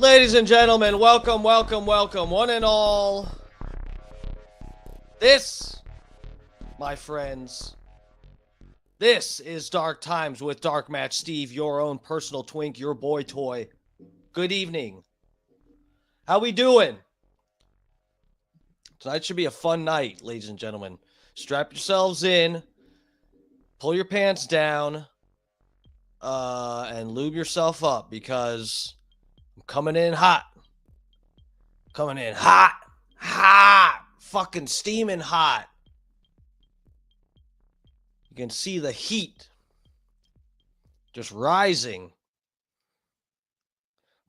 Ladies and gentlemen, welcome, one and all. This, my friends, this is Dark Times with Dark Match Steve, your own personal twink, your boy toy. Good evening. How we doing? Tonight should be a fun night, ladies and gentlemen. Strap yourselves in, pull your pants down, and lube yourself up because I'm coming in hot. Hot. Fucking steaming hot. You can see the heat just rising.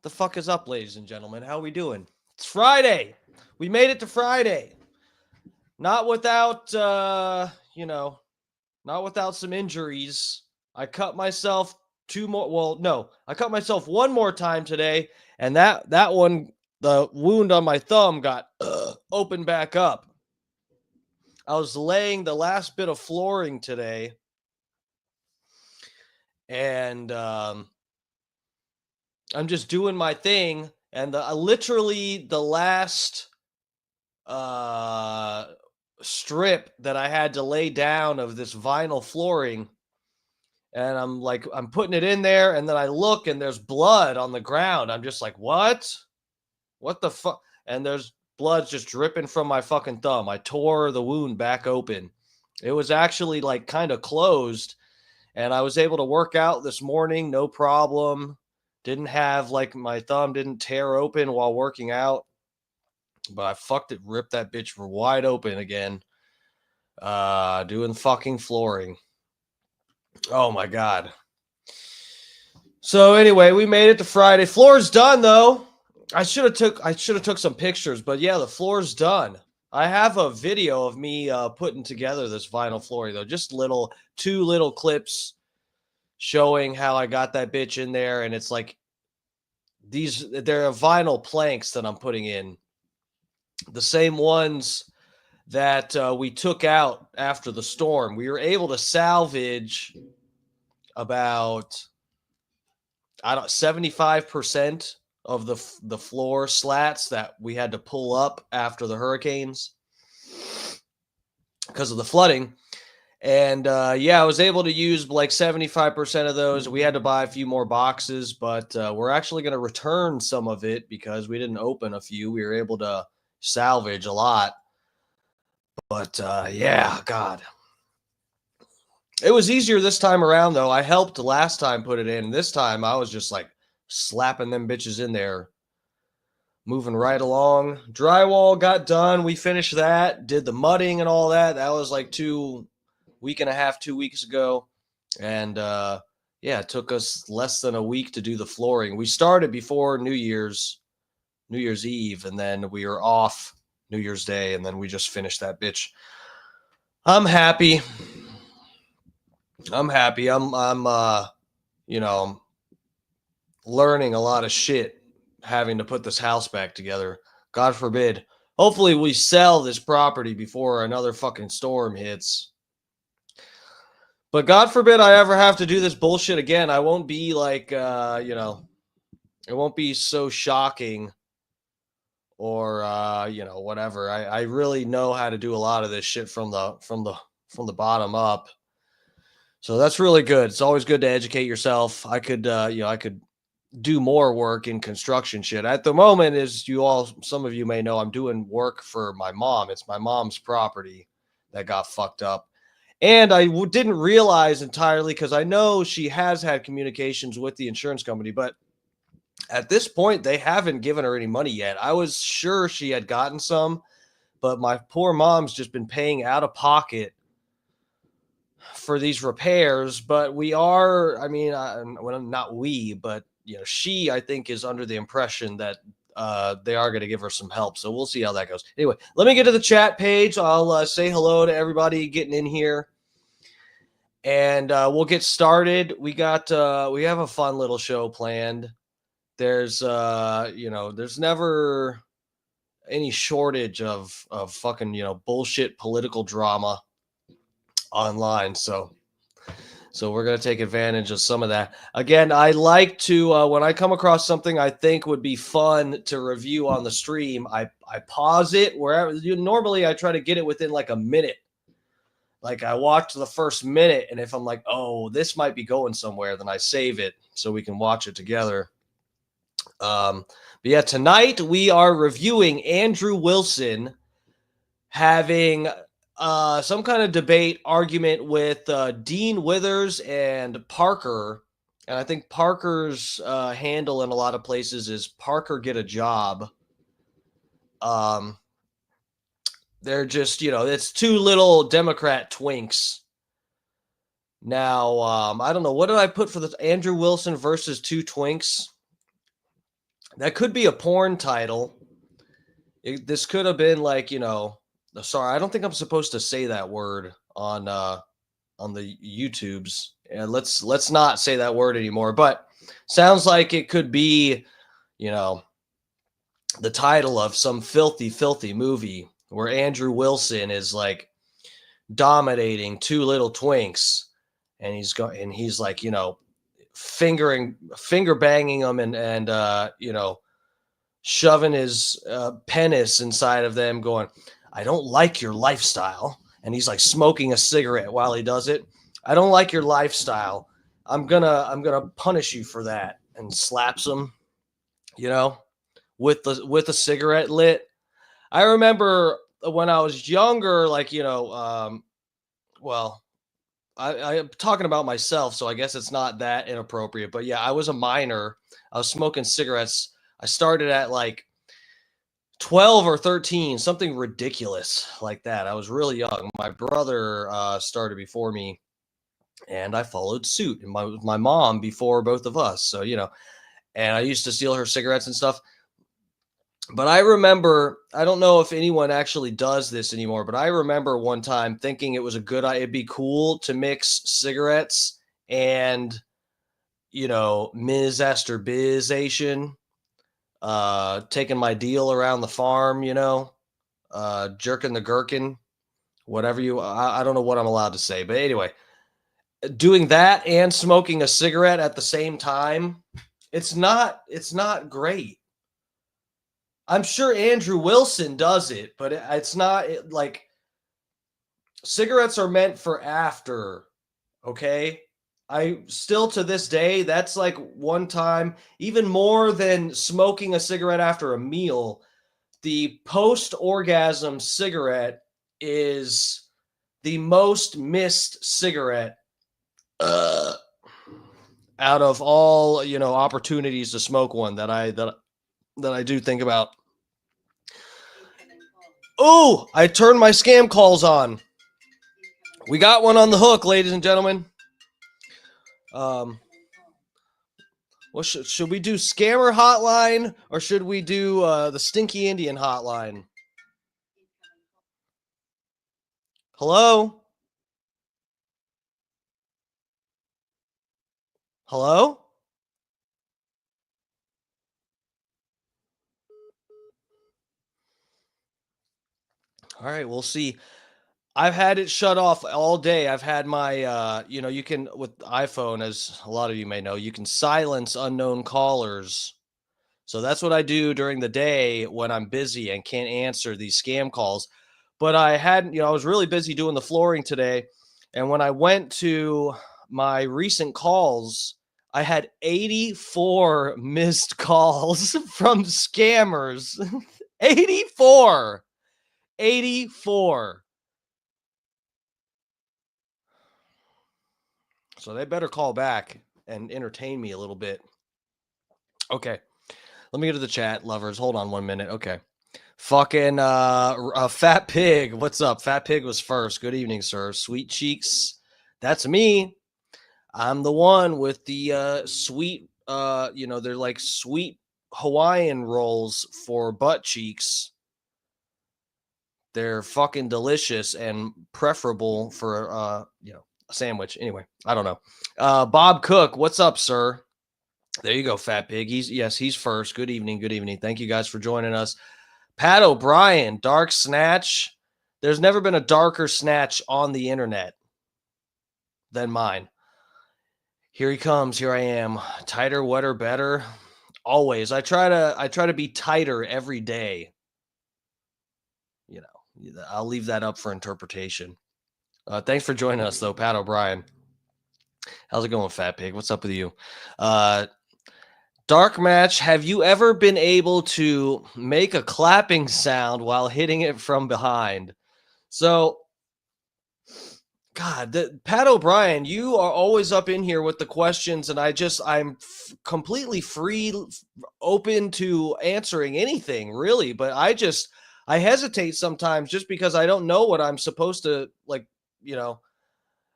The fuck is up, ladies and gentlemen? How we doing? It's Friday. We made it to Friday. Not without, not without some injuries. I cut myself I cut myself one more time today, and that one, the wound on my thumb got opened back up. I was laying the last bit of flooring today, and I'm just doing my thing, and literally the last strip that I had to lay down of this vinyl flooring, and I'm putting it in there, and then I look and there's blood on the ground. I'm just like, what the fuck? And there's blood just dripping from my fucking thumb. I tore the wound back open. It was actually like kind of closed, and I was able to work out this morning, no problem. Didn't have, like, my thumb didn't tear open while working out, but I fucked it, ripped that bitch wide open again, doing fucking flooring. Oh my God. So anyway, we made it to Friday. Floor's done though. I should have took some pictures, but yeah, the floor's done. I have a video of me putting together this vinyl flooring though, just two little clips showing how I got that bitch in there, and it's like they're vinyl planks that I'm putting in, the same ones that we took out after the storm. We were able to salvage about 75% of the floor slats that we had to pull up after the hurricanes because of the flooding. And I was able to use like 75% of those. We had to buy a few more boxes, but we're actually going to return some of it because we didn't open a few. We were able to salvage a lot. But God. It was easier this time around, though. I helped last time put it in. This time I was just like slapping them bitches in there. Moving right along. Drywall got done. We finished that. Did the mudding and all that. That was like 2 weeks ago. And it took us less than a week to do the flooring. We started before New Year's Eve, and then we were off New Year's Day, and then we just finished that bitch. I'm happy. I'm learning a lot of shit having to put this house back together. God forbid. Hopefully we sell this property before another fucking storm hits. But God forbid I ever have to do this bullshit again. I won't be like, it won't be so shocking or, whatever. I really know how to do a lot of this shit from the bottom up. So that's really good. It's always good to educate yourself. I could do more work in construction shit. At the moment, some of you may know, I'm doing work for my mom. It's my mom's property that got fucked up. And I didn't realize entirely, because I know she has had communications with the insurance company, but at this point, they haven't given her any money yet. I was sure she had gotten some, but my poor mom's just been paying out of pocket for these repairs. But we are, not we, but she, I think, is under the impression that they are going to give her some help. So we'll see how that goes. Anyway, let me get to the chat page. I'll say hello to everybody getting in here, and we'll get started. We have a fun little show planned. There's there's never any shortage of fucking bullshit political drama online. So So we're going to take advantage of some of that. Again, I like to, when I come across something I think would be fun to review on the stream, I pause it wherever. Normally, I try to get it within like a minute. Like I watch the first minute, and if I'm like, oh, this might be going somewhere, then I save it so we can watch it together. But yeah, tonight we are reviewing Andrew Wilson having some kind of debate argument with Dean Withers and Parker. And I think Parker's handle in a lot of places is Parker get a job. They're just, it's two little Democrat twinks. Now, I don't know. What did I put for this? Andrew Wilson versus two twinks. That could be a porn title. This could have been like, sorry, I don't think I'm supposed to say that word on the YouTubes. And let's not say that word anymore. But sounds like it could be, the title of some filthy, filthy movie where Andrew Wilson is like dominating two little twinks, and he's like, finger banging them and shoving his penis inside of them, going, I don't like your lifestyle. And he's like smoking a cigarette while he does it. I don't like your lifestyle. I'm gonna punish you for that, and slaps him, with a cigarette lit. I remember when I was younger, like, well, I'm talking about myself, so I guess it's not that inappropriate. But yeah, I was a minor. I was smoking cigarettes. I started at like 12 or 13, something ridiculous like that. I was really young. My brother started before me, and I followed suit. And my mom before both of us. So, and I used to steal her cigarettes and stuff. But I remember, I don't know if anyone actually does this anymore, but I remember one time thinking it was a good idea. It'd be cool to mix cigarettes and, Ms. Esther Bization, taking my deal around the farm, jerking the gherkin, whatever I don't know what I'm allowed to say. But anyway, doing that and smoking a cigarette at the same time, it's not great. I'm sure Andrew Wilson does it, but it's not like cigarettes are meant for after. Okay. I still to this day, that's like one time, even more than smoking a cigarette after a meal. The post-orgasm cigarette is the most missed cigarette out of all, opportunities to smoke one that I do think about. Oh, I turned my scam calls on. We got one on the hook, ladies and gentlemen. Well, should we do scammer hotline or should we do the Stinky Indian hotline? Hello? Hello? All right, we'll see. I've had it shut off all day. I've had my, you can, with iPhone, as a lot of you may know, you can silence unknown callers. So that's what I do during the day when I'm busy and can't answer these scam calls. But I hadn't, I was really busy doing the flooring today. And when I went to my recent calls, I had 84 missed calls from scammers. 84. 84. So they better call back and entertain me a little bit. Okay. Let me go to the chat, lovers. Hold on 1 minute. Okay. Fucking Fat Pig. What's up? Fat Pig was first. Good evening, sir. Sweet Cheeks. That's me. I'm the one with the sweet, they're like sweet Hawaiian rolls for butt cheeks. They're fucking delicious and preferable for, a sandwich. Anyway, I don't know. Bob Cook, what's up, sir? There you go, Fat Pig. He's first. Good evening. Good evening. Thank you guys for joining us. Pat O'Brien, Dark Snatch. There's never been a darker snatch on the internet than mine. Here he comes. Here I am. Tighter, wetter, better. Always. I try to be tighter every day. You know, I'll leave that up for interpretation. Thanks for joining us, though, Pat O'Brien. How's it going, Fat Pig? What's up with you? Uh, Dark match. Have you ever been able to make a clapping sound while hitting it from behind? So, God, Pat O'Brien, you are always up in here with the questions, and I'm completely free, open to answering anything, really. But I hesitate sometimes just because I don't know what I'm supposed to like. You know,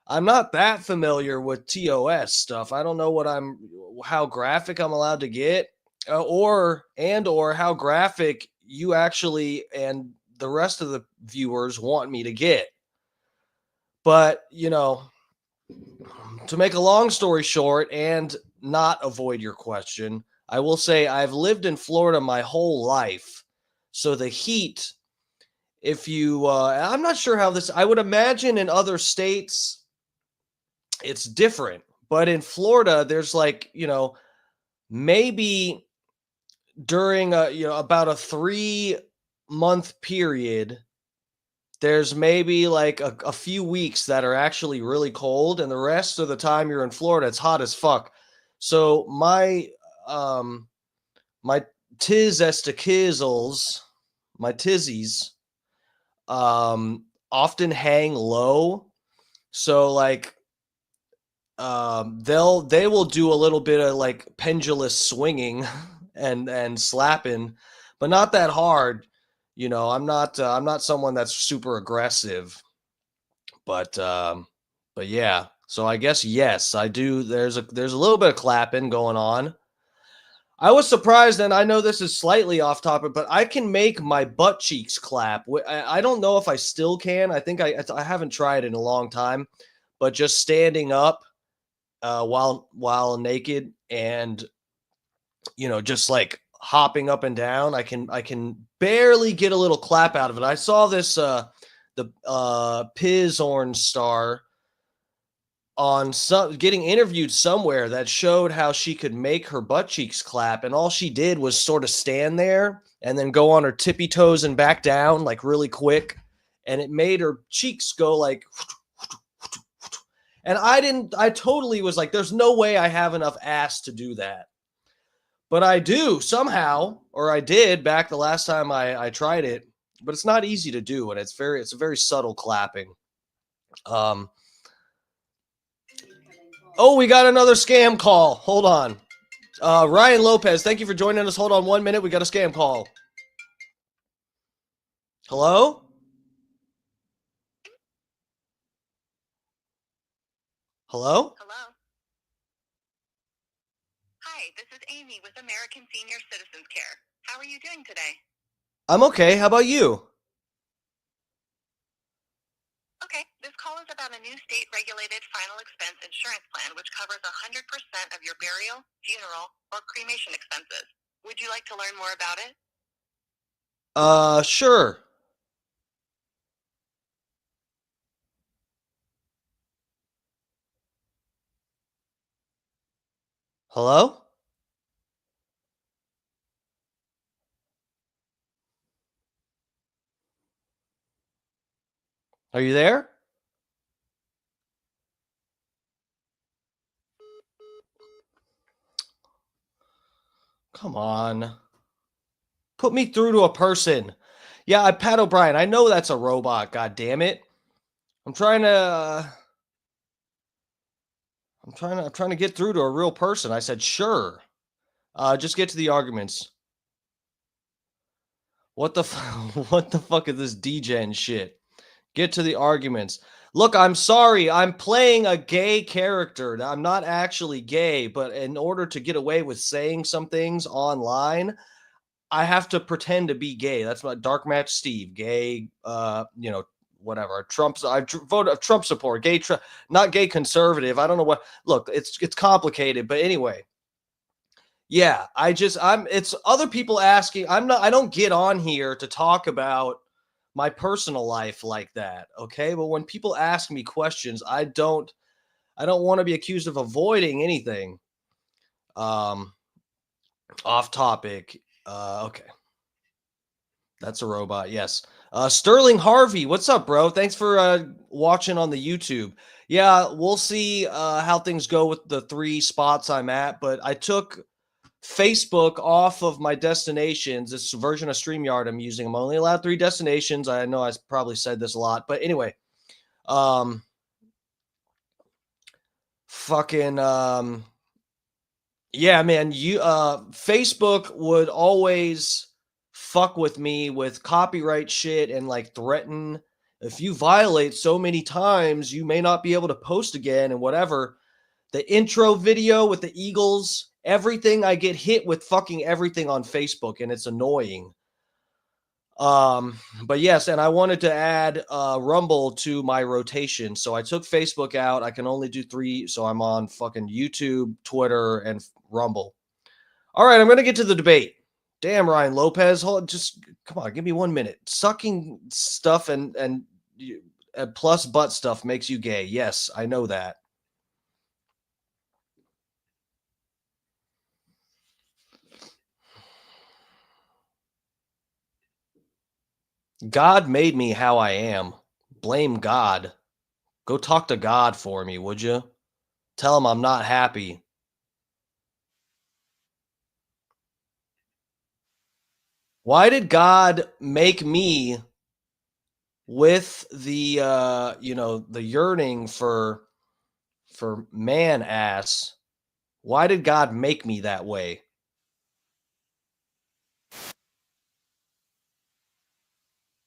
I'm not that familiar with TOS stuff. I don't know how graphic I'm allowed to get, or how graphic you actually and the rest of the viewers want me to get. But, to make a long story short and not avoid your question, I will say I've lived in Florida my whole life. So the heat, if you, I'm not sure how this, I would imagine in other states it's different. But in Florida, there's like, maybe during about a 3-month period, there's maybe like a few weeks that are actually really cold, and the rest of the time you're in Florida, it's hot as fuck. So my tiz as to kizzles, my tizzies, often hang low. So like they will do a little bit of like pendulous swinging and slapping, but not that hard. I'm not someone that's super aggressive, but yeah. So I guess yes, I do. There's a little bit of clapping going on. I was surprised, and I know this is slightly off topic, but I can make my butt cheeks clap. I don't know if I still can. I think I haven't tried it in a long time, but just standing up while naked and just like hopping up and down, I can barely get a little clap out of it. I saw this the Piz Orange star on getting interviewed somewhere that showed how she could make her butt cheeks clap, and all she did was sort of stand there and then go on her tippy toes and back down like really quick, and it made her cheeks go like. And I totally was like, there's no way I have enough ass to do that. But I do somehow, or I did back the last time I tried it, but it's not easy to do. And it's a very subtle clapping. Oh, we got another scam call. Hold on. Ryan Lopez, thank you for joining us. Hold on 1 minute. We got a scam call. Hello? Hello? Hello. Hi, this is Amy with American Senior Citizens Care. How are you doing today? I'm okay. How about you? Okay, this call is about a new state-regulated final expense insurance plan which covers 100% of your burial, funeral, or cremation expenses. Would you like to learn more about it? Sure. Hello? Are you there? Come on. Put me through to a person. Yeah, Pat O'Brien. I know that's a robot, god damn it. I'm trying to get through to a real person. I said, "Sure." Just get to the arguments. What the what the fuck is this degen shit? Get to the arguments. Look, I'm sorry. I'm playing a gay character. I'm not actually gay, but in order to get away with saying some things online, I have to pretend to be gay. That's my dark match Steve, gay, whatever. I vote of Trump support, gay, not gay conservative. I don't know what. Look, it's complicated, but anyway. Yeah, it's other people asking. I don't get on here to talk about my personal life like that, okay? But when people ask me questions, I don't I don't want to be accused of avoiding anything. Off topic. Okay. That's a robot. Yes. Sterling Harvey, what's up, bro? Thanks for watching on the YouTube. Yeah, we'll see how things go with the 3 spots I'm at, but I took Facebook off of my destinations. This version of StreamYard I'm using. I'm only allowed 3 destinations. I know I probably said this a lot, but anyway, fucking yeah, man, you Facebook would always fuck with me with copyright shit and like threaten if you violate so many times, you may not be able to post again and whatever. The intro video with the Eagles, everything, I get hit with fucking everything on Facebook and it's annoying. But yes, and I wanted to add Rumble to my rotation. So I took Facebook out. I can only do 3, so I'm on fucking YouTube, Twitter, and Rumble. All right, I'm gonna get to the debate. Damn, Ryan Lopez, hold, just come on, give me 1 minute. Sucking stuff and plus butt stuff makes you gay. Yes, I know that. God made me how I am. Blame God. Go talk to God for me, would you? Tell him I'm not happy. Why did God make me with the the yearning for man ass? Why did God make me that way?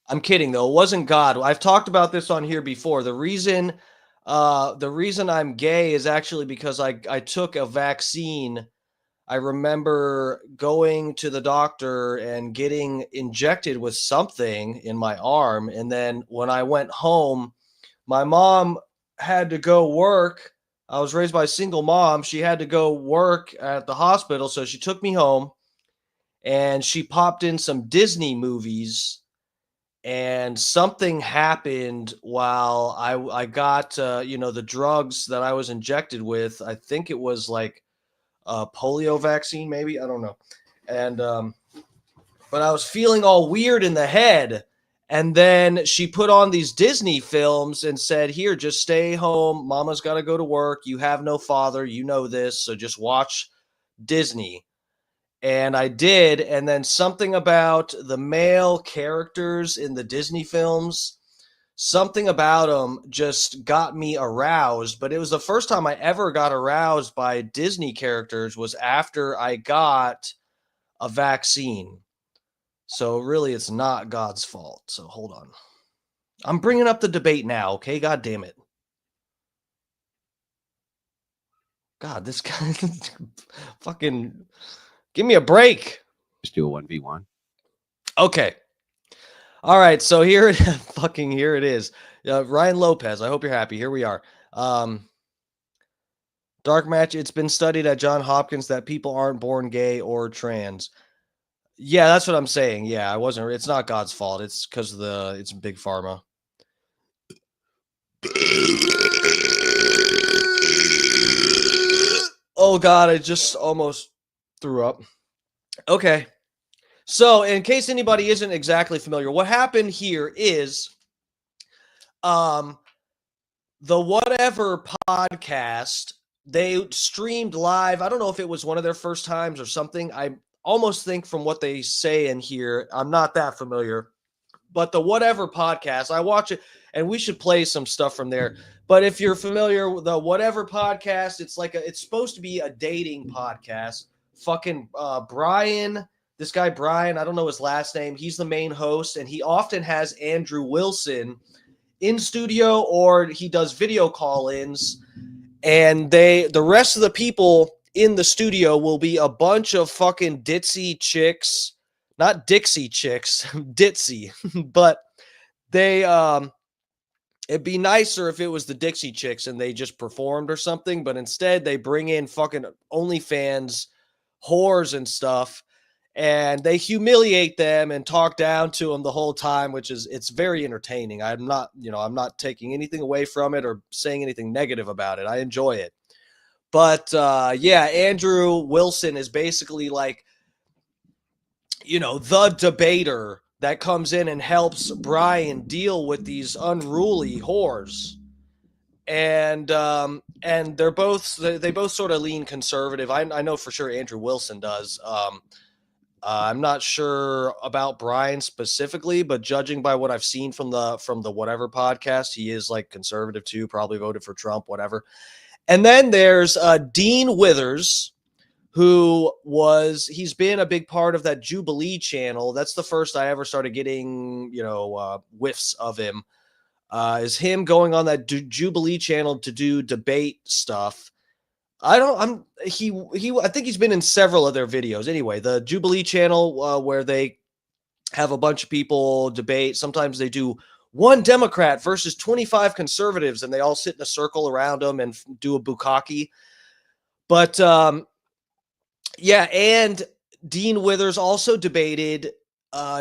I'm kidding though. It wasn't God. I've talked about this on here before. The reason I'm gay is actually because I took a vaccine. I remember going to the doctor and getting injected with something in my arm, and then when I went home, my mom had to go work. I was raised by a single mom. She had to go work at the hospital, so she took me home and she popped in some Disney movies, and something happened while I got the drugs that I was injected with. I think it was like a polio vaccine, maybe, I don't know. And but I was feeling all weird in the head. And then she put on these Disney films and said, "Here, just stay home. Mama's got to go to work. You have no father. You know this. So just watch Disney." And I did. And then something about the male characters in the Disney films, something about them just got me aroused. But it was the first time I ever got aroused by Disney characters was after I got a vaccine. So really, it's not God's fault. So hold on. I'm bringing up the debate now, okay? God damn it. God, this guy fucking give me a break. Just do a 1v1. Okay. All right, so here it is. Ryan Lopez, I hope you're happy. Here we are. Dark match. It's been studied at Johns Hopkins that people aren't born gay or trans. Yeah, that's what I'm saying. Yeah, it's not God's fault. It's because it's big pharma. Oh God, I just almost threw up. Okay. So in case anybody isn't exactly familiar, what happened here is the Whatever podcast, they streamed live. I don't know if it was one of their first times or something. I almost think from what they say in here, I'm not that familiar. But the Whatever podcast, I watch it, and we should play some stuff from there. But if you're familiar with the Whatever podcast, it's supposed to be a dating podcast. Fucking Brian, this guy Brian, I don't know his last name. He's the main host, and he often has Andrew Wilson in studio, or he does video call-ins. And the rest of the people in the studio will be a bunch of fucking ditzy chicks. Not Dixie chicks, ditzy. But they it'd be nicer if it was the Dixie chicks and they just performed or something, but instead they bring in fucking OnlyFans whores and stuff, and they humiliate them and talk down to them the whole time, it's very entertaining. I'm not taking anything away from it or saying anything negative about it. I enjoy it. But yeah, Andrew Wilson is basically like, the debater that comes in and helps Brian deal with these unruly whores. And they both sort of lean conservative. I know for sure Andrew Wilson does. I'm not sure about Brian specifically, but judging by what I've seen from the whatever podcast, he is like conservative too, probably voted for Trump, whatever. And then there's Dean Withers, he's been a big part of that Jubilee channel. That's the first I ever started getting, whiffs of him. Is him going on that Jubilee channel to do debate stuff. I think he's been in several of their videos. Anyway, the Jubilee channel where they have a bunch of people debate. Sometimes they do one Democrat versus 25 conservatives, and they all sit in a circle around them and do a bukkake. But yeah, and Dean Withers also debated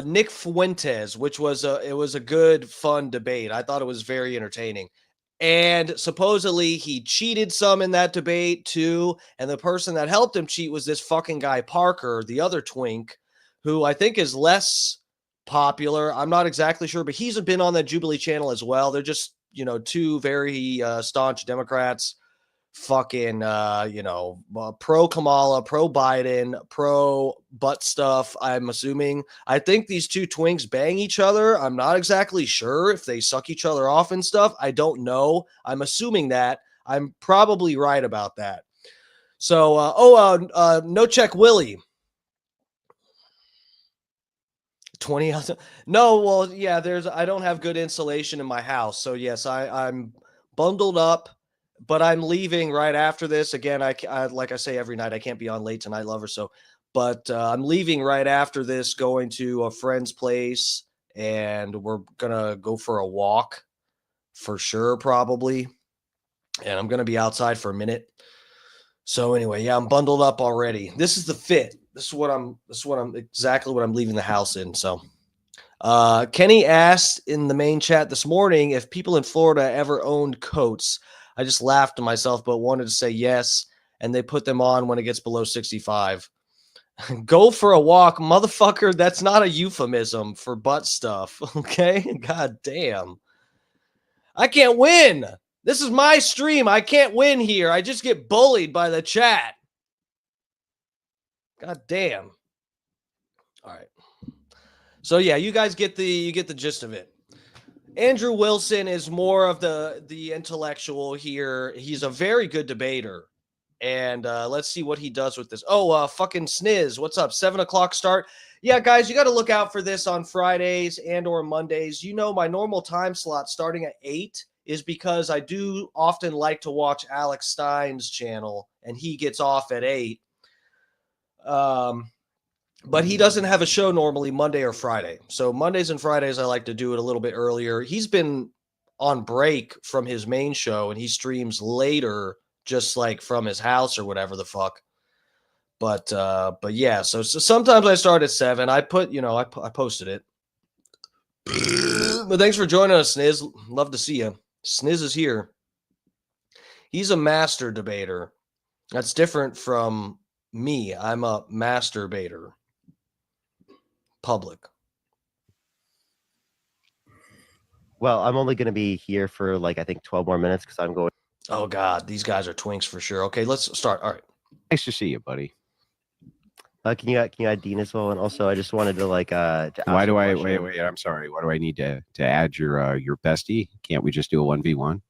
Nick Fuentes, which was a good, fun debate. I thought it was very entertaining. And supposedly he cheated some in that debate too. And the person that helped him cheat was this fucking guy, Parker, the other twink, who I think is less popular. I'm not exactly sure, but he's been on that Jubilee channel as well. They're just, two very staunch Democrats, fucking, pro Kamala, pro Biden, pro butt stuff. I'm assuming. I think these two twinks bang each other. I'm not exactly sure if they suck each other off and stuff. I don't know. I'm assuming that. I'm probably right about that. So, no check Willie. 20 hours. No, well, yeah, I don't have good insulation in my house. So yes, I'm bundled up, but I'm leaving right after this. Again, I like I say every night, I can't be on late tonight, lover. So, but I'm leaving right after this, going to a friend's place, and we're gonna go for a walk for sure, probably. And I'm gonna be outside for a minute. So anyway, yeah, I'm bundled up already. This is the fit. This is what I'm exactly what I'm leaving the house in. So Kenny asked in the main chat this morning if people in Florida ever owned coats. I just laughed to myself, but wanted to say yes. And they put them on when it gets below 65. Go for a walk, motherfucker. That's not a euphemism for butt stuff. Okay. God damn. I can't win. This is my stream. I can't win here. I just get bullied by the chat. God damn. All right. So yeah, you guys get the gist of it. Andrew Wilson is more of the intellectual here. He's a very good debater. And let's see what he does with this. Oh, fucking Sniz. What's up? 7:00 start. Yeah, guys, you got to look out for this on Fridays and or Mondays. My normal time slot starting at 8 is because I do often like to watch Alex Stein's channel, and he gets off at 8. But he doesn't have a show normally Monday or Friday. So Mondays and Fridays, I like to do it a little bit earlier. He's been on break from his main show, and he streams later, just like from his house or whatever the fuck. But yeah, so sometimes I start at 7. I put, I posted it. But thanks for joining us, Sniz. Love to see you. Sniz is here. He's a master debater. That's different from me. I'm a masturbator. Public. Well, I'm only going to be here for I think 12 more minutes because I'm going. Oh God, these guys are twinks for sure. Okay, let's start. All right. Nice to see you, buddy. Can you add Dean as well? And also, I just wanted to Why do I wait? I'm sorry. Why do I need to add your bestie? Can't we just do a 1v1?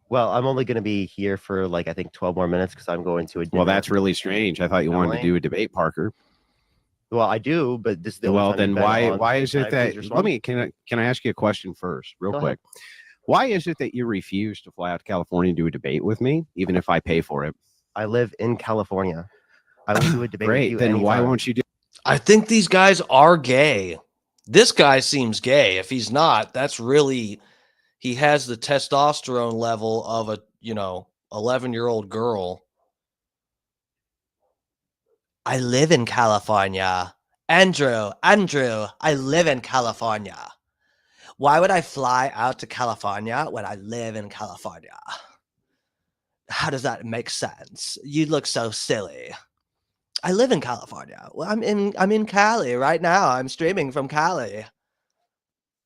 Well, I'm only going to be here for I think 12 more minutes because I'm going to a dinner. Well, that's really strange. I thought you wanted to do a debate, Parker. Well, I do, but this is the well. Then why is it that? Can I ask you a question first, real quick? Why is it that you refuse to fly out to California and do a debate with me, even if I pay for it? I live in California. I will do a debate with you. Then anytime. Why won't you do? I think these guys are gay. This guy seems gay. If he's not, that's really, he has the testosterone level of a 11-year-old girl. I live in California. Andrew, I live in California. Why would I fly out to California when I live in California? How does that make sense? You look so silly. I live in California. Well, I'm in Cali right now. I'm streaming from Cali.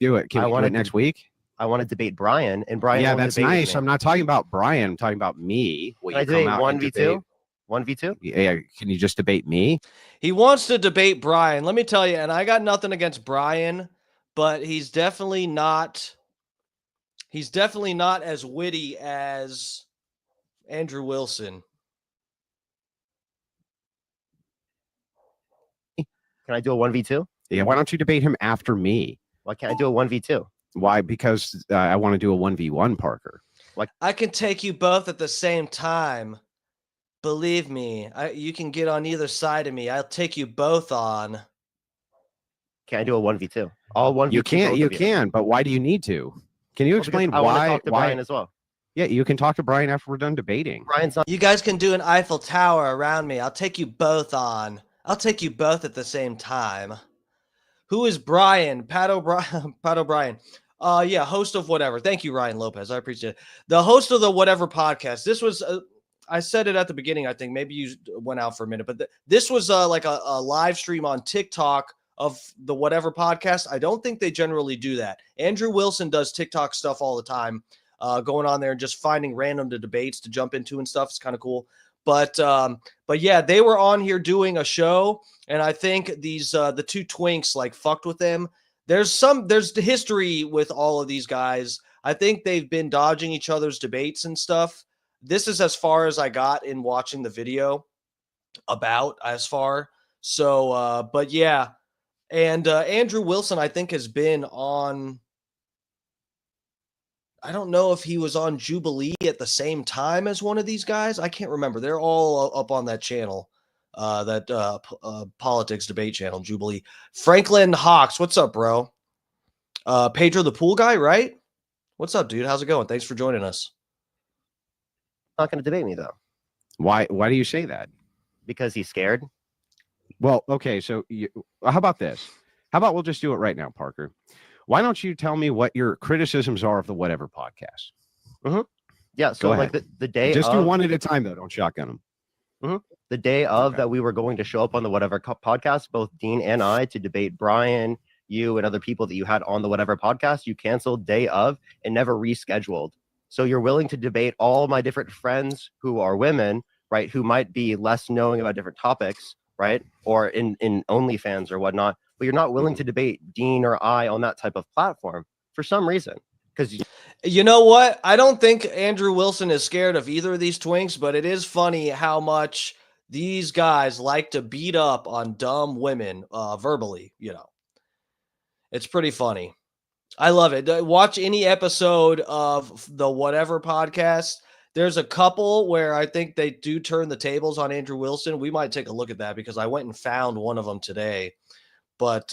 Do it. Can I we do wanted it to- next week? I want to debate Brian, and Brian. Yeah, won't that's debate with nice. me. I'm not talking about Brian. I'm talking about me. Will Can I you come debate out and 1v2? debate? 1v2? Yeah, can you just debate me? He wants to debate Brian. Let me tell you, and I got nothing against Brian, but he's definitely not as witty as Andrew Wilson. Can I do a 1v2? Yeah, why don't you debate him after me? Why can't I do a 1v2? Why? Because I want to do a 1v1, Parker. I can take you both at the same time. Believe me, you can get on either side of me. I'll take you both on. Can I do a 1v2? All 1v2. You can't. both You of can. But why do you need to? Can you Well, because explain I want to why? talk to Brian as well. Yeah, you can talk to Brian after we're done debating. Brian's not. You guys can do an Eiffel Tower around me. I'll take you both on. I'll take you both at the same time. Who is Brian? Pat O'Brien. Yeah, host of whatever. Thank you, Ryan Lopez. I appreciate it. The host of the whatever podcast. This was, I said it at the beginning, I think. Maybe you went out for a minute, but this was like a live stream on TikTok of the whatever podcast. I don't think they generally do that. Andrew Wilson does TikTok stuff all the time, going on there and just finding random debates to jump into and stuff. It's kind of cool. But yeah, they were on here doing a show, and I think these the two Twinks like fucked with them. There's the history with all of these guys. I think they've been dodging each other's debates and stuff. This is as far as I got in watching the video about as far. So, but yeah. And Andrew Wilson, I think, has been on, I don't know if he was on Jubilee at the same time as one of these guys. I can't remember. They're all up on that channel, that politics debate channel, Jubilee. Franklin Hawks, what's up, bro? Pedro the pool guy, right? What's up, dude? How's it going? Thanks for joining us. Not going to debate me though. Why do you say that? Because he's scared. Well, okay, so how about this? How about we'll just do it right now, Parker? Why don't you tell me what your criticisms are of the whatever podcast? Yeah. So Go like the day Just of, do one at a time, though. Don't shotgun them. the day of Okay. that we were going to show up on the whatever podcast, both Dean and I, to debate Brian, you, and other people that you had on the whatever podcast. You canceled day of and never rescheduled. So you're willing to debate all my different friends who are women, right? Who might be less knowing about different topics, right? Or in OnlyFans or whatnot. But you're not willing to debate Dean or I on that type of platform for some reason. Because You know what? I don't think Andrew Wilson is scared of either of these Twinks, but it is funny how much these guys like to beat up on dumb women verbally, you know. It's pretty funny. I love it. Watch any episode of the whatever podcast. There's a couple where I think they do turn the tables on Andrew Wilson. We might take a look at that because I went and found one of them today. But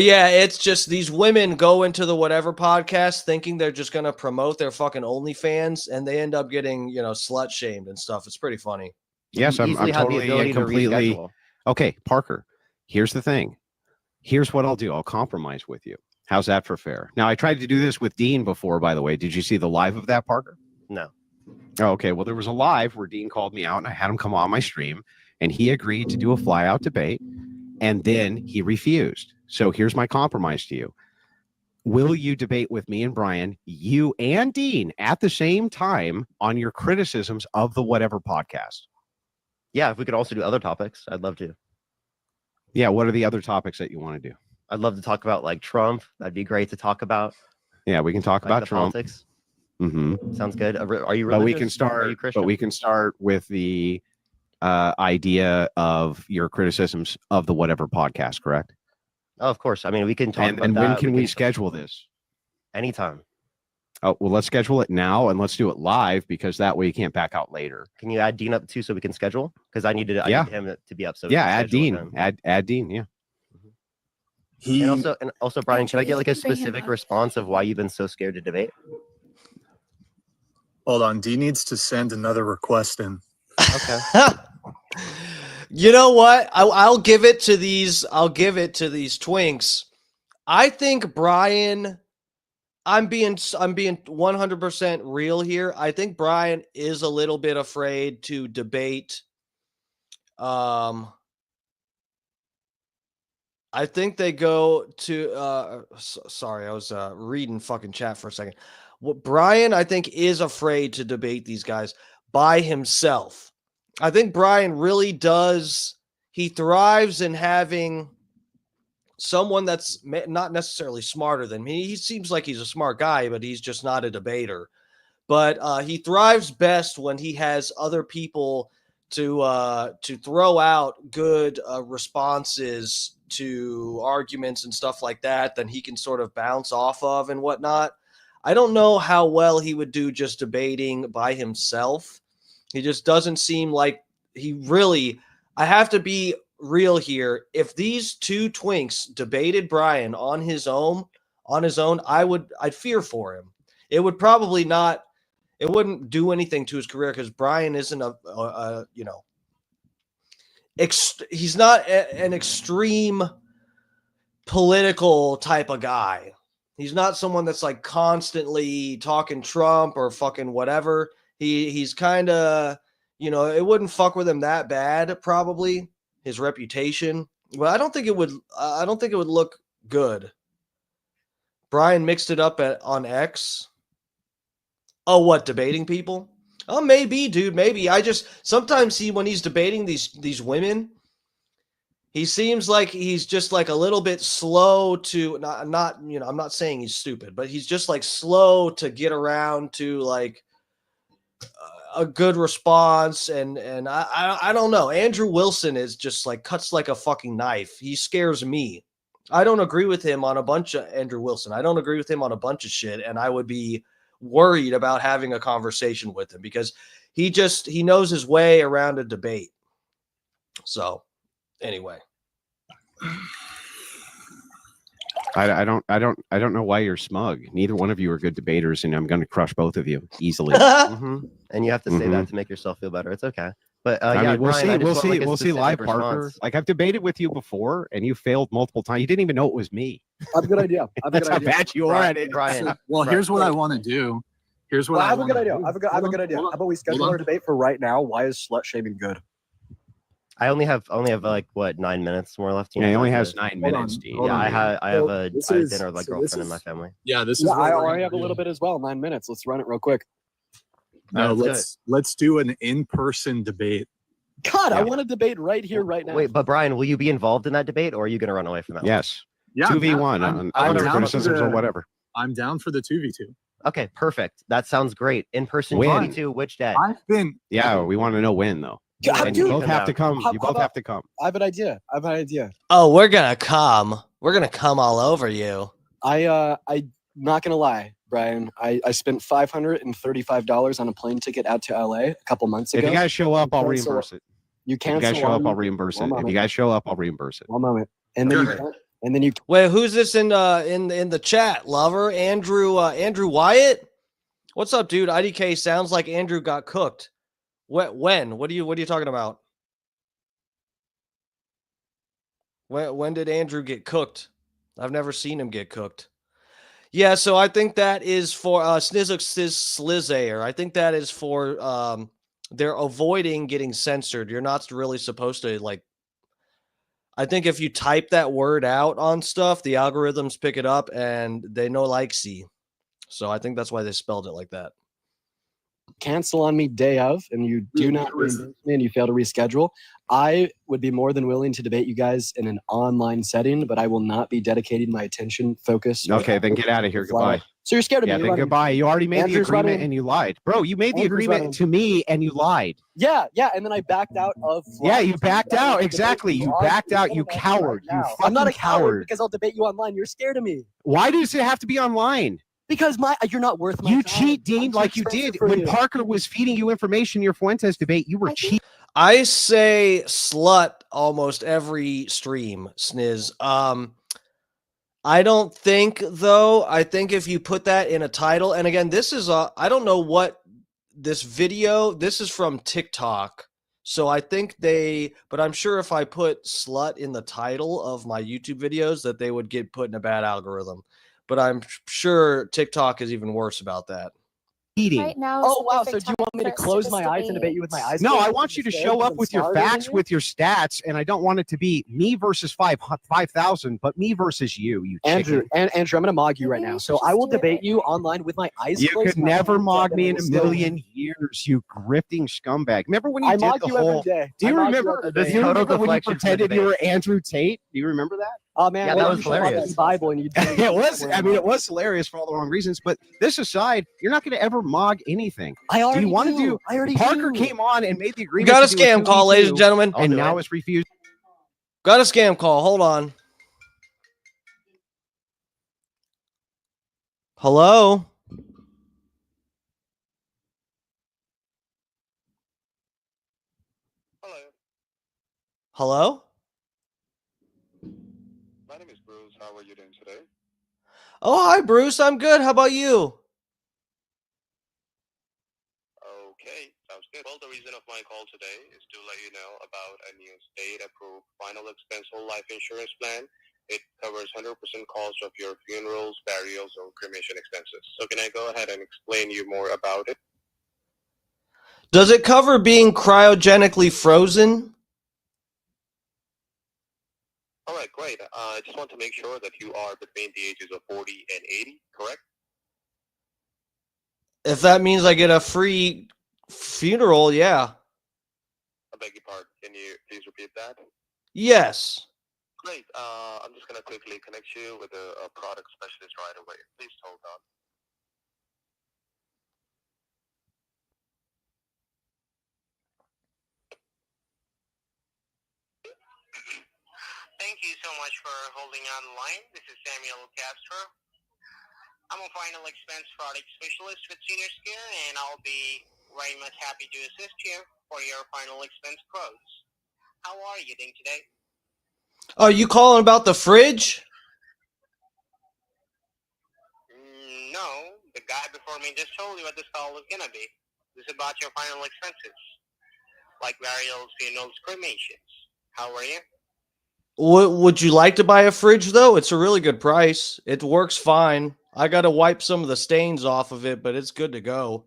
yeah, it's just these women go into the whatever podcast thinking they're just going to promote their fucking OnlyFans, and they end up getting, you know, slut shamed and stuff. It's pretty funny. Yes, you I'm easily have the totally ability and to completely. reschedule. Okay, Parker, here's the thing. Here's what I'll do. I'll compromise with you. How's that for fair? Now, I tried to do this with Dean before, by the way. Did you see the live of that, Parker? No. Oh, okay. Well, there was a live where Dean called me out and I had him come on my stream and he agreed to do a fly out debate and then he refused. So here's my compromise to you. Will you debate with me and Brian, you and Dean at the same time on your criticisms of the whatever podcast? Yeah, if we could also do other topics, I'd love to. Yeah. What are the other topics that you want to do? I'd love to talk about like Trump. That'd be great to talk about. Yeah, we can talk Like about the Trump. politics. Mm-hmm. Sounds good. Are you religious? But we can Are start. you Christian? But we can start with the idea of your criticisms of the whatever podcast. Correct. Oh, of course. I mean, we can talk about And that. when can we schedule this? Anytime. Oh, well, let's schedule it now and let's do it live because that way you can't back out later. Can you add Dean up too so we can schedule? Because I need him to be up. So we Yeah, can add schedule Dean. with him. Add Dean. Yeah. And also, Brian, can I get like a You can bring him specific up. response of why you've been so scared to debate? Hold on. D needs to send another request in. Okay. You know what? I'll give it to these. I'll give it to these twinks. I think Brian. I'm being 100% real here. I think Brian is a little bit afraid to debate. I think they go to. Sorry, I was reading fucking chat for a second. What Brian, I think, is afraid to debate these guys by himself. I think Brian really does. He thrives in having someone that's not necessarily smarter than me. He seems like he's a smart guy, but he's just not a debater. But he thrives best when he has other people to throw out good responses to arguments and stuff like that. Then he can sort of bounce off of and whatnot. I don't know how well he would do just debating by himself. He just doesn't seem like he really. I have to be real here. If these two twinks debated Brian on his own, I'd fear for him. It would probably not. It wouldn't do anything to his career because Brian isn't he's not an extreme political type of guy. He's not someone that's like constantly talking Trump or fucking whatever. He's kind of, it wouldn't fuck with him that bad, probably, his reputation. But I don't think it would look good. Brian mixed it up on X. Oh, what, debating people? Oh, maybe, dude, maybe. Sometimes when he's debating these women, he seems like he's just like a little bit slow to I'm not saying he's stupid, but he's just like slow to get around to like a good response. And I don't know. Andrew Wilson is just like cuts like a fucking knife. He scares me. I don't agree with him on a bunch of Andrew Wilson. I don't agree with him on a bunch of shit. And I would be worried about having a conversation with him because he knows his way around a debate. So anyway, I don't know why you're smug. Neither one of you are good debaters, and I'm going to crush both of you easily. And you have to say that to make yourself feel better. It's okay. But I mean, we'll Brian, see. We'll see live, response. Parker. Like I've debated with you before, and you failed multiple times. You didn't even know it was me. I have a good idea. That's how bad you are at it, Brian. Well, here's what I want to do. Here's what I have a good idea. I have a good idea. How about we schedule our debate for right now? Why is slut shaming good? I only have like what 9 minutes more left. Yeah, he only has 9 minutes. Yeah, I have a dinner with my girlfriend and my family. Yeah, this is. Yeah, I already have a little bit as well. 9 minutes. Let's run it real quick. No, let's do an in-person debate. God, I want to debate right here, right now. Wait, but Brian, will you be involved in that debate, or are you going to run away from that? Yes. Yeah, 2v1 on other criticisms or whatever. I'm down for the 2v2. Okay, perfect. That sounds great. In person When? 2v2, which day? Yeah, we want to know when though. And Dude, you both have to come. How You both about- have to come. I have an idea. oh, we're gonna come all over you. I'm not gonna lie, Brian. I spent $535 on a plane ticket out to LA a couple months ago. If you guys show up, I'll Cancel- reimburse it. You If you cancel. guys show up, on I'll me. reimburse One it. If moment. you guys show up, I'll reimburse it. One moment, and then you Wait, who's this in the chat? Lover Andrew Wyatt. What's up, dude? IDK sounds like Andrew got cooked. When? What are you talking about? When did Andrew get cooked? I've never seen him get cooked. Yeah, so I think that is for Snizuk Slizayer. I think that is for they're avoiding getting censored. You're not really supposed to like. I think if you type that word out on stuff, the algorithms pick it up and they know like see. So I think that's why they spelled it like that. cancel on me day of, and you do not reimburse me, and you fail to reschedule, I would be more than willing to debate you guys in an online setting, but I will not be dedicating my attention, focus. Okay, then get out of here. Goodbye. So you're scared of Yeah, me. then You're running- goodbye. You already made Andrew's the agreement running. and you lied. Bro, you made the Andrew's agreement running. to me and you lied. Yeah, and then I backed out of. Yeah, you backed out. Exactly. You backed out. You coward. You fucking I'm not a coward coward. because I'll debate you online. You're scared of me Why does it have to be online? because you're not worth my You time. cheat, Dean, I'm too like you expensive did for when you. Parker was feeding you information in your Fuentes debate. You were I did. cheating. I say slut almost every stream, Sniz. I don't think though. I think if you put that in a title, and again, this is I don't know what this video. This is from TikTok, So I think but I'm sure if I put slut in the title of my YouTube videos that they would get put in a bad algorithm. But I'm sure TikTok is even worse about that. Eating. Right now is Oh the wow! So perfect do you time want me to for us close just my eyes and debate you with my eyes? No, closed I because want you I'm to scared show because up I'm with your smarter than facts, you? with your stats, and I don't want it to be me versus 5,000, but me versus you. You Andrew, chicken. Andrew, I'm gonna mog you right Maybe now. we So should I just will do it debate right you now. online with my eyes You closed. could and my never hands mog up, me and in a I will still win. million years, you grifting scumbag. Remember when you I did mog the you every whole? day. Do you I mog you remember? every This Do day. you total remember when you deflection from the pretended you were debate. Andrew Tate? Do you remember that? Oh man, Yeah, well, that you was should have hilarious. the Bible and you. It was. I mean, it was hilarious for all the wrong reasons. But this aside, you're not going to ever mog anything. I already wanna do. I already Parker do. came on and made the We agreement. got a to do scam call, ladies and 2v2, gentlemen. I'll and do now it. it's refused. Got a scam call. Hold on. Hello? Hello, Hello? my name is Bruce. How are you doing today? Oh, hi, Bruce. I'm good. How about you? Okay, sounds good. Well, the reason of my call today is to let you know about a new state-approved final expense whole life insurance plan. It covers 100% cost of your funerals, burials, or cremation expenses. So can I go ahead and explain you more about it? Does it cover being cryogenically frozen? All right, great. I just want to make sure that you are between the ages of 40 and 80, correct? If that means I get a free funeral, yeah. I beg your pardon. Can you please repeat that? Yes. Great. I'm just going to quickly connect you with a product specialist right away. Please hold on. Thank you so much for holding on the line. This is Samuel Castro. I'm a final expense product specialist with Senior Care, and I'll be very much happy to assist you for your final expense quotes. How are you doing today? Are you calling about the fridge? No, the guy before me just told you what this call was gonna be. This is about your final expenses, like burials, funerals, cremations. How are you? Would you like to buy a fridge, though? It's a really good price. It works fine. I got to wipe some of the stains off of it, but it's good to go.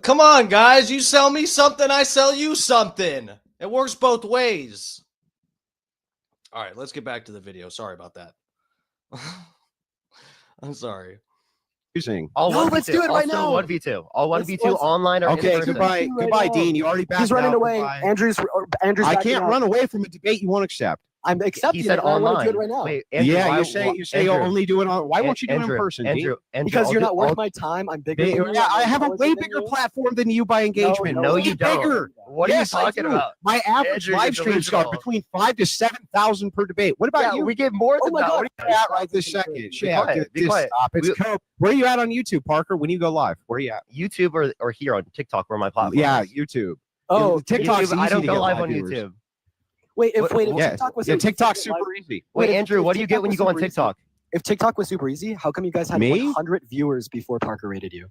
Come on, guys. You sell me something, I sell you something. It works both ways. All right, let's get back to the video. Sorry about that. I'm sorry. Using. All No, 1v2. let's do it right now. Also 1v2. All 1v2 let's- online or in Okay, person. goodbye, Right goodbye, now. Dean. You already backed He's running out. away. Goodbye. Andrew's I backing can't out. run away from a debate you won't accept. I'm accepting He said it. And I want to online. do it right now. Wait, Andrew, Yeah, why- you say Andrew, you'll only do it on. Why won't you do it Andrew, in person, Andrew, Andrew, Because I'll you're do- not worth I'll- my time. I'm bigger They- than you. yeah, I I'm have a intelligent way than bigger you. platform than you by engagement. no, you don't. Bigger. What are Yes, you I talking do. about? My average Andrew, live you're streams are delusional. between 5,000 to 7,000 per debate. What about Yeah, you? we get more Oh than my that. God. What are you At right this second. Be Yeah, quiet, be just quiet. stop. It's We- cool. Where are you at on YouTube, Parker? When you go live, where are you at? YouTube or here on TikTok where my platform Yeah, is. YouTube. Oh, TikTok's YouTube, I easy don't to go get live on viewers. YouTube. wait, if Yeah, TikTok was yeah, super TikTok's easy, like- super easy. Wait, if- Andrew, if what do you get TikTok when you was go on super easy- TikTok? If TikTok was super easy, how come you guys had Me? 100 viewers before Parker rated you?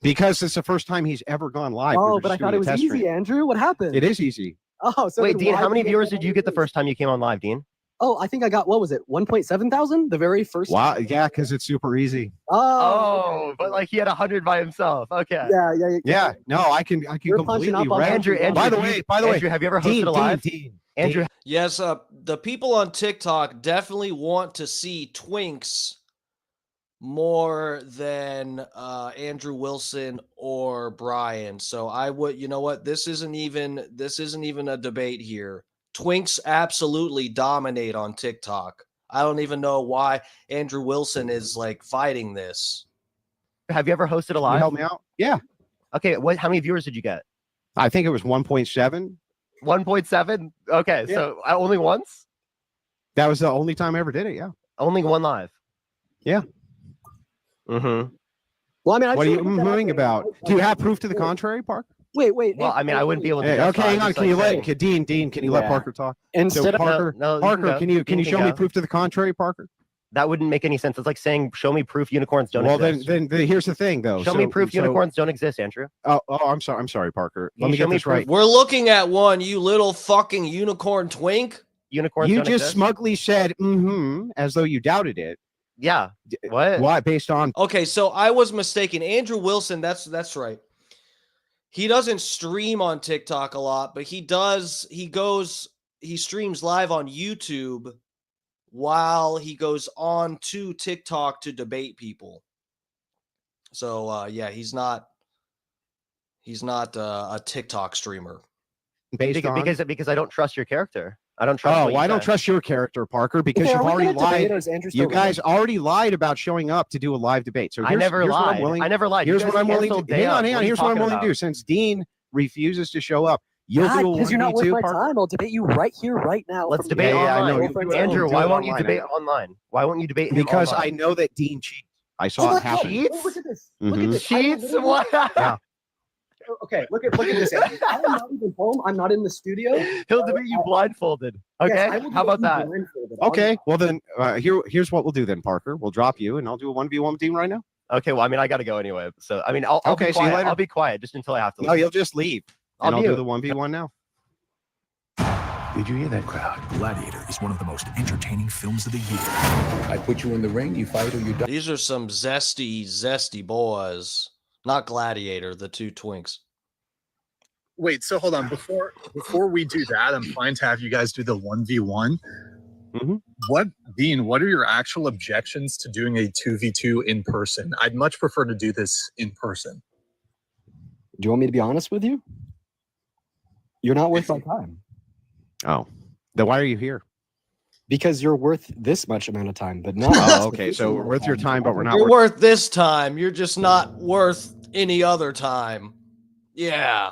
Because it's the first time he's ever gone live. We Oh, were but I just thought doing it a was test easy, stream. Andrew. What happened? It is easy. Oh, so Wait, then Dean, why how many did you viewers get did you get the first time you came on live, Dean? Oh, I think I got, what was it, 1.7 thousand? The very first Wow, time? yeah, because it's super easy. Oh, but like he had 100 by himself. Okay. Yeah. Yeah, no, I can You're punching completely up on rent. Andrew, Andrew, Andrew, By the way, Andrew, have you ever hosted Dean, a live? Dean, Andrew, Yes, the people on TikTok definitely want to see Twinks more than Andrew Wilson or Brian. So I would, you know what? This isn't even a debate here. Twinks absolutely dominate on TikTok. I don't even know why Andrew Wilson is like fighting this. have you ever hosted a Can you live? help me out? Yeah, Okay, how many viewers did you get? I think it was 1.7. 1.7? Okay, Yeah. so only once? That was the only time I ever did it. Yeah. Only one live. Yeah. Mm-hmm. Well, I mean, What are you just wanna put that out mooing there. about? Do you have proof to the contrary, Park? Wait. Well, I mean, I wouldn't be able to. Hey, justify okay, hang on. just, Can you like, let Dean? Can you let Yeah. Parker talk? Instead So of Parker, No, Parker, go. can you Dean show me go. proof to the contrary, Parker? That wouldn't make any sense. It's like saying, "Show me proof unicorns don't Well, exist." then here's the thing, though. Show me proof unicorns don't exist, Andrew. Oh, I'm sorry, Parker. Can Let you me show get me this right. We're looking at one, you little fucking unicorn twink. Unicorns You don't just exist? smugly said as though you doubted it. Yeah. What? Why? Based on Okay, so I was mistaken. Andrew Wilson, that's right. He doesn't stream on TikTok a lot, but he streams live on YouTube while he goes on to TikTok to debate people. So yeah, he's not a TikTok streamer. Because I don't trust your character. I don't trust. Oh, what well, you I don't say. trust your character, Parker, because Okay, you've are we already gonna debate lied. or is Andrew You still guys winning? already lied about showing up to do a live debate. So I never here's what I'm lied. willing. I never lied. You Here's guys what I'm willing canceled to day hang on. of. What are you Here's what I'm talking willing to do. about? Since Dean refuses to show up, you'll God, do a because you're not worth 1v2, my Parker. time. I'll debate you right here, right now. Let's from debate Yeah, I online. know. Girlfriend's Andrew, Do why it won't you online. debate online? Why won't you debate him Because online? I know that Dean cheats. I Oh saw my it happen. God, Cheats? look at this. Look at Mhm. this. I Cheats? literally- What? Yeah. Okay, look at this. Andrew. I'm not even home. I'm not in the studio. He'll debate you blindfolded. Okay. Yes, I will How debate about you that? blindfolded. Okay. Well, then here's what we'll do then, Parker. We'll drop you, and I'll do a 1v1 with Dean right now. Okay. Well, I mean, I got to go anyway. So, I mean, I'll Okay, be see you quiet. later. I'll be quiet just until I have to. No, leave. you'll just leave, and I'll mute. do the 1v1 now. Did you hear that crowd? Gladiator is one of the most entertaining films of the year. I put you in the ring, you fight or you die. These are some zesty boys. Not Gladiator, the two Twinks. Wait, so hold on. Before we do that, I'm fine to have you guys do the 1v1. Mhm. Dean, what are your actual objections to doing a 2v2 in person? I'd much prefer to do this in person. Do you want me to be honest with you? You're not worth my time Oh, then why are you here? because you're worth this much amount of time, but not. Oh, okay. So we're worth your time, but we're not You're worth. worth this time. You're just not worth any other time. Yeah.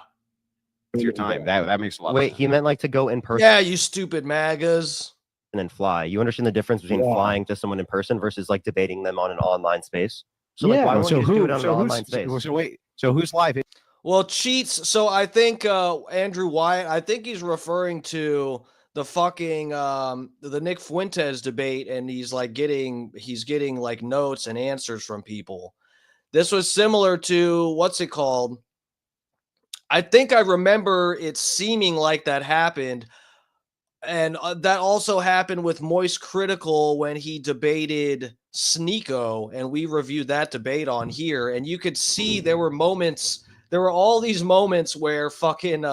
Your time. That makes a lot. Wait, of he meant like to go in person Yeah, you stupid MAGAs. and then fly. You understand the difference between Yeah. flying to someone in person versus like debating them on an online space? So like, Yeah. why sense. won't So you just do who? it on an online space? So wait. So who's live? Well, cheats. So I think Andrew Wyatt, I think he's referring to the fucking the Nick Fuentes debate, and he's getting like notes and answers from people. This was similar to what's it called? I think I remember it seeming like that happened. And that also happened with Moist Critical when he debated Sneeko, and we reviewed that debate on here. And you could see there were all these moments where fucking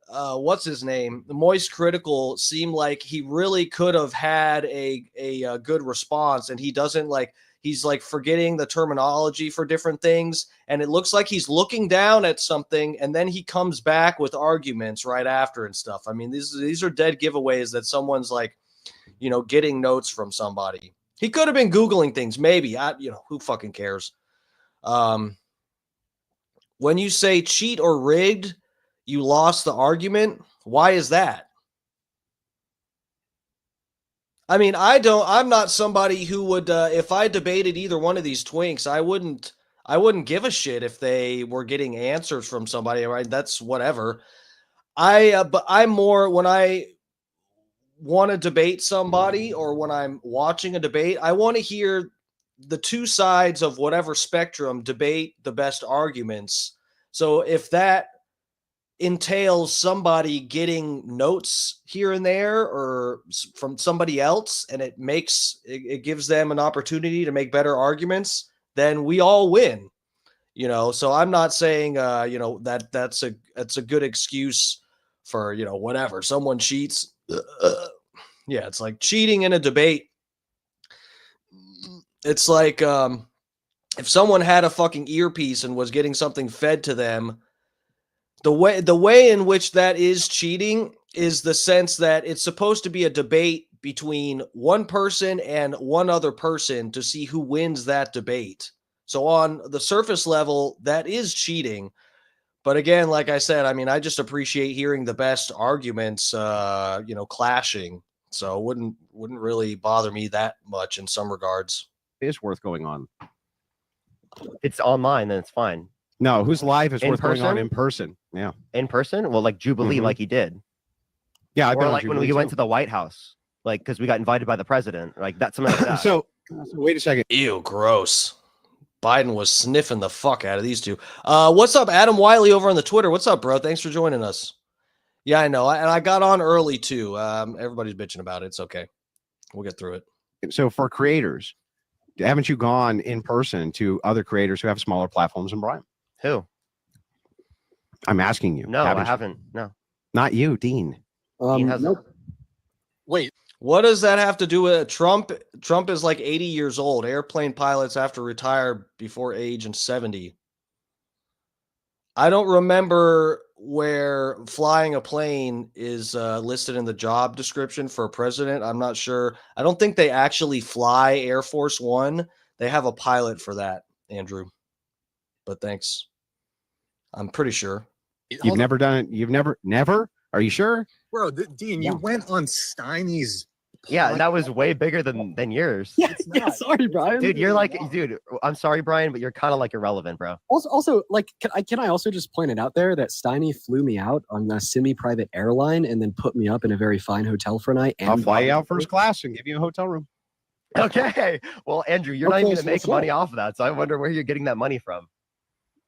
what's his name? The Moist Critical seemed like he really could have had a good response, and he doesn't. Like, he's like forgetting the terminology for different things, and it looks like he's looking down at something, and then he comes back with arguments right after and stuff. I mean, these are dead giveaways that someone's like, getting notes from somebody. He could have been Googling things, maybe. Who fucking cares? When you say cheat or rigged, you lost the argument. Why is that? I mean, I'm not somebody who would, if I debated either one of these Twinks, I wouldn't give a shit if they were getting answers from somebody, right? That's whatever. But I'm more, when I want to debate somebody or when I'm watching a debate, I want to hear the two sides of whatever spectrum debate the best arguments. So if that entails somebody getting notes here and there or from somebody else, and it gives them an opportunity to make better arguments, then we all win. So I'm not saying that's a good excuse for whatever. Someone cheats. Yeah, it's like cheating in a debate. It's like if someone had a fucking earpiece and was getting something fed to them, the way in which that is cheating is the sense that it's supposed to be a debate between one person and one other person to see who wins that debate. So on the surface level, that is cheating. But again, like I said, I mean, I just appreciate hearing the best arguments, clashing. So it wouldn't really bother me that much in some regards. It is worth going on. It's online, then it's fine. No, who's live is In worth going on person? in person. Yeah. In person? Well, like Jubilee, Mhm. like he did. Yeah, I've Or been on like when Jubilee we went too. to the White House. like because we got invited by the president, like that's something like that. So wait a second. Ew, gross. Biden was sniffing the fuck out of these two. What's up, Adam Wiley over on the Twitter? What's up, bro? Thanks for joining us. Yeah, I know. And I got on early too. Everybody's bitching about it. It's okay. We'll get through it. So for creators, haven't you gone in person to other creators who have smaller platforms than Brian? Who? I'm asking you. No, I you? haven't. No. Not you, Dean. Dean hasn't. Nope. Wait. What does that have to do with Trump? Trump is like 80 years old. Airplane pilots have to retire before age and 70. I don't remember where flying a plane is listed in the job description for a president. I'm not sure. I don't think they actually fly Air Force One. They have a pilot for that, Andrew. But thanks. I'm pretty sure. You've never done it. You've never? Are you sure? Bro, Dean, you went on Steiny's. Yeah, and that was way bigger than yours. Yeah, sorry, Brian. Dude, you're like, dude, I'm sorry, Brian, but you're kind of like irrelevant, bro. Also, like, can I also just point it out there that Steiny flew me out on a semi-private airline and then put me up in a very fine hotel for a night. And I'll fly you out first class and give you a hotel room. Okay. Well, Andrew, you're not even so gonna make shit. money off of that, so I wonder where you're getting that money from.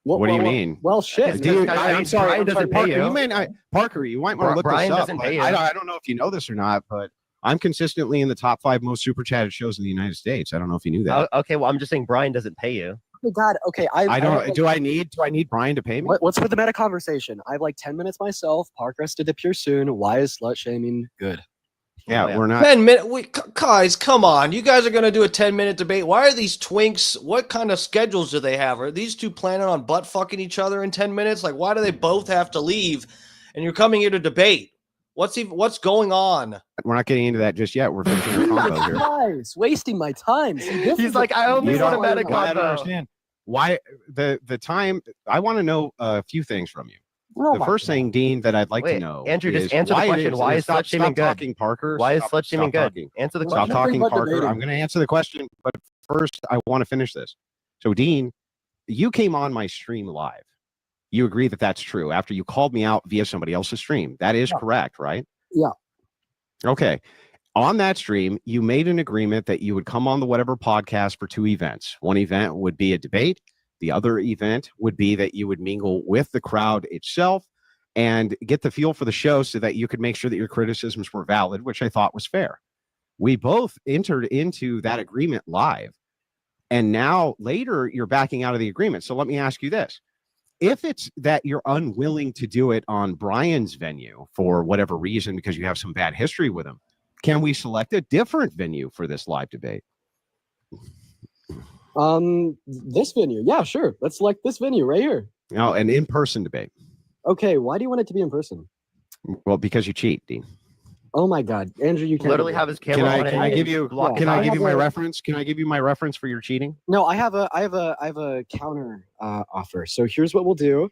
What do you mean? Well, shit. Dude, I'm sorry. Brian doesn't pay Parker, you. Parker, you might want to look Brian this up. doesn't pay you. I don't know if you know this or not, but I'm consistently in the top 5 most super chatted shows in the United States. I don't know if you knew that. Okay, well, I'm just saying Brian doesn't pay you. Oh God. Okay. I don't. Do I need Brian to pay me? What's with the meta conversation? I have like 10 minutes myself. Parker has to dip here soon. Why is slut shaming good? Yeah, Oh, yeah. we're not. 10 minutes. Guys, come on. You guys are going to do a 10-minute debate. Why are these twinks? What kind of schedules do they have? Are these two planning on butt fucking each other in 10 minutes? Like, why do they both have to leave? And you're coming here to debate. What's going on? We're not getting into that just yet. We're finishing the combo here. Guys, wasting my time. See, this He's is like, I only You want a don't- meta I don't combo. understand why the time. I want to know a few things from you. Oh The my first God. thing, Dean, that I'd like to Wait, know, Andrew, just is answer the why question. Why is stop slut shaming good? talking, Parker? Why is Stop- slut shaming stop good? talking. Answer the Stop question. talking, Nothing but Parker. debating. I'm going to answer the question, but first, I want to finish this. So, Dean, you came on my stream live. You agree that that's true after you called me out via somebody else's stream. That is correct, right? Yeah. Okay. On that stream, you made an agreement that you would come on the Whatever podcast for 2 events. One event would be a debate. The other event would be that you would mingle with the crowd itself and get the feel for the show so that you could make sure that your criticisms were valid, which I thought was fair. We both entered into that agreement live. And now later you're backing out of the agreement. So let me ask you this. If it's that you're unwilling to do it on Brian's venue for whatever reason, because you have some bad history with him, can we select a different venue for this live debate? This venue. Yeah, sure. Let's select this venue right here. No, an in-person debate. Okay, why do you want it to be in person? Well, because you cheat, Dean. Oh my God, Andrew, you can't Literally do have that. his camera on. Can I give you block can I I give have you my a- reference? Can I give you my reference for your cheating? No, I have a counter offer. So here's what we'll do.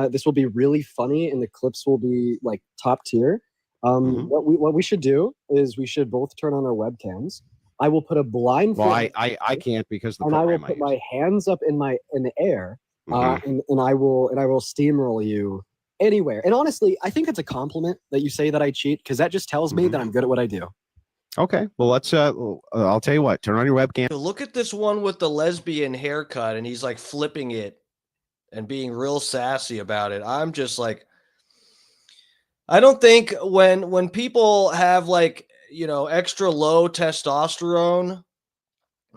This will be really funny, and the clips will be like top tier. Mhm. What we should do is we should both turn on our webcams. I will put a blindfold. Well, I can't because the and I will program put use. my hands up in the air, Mhm. and I will steamroll you anywhere. And honestly, I think it's a compliment that you say that I cheat because that just tells me Mhm. that I'm good at what I do. Okay, well let's. I'll tell you what. Turn on your webcam. Look at this one with the lesbian haircut, and he's like flipping it and being real sassy about it. I'm just like, I don't think when people have like, extra low testosterone,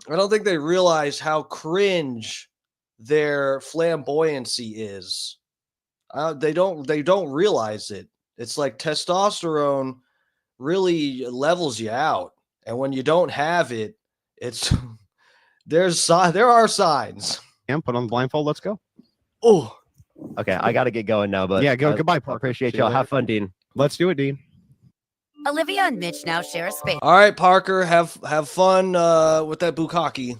I don't think they realize how cringe their flamboyancy is. They don't realize it. It's like testosterone really levels you out, and when you don't have it, it's there are signs. And put on the blindfold. Let's go. Oh, Okay, I got to get going now, but Yeah, go. Goodbye, I Parker. appreciate See you y'all. later. Have fun, Dean. Let's do it, Dean. Olivia and Mitch now share a space. all right, Parker, have fun with that bukkake.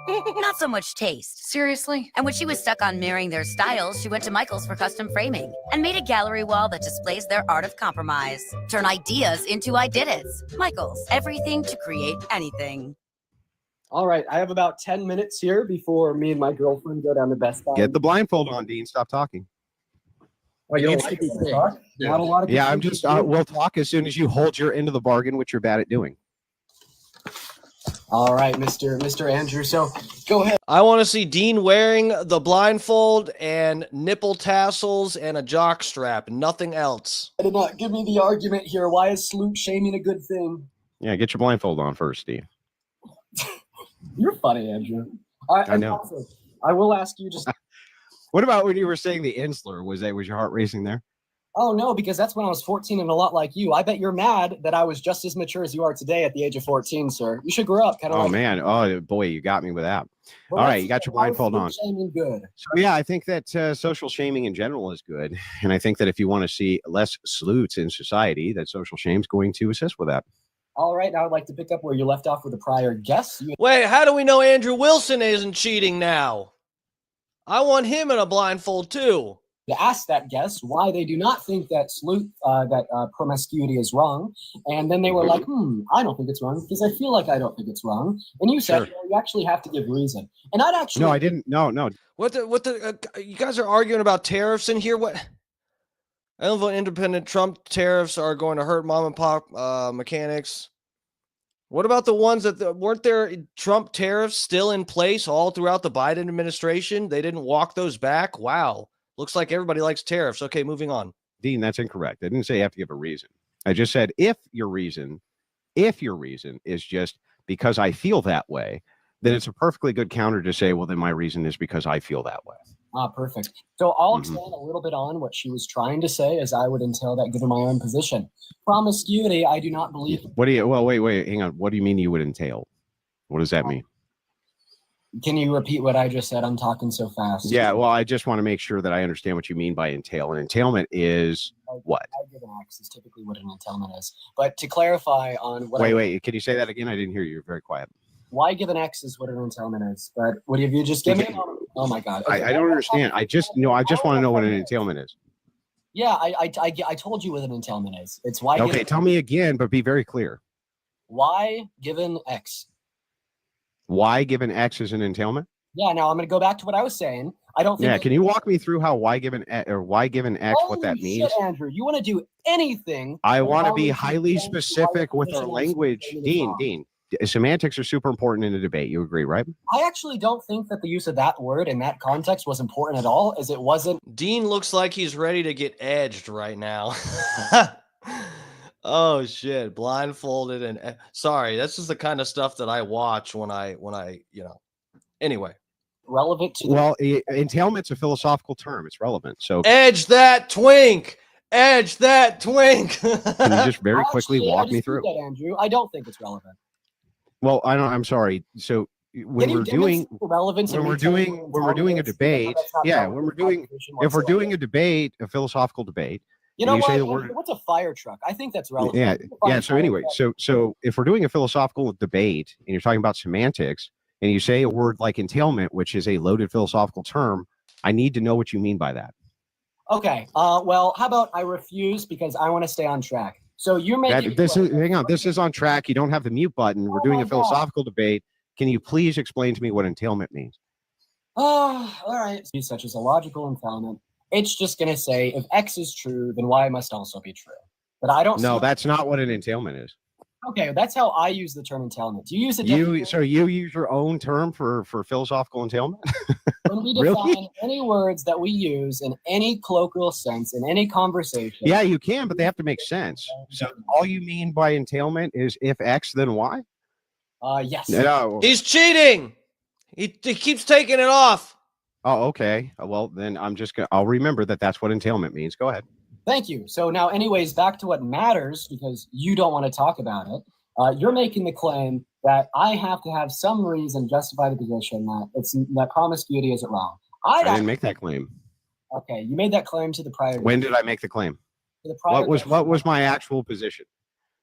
Not so much taste. Seriously? And when she was stuck on marrying their styles, she went to Michael's for custom framing and made a gallery wall that displays their art of compromise. Turn ideas into I did it. Michael's, everything to create anything. All right, I have about 10 minutes here before me and my girlfriend go down to Best Buy. Get the blindfold on, Dean. Stop talking. Oh, you don't It needs like to be it? Not a lot of Yeah, I'm people just. do. We'll talk as soon as you hold your end of the bargain, which you're bad at doing. All right, Mr. Andrew. So go ahead. I want to see Dean wearing the blindfold and nipple tassels and a jock strap, nothing else. Give me the argument here. Why is salute shaming a good thing? Yeah, get your blindfold on first, Steve. You're funny, Andrew. I know. Also, I will ask you just. What about when you were saying the insular? Was your heart racing there? Oh no, because that's when I was 14 and a lot like you. I bet you're mad that I was just as mature as you are today at the age of 14, sir. You should grow up, kind of. Oh man, oh boy, you got me with that. Well, all right, you got your blindfold on. Shaming good. So yeah, I think that social shaming in general is good, and I think that if you want to see less salutes in society, that social shame is going to assist with that. All right, now I'd like to pick up where you left off with the prior guest. Wait, how do we know Andrew Wilson isn't cheating now? I want him in a blindfold too. To ask that guest why they do not think that promiscuity is wrong, and then they were like, I don't think it's wrong because I feel like I don't think it's wrong. And you said, well, you actually have to give reason. And I'd actually no, I didn't. No. What the you guys are arguing about tariffs in here? What? I don't know if independent Trump tariffs are going to hurt mom and pop mechanics. What about the ones that weren't there Trump tariffs still in place all throughout the Biden administration? They didn't walk those back. Wow. Looks like everybody likes tariffs. Okay, moving on. Dean, that's incorrect. I didn't say you have to give a reason. I just said if your reason is just because I feel that way, then it's a perfectly good counter to say, well, then my reason is because I feel that way. Perfect. So I'll expand a little bit on what she was trying to say, as I would entail that given my own position. Promiscuity, I do not believe. Wait, hang on. What do you mean you would entail? What does that mean? Can you repeat what I just said? I'm talking so fast. Yeah, well, I just want to make sure that I understand what you mean by entail. An entailment is what? I give an X is typically what an entailment is. But to clarify on what Wait, can you say that again? I didn't hear you. You're very quiet. Why give an X is what an entailment is. But what have you just given me? Oh my God. Okay. I don't understand. I just want to know what an entailment is. Yeah, I told you what an entailment is. It's why. Okay, tell me again, but be very clear. Y given X. Y given X is an entailment? Yeah, now I'm going to go back to what I was saying. I don't think. Yeah, can you walk me through how Y given X or Y given X, what that means? Shit, Andrew, you want to do anything. I want to be highly specific with our language. Dean, semantics are super important in a debate. You agree, right? I actually don't think that the use of that word in that context was important at all, as it wasn't. Dean looks like he's ready to get edged right now. Oh shit, blindfolded and sorry, that's just the kind of stuff that I watch when I anyway. Relevant to entailment's a philosophical term. It's relevant. So edge that twink. Can you just very quickly walk me through? Andrew, I don't think it's relevant. Well, I'm sorry. So when we're doing a debate, if we're doing a philosophical debate. You know what? What's a fire truck? I think that's relevant. Yeah. So anyway, so if we're doing a philosophical debate and you're talking about semantics and you say a word like entailment, which is a loaded philosophical term, I need to know what you mean by that. Okay. Well, how about I refuse because I want to stay on track. So you're making this is on track. You don't have the mute button. We're doing a philosophical debate. Can you please explain to me what entailment means? Oh, all right. Such as a logical entailment. It's just going to say, if X is true, then Y must also be true. But I don't. No, that's not what an entailment is. Okay, that's how I use the term entailment. Do you use it? So you use your own term for philosophical entailment? When we define any words that we use in any colloquial sense, in any conversation. Yeah, you can, but they have to make sense. So all you mean by entailment is if X, then Y? Yes. No. He's cheating. He keeps taking it off. Oh, okay. Well, then I'll remember that that's what entailment means. Go ahead. Thank you. So now, anyways, back to what matters, because you don't want to talk about it. You're making the claim that I have to have some reason to justify the position that promiscuity isn't wrong. I didn't make that claim. Okay, you made that claim to the prior. When did I make the claim? What was my actual position?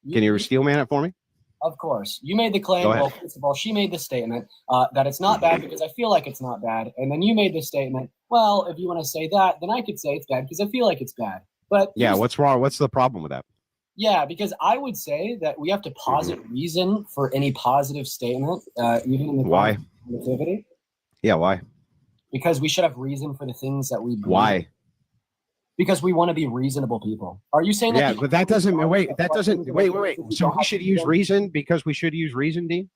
Can you steel man it for me? Of course. You made the claim. Well, first of all, she made the statement that it's not bad because I feel like it's not bad. And then you made the statement, well, if you want to say that, then I could say it's bad because I feel like it's bad. But yeah, what's wrong? What's the problem with that? Yeah, because I would say that we have to posit reason for any positive statement, even in the why? Negativity. Yeah, why? Because we should have reason for the things that we believe. Why? because we want to be reasonable people. Are you saying that? Yeah, but that doesn't wait. That doesn't wait. So we should use reason because we should use reason, Dean.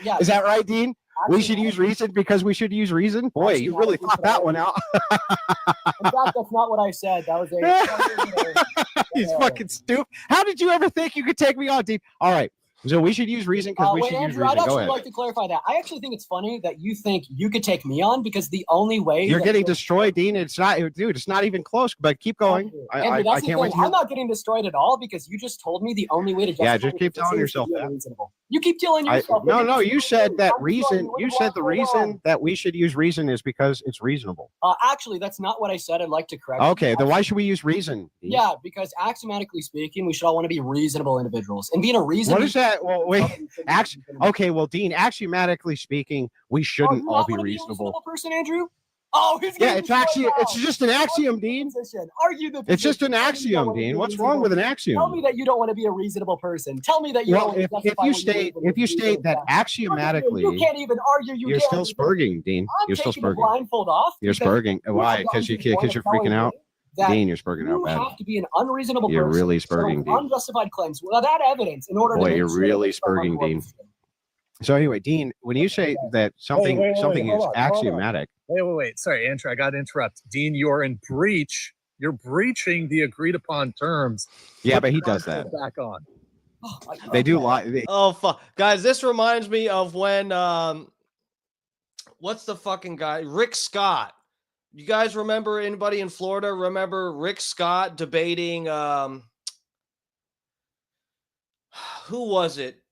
Yeah. Is that right, Dean? We should use reason because we should use reason. Boy, you really thought that one out. In fact, that's not what I said. That was a. He's fucking stupid. How did you ever think you could take me on, Dean? All right. So we should use reason because we should Andrew, use reason. I'd actually Go ahead. like to clarify that. I actually think it's funny that you think you could take me on because the only way You're getting destroyed, Dean. It's not, dude. It's not even close. But keep going. Andrew, I can't wait. I'm not getting destroyed at all because you just told me the only way to justify. Yeah, just keep telling yourself that. Reasonable. You keep telling yourself. No. You said that reason. You said the reason that we should use reason is because it's reasonable. Actually, that's not what I said. I'd like to correct. Okay, then why should we use reason? Dean? Yeah, because axiomatically speaking, we should all want to be reasonable individuals, and being a reasonable. What is that? Well, wait. Okay, well, Dean, axiomatically speaking, we shouldn't all be reasonable. Person, Andrew? Oh, he's it's just an axiom, Dean. Argue the it's just an axiom, Dean. What's wrong with an axiom? Tell me that you don't want to be a reasonable person. Tell me that you don't. If you state that axiomatically, you can't even argue. You're still spurging, Dean. You're still spurging. Blindfold off. You're spurging. Why? Because you're freaking out. Dean, you're spurging out bad. You have to be an unreasonable person. You're really spurging, Dean. Unjustified claims without evidence in order. Boy, you're really spurging, Dean. So anyway, Dean, when you say that something is axiomatic. Wait. Sorry, Andrew, I got to interrupt. Dean, you're in breach. You're breaching the agreed upon terms. Yeah, but he does that. Back on. They do lie. Oh, fuck. Guys, this reminds me of when, what's the fucking guy? Rick Scott. You guys remember, anybody in Florida remember Rick Scott debating, who was it?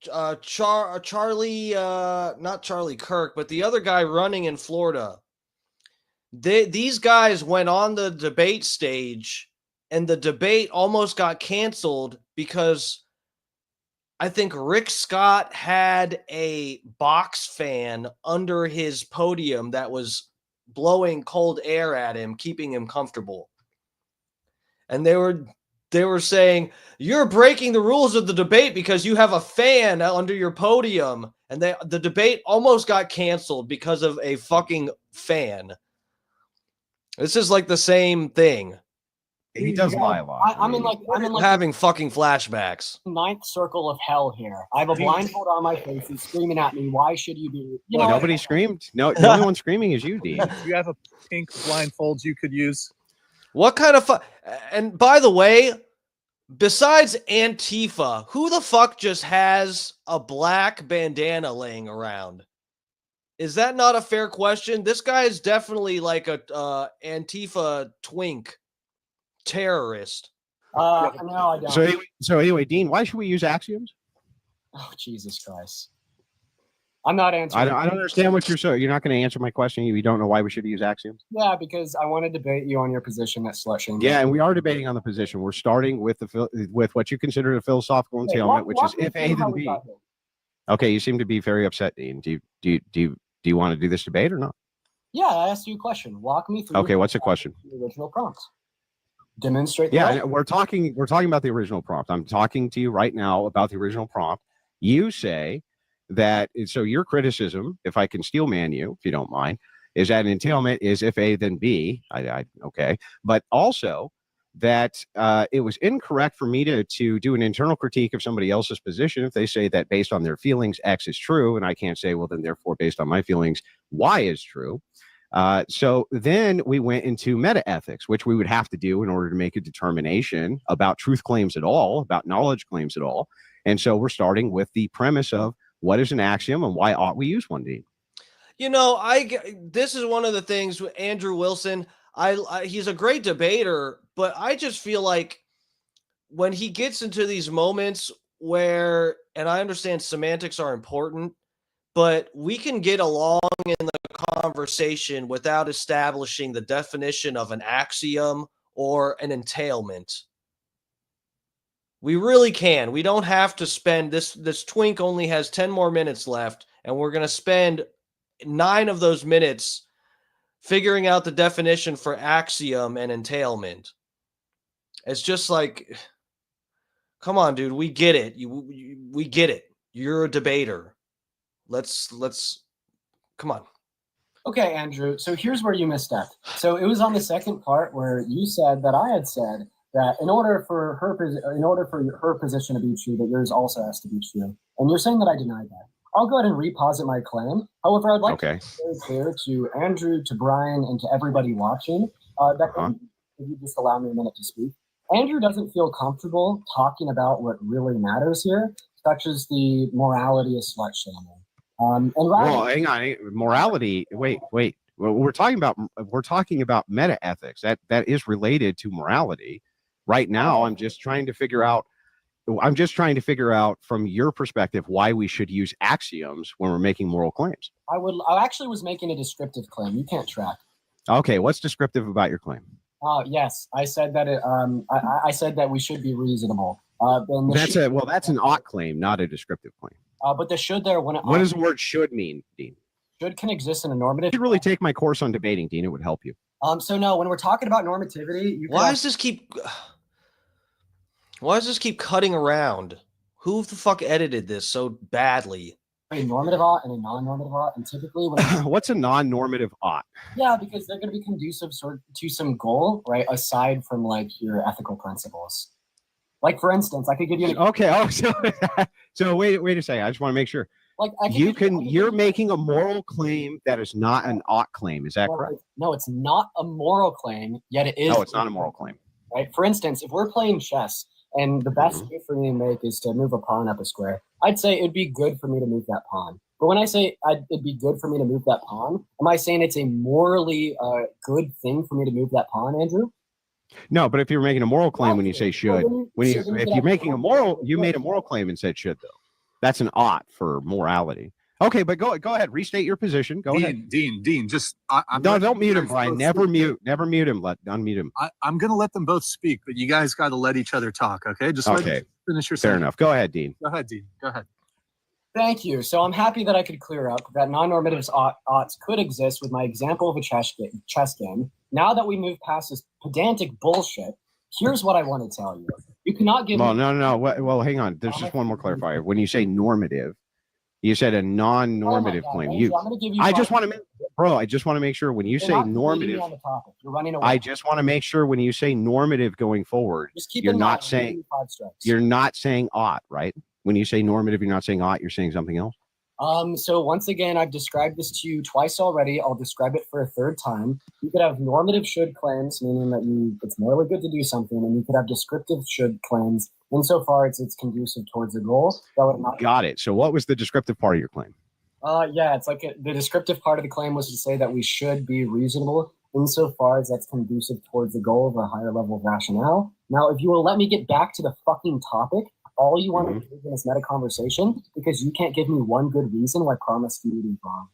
Charlie, not Charlie Kirk, but the other guy running in Florida. These guys went on the debate stage, and the debate almost got canceled because I think Rick Scott had a box fan under his podium that was blowing cold air at him, keeping him comfortable. And they were saying, you're breaking the rules of the debate because you have a fan under your podium. And the debate almost got canceled because of a fucking fan. This is like the same thing. He does lie a lot. I'm in like having fucking flashbacks. Ninth circle of hell here. I have a blindfold on my face. He's screaming at me. Why should you be? You know, nobody screamed. No, the only one screaming is you, Dean. Do you have a pink blindfold you could use? What kind of and by the way, besides Antifa, who the fuck just has a black bandana laying around? Is that not a fair question? This guy is definitely like a Antifa twink terrorist. No, I don't. So anyway, Dean, why should we use axioms? Oh, Jesus Christ. I'm not answering. I don't understand what you're saying. You're not going to answer my question. You don't know why we should use axioms? Yeah, because I want to debate you on your position that slut shaming. Yeah, and we are debating on the position. We're starting with with what you consider a philosophical entailment, which is if A then B. Okay, you seem to be very upset, Dean. Do you want to do this debate or not? Yeah, I asked you a question. Walk me through. Okay, what's the question? The original prompts. Demonstrate. Yeah, we're talking about the original prompt. I'm talking to you right now about the original prompt. You say that, so your criticism, if I can steel man you, if you don't mind, is that entailment is if A then B. Okay, but also that it was incorrect for me to do an internal critique of somebody else's position if they say that based on their feelings X is true, and I can't say, well, then therefore based on my feelings Y is true. So then we went into meta ethics, which we would have to do in order to make a determination about truth claims at all, about knowledge claims at all. And so we're starting with the premise of what is an axiom and why ought we use one, Dean? You know, this is one of the things with Andrew Wilson. He's a great debater, but I just feel like when he gets into these moments where, and I understand semantics are important, but we can get along in the conversation without establishing the definition of an axiom or an entailment. We really can. We don't have to spend this twink only has 10 more minutes left, and we're going to spend 9 of those minutes figuring out the definition for axiom and entailment. It's just like, come on, dude, we get it. We get it. You're a debater. Let's come on. Okay, Andrew. So here's where you misstepped. So it was on the second part where you said that I had said that in order for her position to be true, that yours also has to be true. And you're saying that I denied that. I'll go ahead and reposit my claim. However, I'd like to be very clear to Andrew, to Brian, and to everybody watching that if you just allow me a minute to speak. Andrew doesn't feel comfortable talking about what really matters here, such as the morality of slut shaming. Well, hang on. Morality. Wait. Well, we're talking about meta ethics. That is related to morality. Right now, I'm just trying to figure out from your perspective why we should use axioms when we're making moral claims. I actually was making a descriptive claim. You can't track. Okay, what's descriptive about your claim? Yes, I said that. I said that we should be reasonable. That's an ought claim, not a descriptive claim. But the should there when what does the word should mean, Dean? Should can exist in a normative. You should really take my course on debating, Dean. It would help you. So no, when we're talking about normativity, why does this keep cutting around? Who the fuck edited this so badly? A normative ought and a non-normative ought, and typically when what's a non-normative ought? Yeah, because they're going to be conducive to some goal, right? Aside from like your ethical principles. Like for instance, I could give you an okay. Oh, so wait a second. I just want to make sure. Like you're making a moral claim that is not an ought claim. Is that correct? No, it's not a moral claim. Yet it is. No, it's not a moral claim. Right. For instance, if we're playing chess and the best move for me to make is to move a pawn up a square, I'd say it'd be good for me to move that pawn. But when I say it'd be good for me to move that pawn, am I saying it's a morally good thing for me to move that pawn, Andrew? No, but if you're making a moral claim when you say should, if you're making a moral, you made a moral claim and said should though. That's an ought for morality. Okay, but go ahead, restate your position. Go ahead, Dean. Just don't mute him, Brian. Never mute him. Unmute him. I'm going to let them both speak, but you guys got to let each other talk. Okay, just finish your sentence. Fair enough. Go ahead, Dean. Go ahead, Dean. Go ahead. Thank you. So I'm happy that I could clear up that non-normative oughts could exist with my example of a chess game. Now that we move past this pedantic bullshit, here's what I want to tell you. You cannot give. Well, no. Well, hang on. There's just one more clarifier. When you say normative, you said a non-normative claim. I just want to make sure when you say normative. You're running away. I just want to make sure when you say normative going forward, you're not saying ought, right? When you say normative, you're not saying ought, you're saying something else? So once again, I've described this to you twice already. I'll describe it for a third time. You could have normative should claims, meaning that it's morally good to do something, and you could have descriptive should claims insofar as it's conducive towards a goal. Got it. So what was the descriptive part of your claim? Yeah, it's like the descriptive part of the claim was to say that we should be reasonable insofar as that's conducive towards the goal of a higher level of rationale. Now, if you will let me get back to the fucking topic, all you want to do in this meta conversation, because you can't give me one good reason why promiscuity is wrong.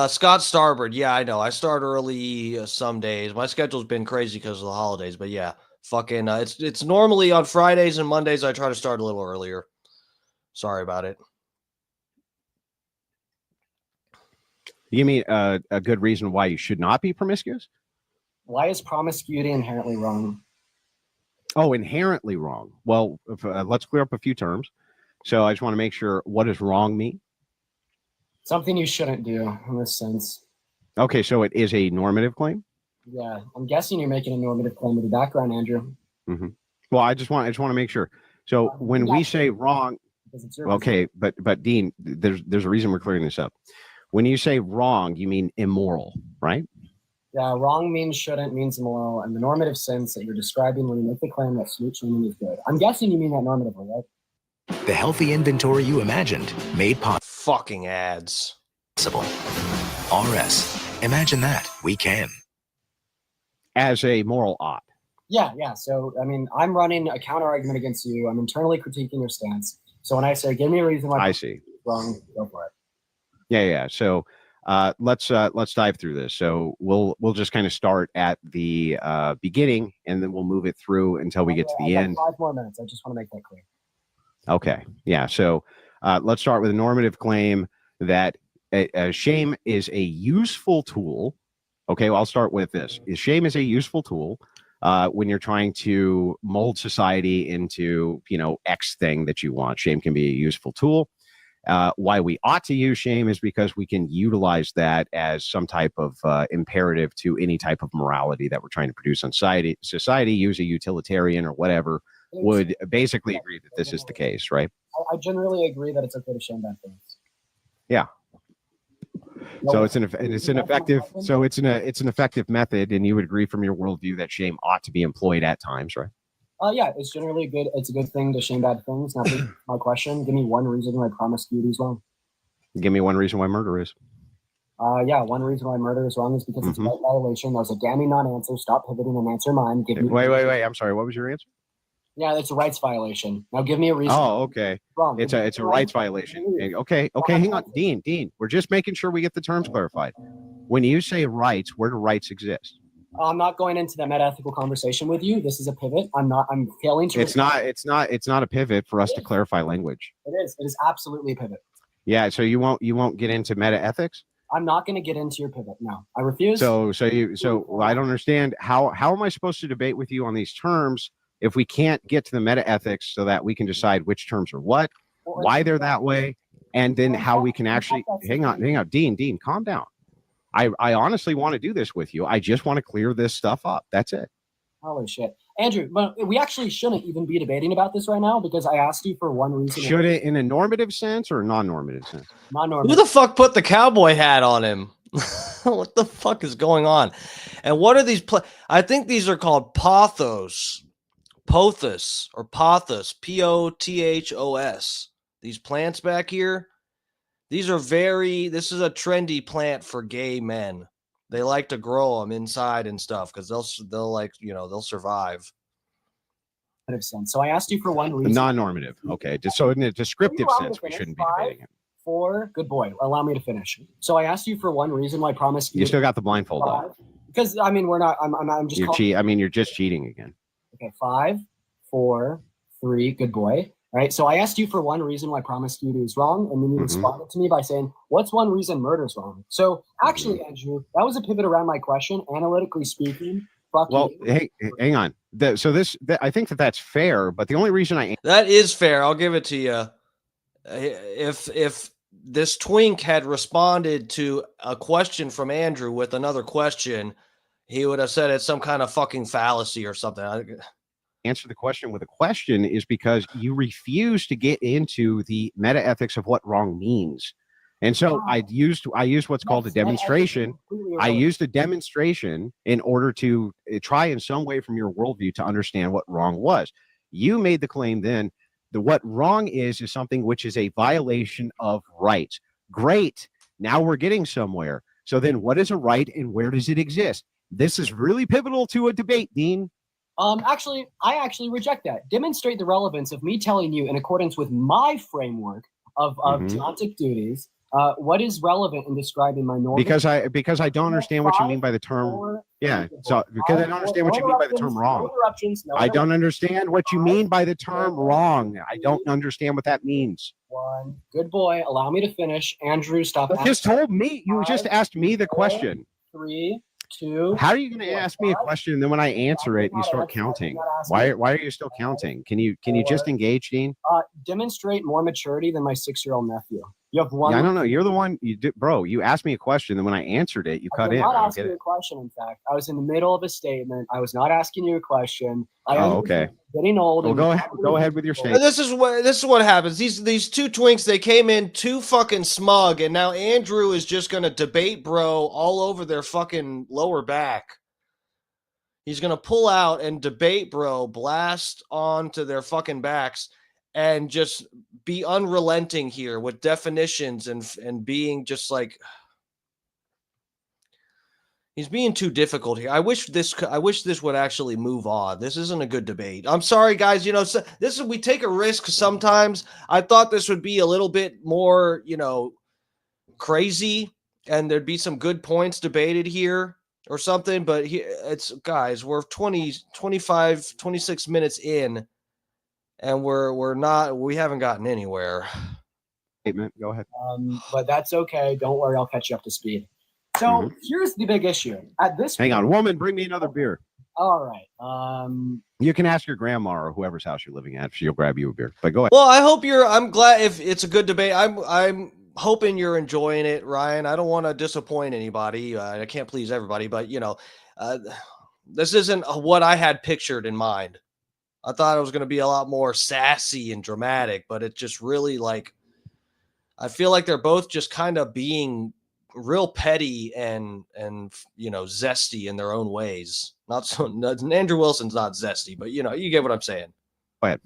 Scott Starboard. Yeah, I know. I start early some days. My schedule's been crazy because of the holidays, but yeah, it's normally on Fridays and Mondays. I try to start a little earlier. Sorry about it. You mean a good reason why you should not be promiscuous? Why is promiscuity inherently wrong? Oh, inherently wrong. Well, let's clear up a few terms. So I just want to make sure, what does wrong mean? Something you shouldn't do in this sense. Okay, so it is a normative claim? Yeah, I'm guessing you're making a normative claim with the background, Andrew. Mm-hmm. Well, I just want to make sure. So when we say wrong, okay, but Dean, there's a reason we're clearing this up. When you say wrong, you mean immoral, right? Yeah, wrong means shouldn't, means immoral, and the normative sense that you're describing when you make the claim that slut shaming is good. I'm guessing you mean that normatively, right? The healthy inventory you imagined, made fucking ads. possible. RS. Imagine that. We can. As a moral ought. Yeah. So, I mean, I'm running a counter argument against you. I'm internally critiquing your stance. So when I say, give me a reason why I see. Wrong, go for it. Yeah. So let's dive through this. So we'll just kind of start at the beginning, and then we'll move it through until we get to the end. 5 more minutes. I just want to make that clear. Okay. Yeah. So let's start with a normative claim that shame is a useful tool. Okay. Well, I'll start with this. Shame is a useful tool when you're trying to mold society into, X thing that you want. Shame can be a useful tool. Why we ought to use shame is because we can utilize that as some type of imperative to any type of morality that we're trying to produce on society. Use a utilitarian or whatever would basically agree that this is the case, right? I generally agree that it's okay to shame bad things. Yeah. So it's an effective method, and you would agree from your worldview that shame ought to be employed at times, right? Yeah, it's generally good. It's a good thing to shame bad things. Now, please, my question: give me one reason why promiscuity is wrong. Give me one reason why murder is. Yeah, one reason why murder is wrong is because it's a right violation. That was a damning non-answer. Stop pivoting and answer mine. Wait. I'm sorry. What was your answer? Yeah, that's a rights violation. Now give me a reason. Oh, okay. Wrong. It's a rights violation. Okay. Hang on, Dean. We're just making sure we get the terms clarified. When you say rights, where do rights exist? I'm not going into that meta-ethical conversation with you. This is a pivot. I'm failing to. It's not a pivot for us to clarify language. It is. It is absolutely a pivot. Yeah. So you won't get into meta ethics. I'm not going to get into your pivot. No, I refuse. So I don't understand how am I supposed to debate with you on these terms if we can't get to the meta ethics so that we can decide which terms are what, why they're that way, and then how we can actually hang on, Dean, calm down. I honestly want to do this with you. I just want to clear this stuff up. That's it. Holy shit. Andrew, but we actually shouldn't even be debating about this right now because I asked you for one reason. Should it in a normative sense or a non-normative sense? Non-normative. Who the fuck put the cowboy hat on him? What the fuck is going on? And what are these? I think these are called pothos, or pothos, Pothos. These plants back here. This is a trendy plant for gay men. They like to grow them inside and stuff because they'll survive. So I asked you for one reason. Non-normative. Okay. So in a descriptive sense, we shouldn't be debating it. 4, good boy. Allow me to finish. So I asked you for one reason why promiscuity. You still got the blindfold on. Because we're not. I'm just. You're just cheating again. Okay. 5, 4, 3, good boy. All right. So I asked you for one reason why promiscuity is wrong, and then you responded to me by saying, "What's one reason murder is wrong?" So actually, Andrew, that was a pivot around my question. Analytically speaking, hey, hang on. I think that's fair, but the only reason that is fair, I'll give it to you. If this twink had responded to a question from Andrew with another question, he would have said it's some kind of fucking fallacy or something. Answer the question with a question is because you refuse to get into the meta ethics of what wrong means. And so I used what's called a demonstration. I used a demonstration in order to try in some way from your worldview to understand what wrong was. You made the claim then that what wrong is something which is a violation of rights. Great. Now we're getting somewhere. So then what is a right and where does it exist? This is really pivotal to a debate, Dean. I actually reject that. Demonstrate the relevance of me telling you in accordance with my framework of deontic duties, what is relevant in describing my normal. Because I don't understand what you mean by the term. Yeah. So because I don't understand what you mean by the term wrong. I don't understand what you mean by the term wrong. I don't understand what that means. 1, good boy. Allow me to finish. Andrew, stop. You just told me. You just asked me the question. 3, 2. How are you going to ask me a question and then when I answer it, you start counting? Why are you still counting? Can you just engage, Dean? Demonstrate more maturity than my 6-year-old nephew. You have one. Yeah, I don't know. You're the one. Bro. You asked me a question, and when I answered it, you cut in. I'm not asking you a question. In fact, I was in the middle of a statement. I was not asking you a question. Okay. Getting old. Well, go ahead with your statement. This is what happens. These two twinks, they came in too fucking smug, and now Andrew is just gonna debate bro all over their fucking lower back. He's gonna pull out and debate bro, blast onto their fucking backs, and just be unrelenting here with definitions and being just like he's being too difficult here. I wish this would actually move on. This isn't a good debate. I'm sorry, guys. We take a risk sometimes. I thought this would be a little bit more, crazy, and there'd be some good points debated here or something. But guys, we're 25, 26 minutes in. And we haven't gotten anywhere. Statement, go ahead. But that's okay. Don't worry, I'll catch you up to speed. So here's the big issue. Hang on, woman, bring me another beer. All right. You can ask your grandma or whoever's house you're living at. She'll grab you a beer. But go ahead. Well, I'm glad if it's a good debate. I'm hoping you're enjoying it, Ryan. I don't want to disappoint anybody. I can't please everybody, but this isn't what I had pictured in mind. I thought it was going to be a lot more sassy and dramatic, but it's just really like, I feel like they're both just kind of being real petty and zesty in their own ways. Not so. Andrew Wilson's not zesty, but you get what I'm saying. Go ahead.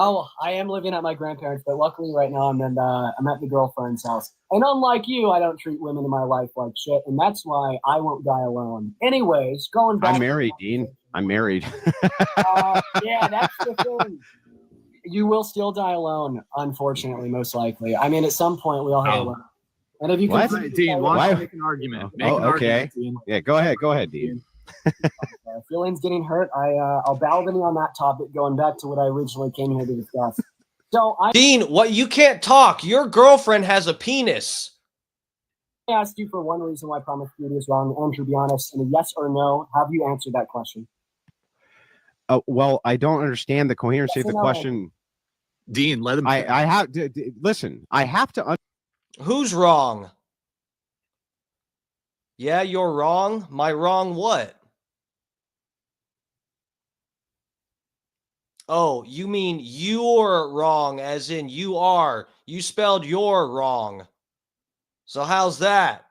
Oh, I am living at my grandparents', but luckily right now I'm at the girlfriend's house. And unlike you, I don't treat women in my life like shit, and that's why I won't die alone. Anyways, going back. I'm married, Dean. I'm married. Yeah, that's the thing. You will still die alone, unfortunately, most likely. I mean, at some point we all have a limit. And if you What? can, Dean, why don't you make an argument? Make an okay. argument, Dean. Yeah, go ahead, Dean. feelings getting hurt, I'll bow the knee on that topic. Going back to what I originally came here to discuss. So, Dean, what? You can't talk. Your girlfriend has a penis. I asked you for one reason why promiscuity is wrong. Andrew, be honest, in a yes or no, have you answered that question? Well, I don't understand the coherency of the question. Dean, let him. I have to listen. I have to. Who's wrong? Yeah, you're wrong. My wrong what? Oh, you mean you're wrong, as in you are. You spelled your wrong. So how's that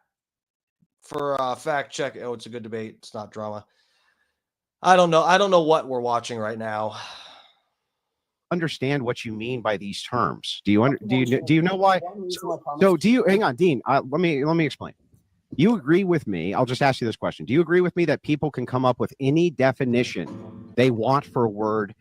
for fact check? Oh, it's a good debate. It's not drama. I don't know. I don't know what we're watching right now. Understand what you mean by these terms. Do you know why? So do you hang on, Dean? Let me explain. You agree with me? I'll just ask you this question. Do you agree with me that people can come up with any definition they want for a word?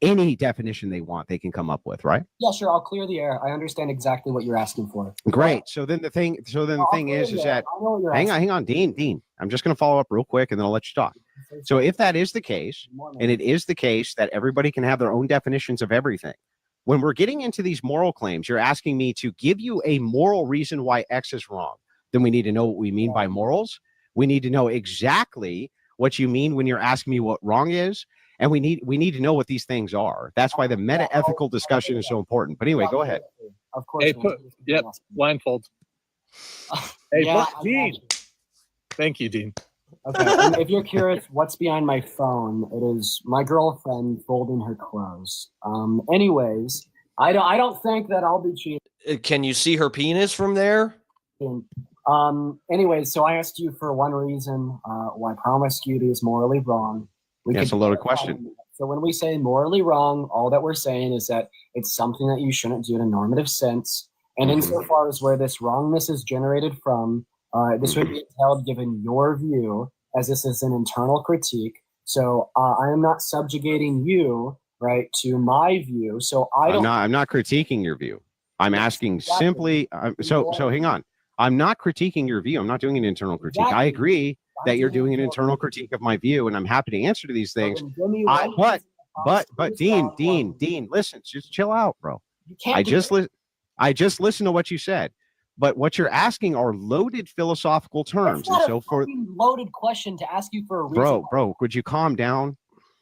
Any definition they want, they can come up with, right? Yeah, sure. I'll clear the air. I understand exactly what you're asking for. Great. So then the thing is that hang on, Dean. I'm just going to follow up real quick, and then I'll let you talk. So if that is the case, and it is the case that everybody can have their own definitions of everything, when we're getting into these moral claims, you're asking me to give you a moral reason why X is wrong. Then we need to know what we mean by morals. We need to know exactly what you mean when you're asking me what wrong is. And we need to know what these things are. That's why the meta-ethical discussion is so important. But anyway, go ahead. Of course. Hey, blindfold. Hey, Dean. Thank you, Dean. Okay. And if you're curious, what's behind my phone? It is my girlfriend folding her clothes. Anyways, I don't think that I'll be cheating. Can you see her penis from there? Anyways, so I asked you for one reason why promiscuity is morally wrong. That's a loaded question. So when we say morally wrong, all that we're saying is that it's something that you shouldn't do in a normative sense. And insofar as where this wrongness is generated from, this would be held given your view, as this is an internal critique. So I am not subjugating you, right, to my view. So I'm not critiquing your view. I'm asking simply. So hang on. I'm not critiquing your view. I'm not doing an internal critique. I agree that you're doing an internal critique of my view, and I'm happy to answer to these things. But Dean, listen, just chill out, bro. I just listened to what you said, but what you're asking are loaded philosophical terms, That's not and so forth. Loaded question to ask you for a reason. Bro, would you calm down?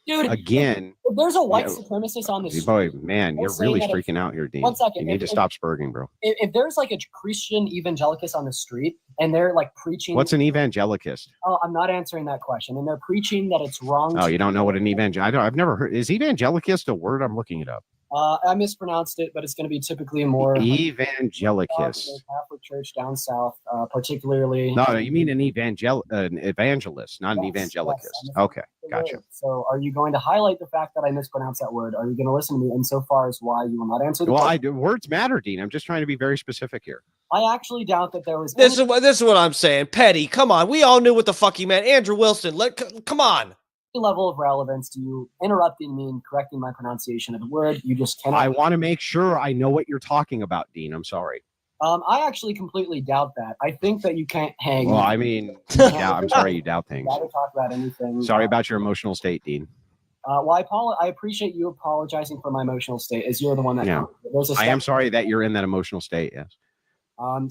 Dude, again, if there's a white supremacist on the street, boy, man, you're really freaking out here, Dean. 1 second. You need to stop spurging, bro. If there's like a Christian evangelicist on the street and they're like preaching, what's an evangelicist? Oh, I'm not answering that question. And they're preaching that it's wrong. Oh, you don't know what an I've never heard. Is evangelicist a word? I'm looking it up. I mispronounced it, but it's going to be typically more evangelicist. Catholic Church down south, particularly. No, you mean an evangelist, not an evangelicist. Yes, okay, gotcha. So, are you going to highlight the fact that I mispronounced that word? Are you going to listen to me insofar as why you will not answer the question? Words matter, Dean. I'm just trying to be very specific here. I actually doubt that there was. This is what I'm saying. Petty, come on. We all knew what the fuck he meant. Andrew Wilson, come on. Level of relevance to you interrupting me and correcting my pronunciation of the word. You just cannot. I want to make sure I know what you're talking about, Dean. I'm sorry. I actually completely doubt that. I think that you can't hang. Well, I mean, yeah, I'm sorry you doubt things. Gotta talk about anything. Sorry about your emotional state, Dean. Well, I appreciate you apologizing for my emotional state, as you're the one that. Yeah. I am sorry that you're in that emotional state. Yes.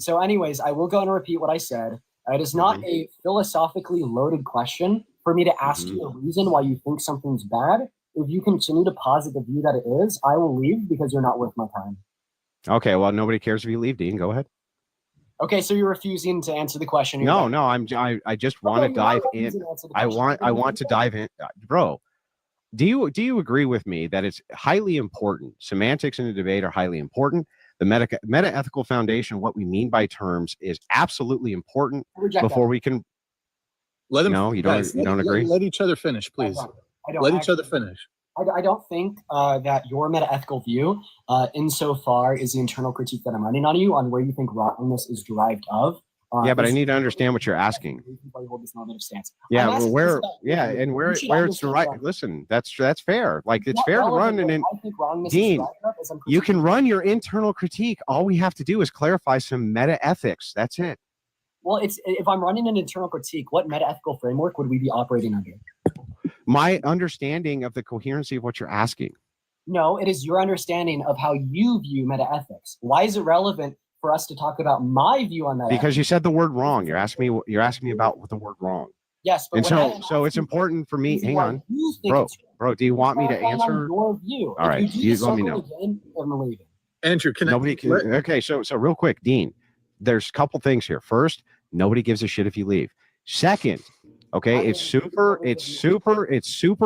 So, anyways, I will go and repeat what I said. It is not a philosophically loaded question for me to ask you a reason why you think something's bad. If you continue to posit the view that it is, I will leave because you're not worth my time. Okay, well, nobody cares if you leave, Dean. Go ahead. Okay, so you're refusing to answer the question. No, I just want to dive in. I want to dive in, bro. Do you agree with me that it's highly important? Semantics in a debate are highly important. The meta-ethical foundation, what we mean by terms, is absolutely important before we can. Let them. No, you don't agree. Let each other finish, please. I don't let each other finish. I don't think that your meta-ethical view, insofar is the internal critique that I'm running on you on where you think wrongness is derived of. Yeah, but I need to understand what you're asking. Yeah, well, where it's derived. Listen, that's fair. Like, it's fair to run Dean, you can run your internal critique. All we have to do is clarify some meta ethics. That's it. Well, if I'm running an internal critique, what meta-ethical framework would we be operating under? My understanding of the coherency of what you're asking. No, it is your understanding of how you view meta-ethics. Why is it relevant for us to talk about my view on that? Because you said the word wrong. You're asking me about the word wrong. Yes, but and so it's important for me. Hang on, bro. Do you want me to answer? Your view. All right, you let me know. Andrew, Okay, so real quick, Dean. There's a couple things here. First, nobody gives a shit if you leave. Second, okay, it's super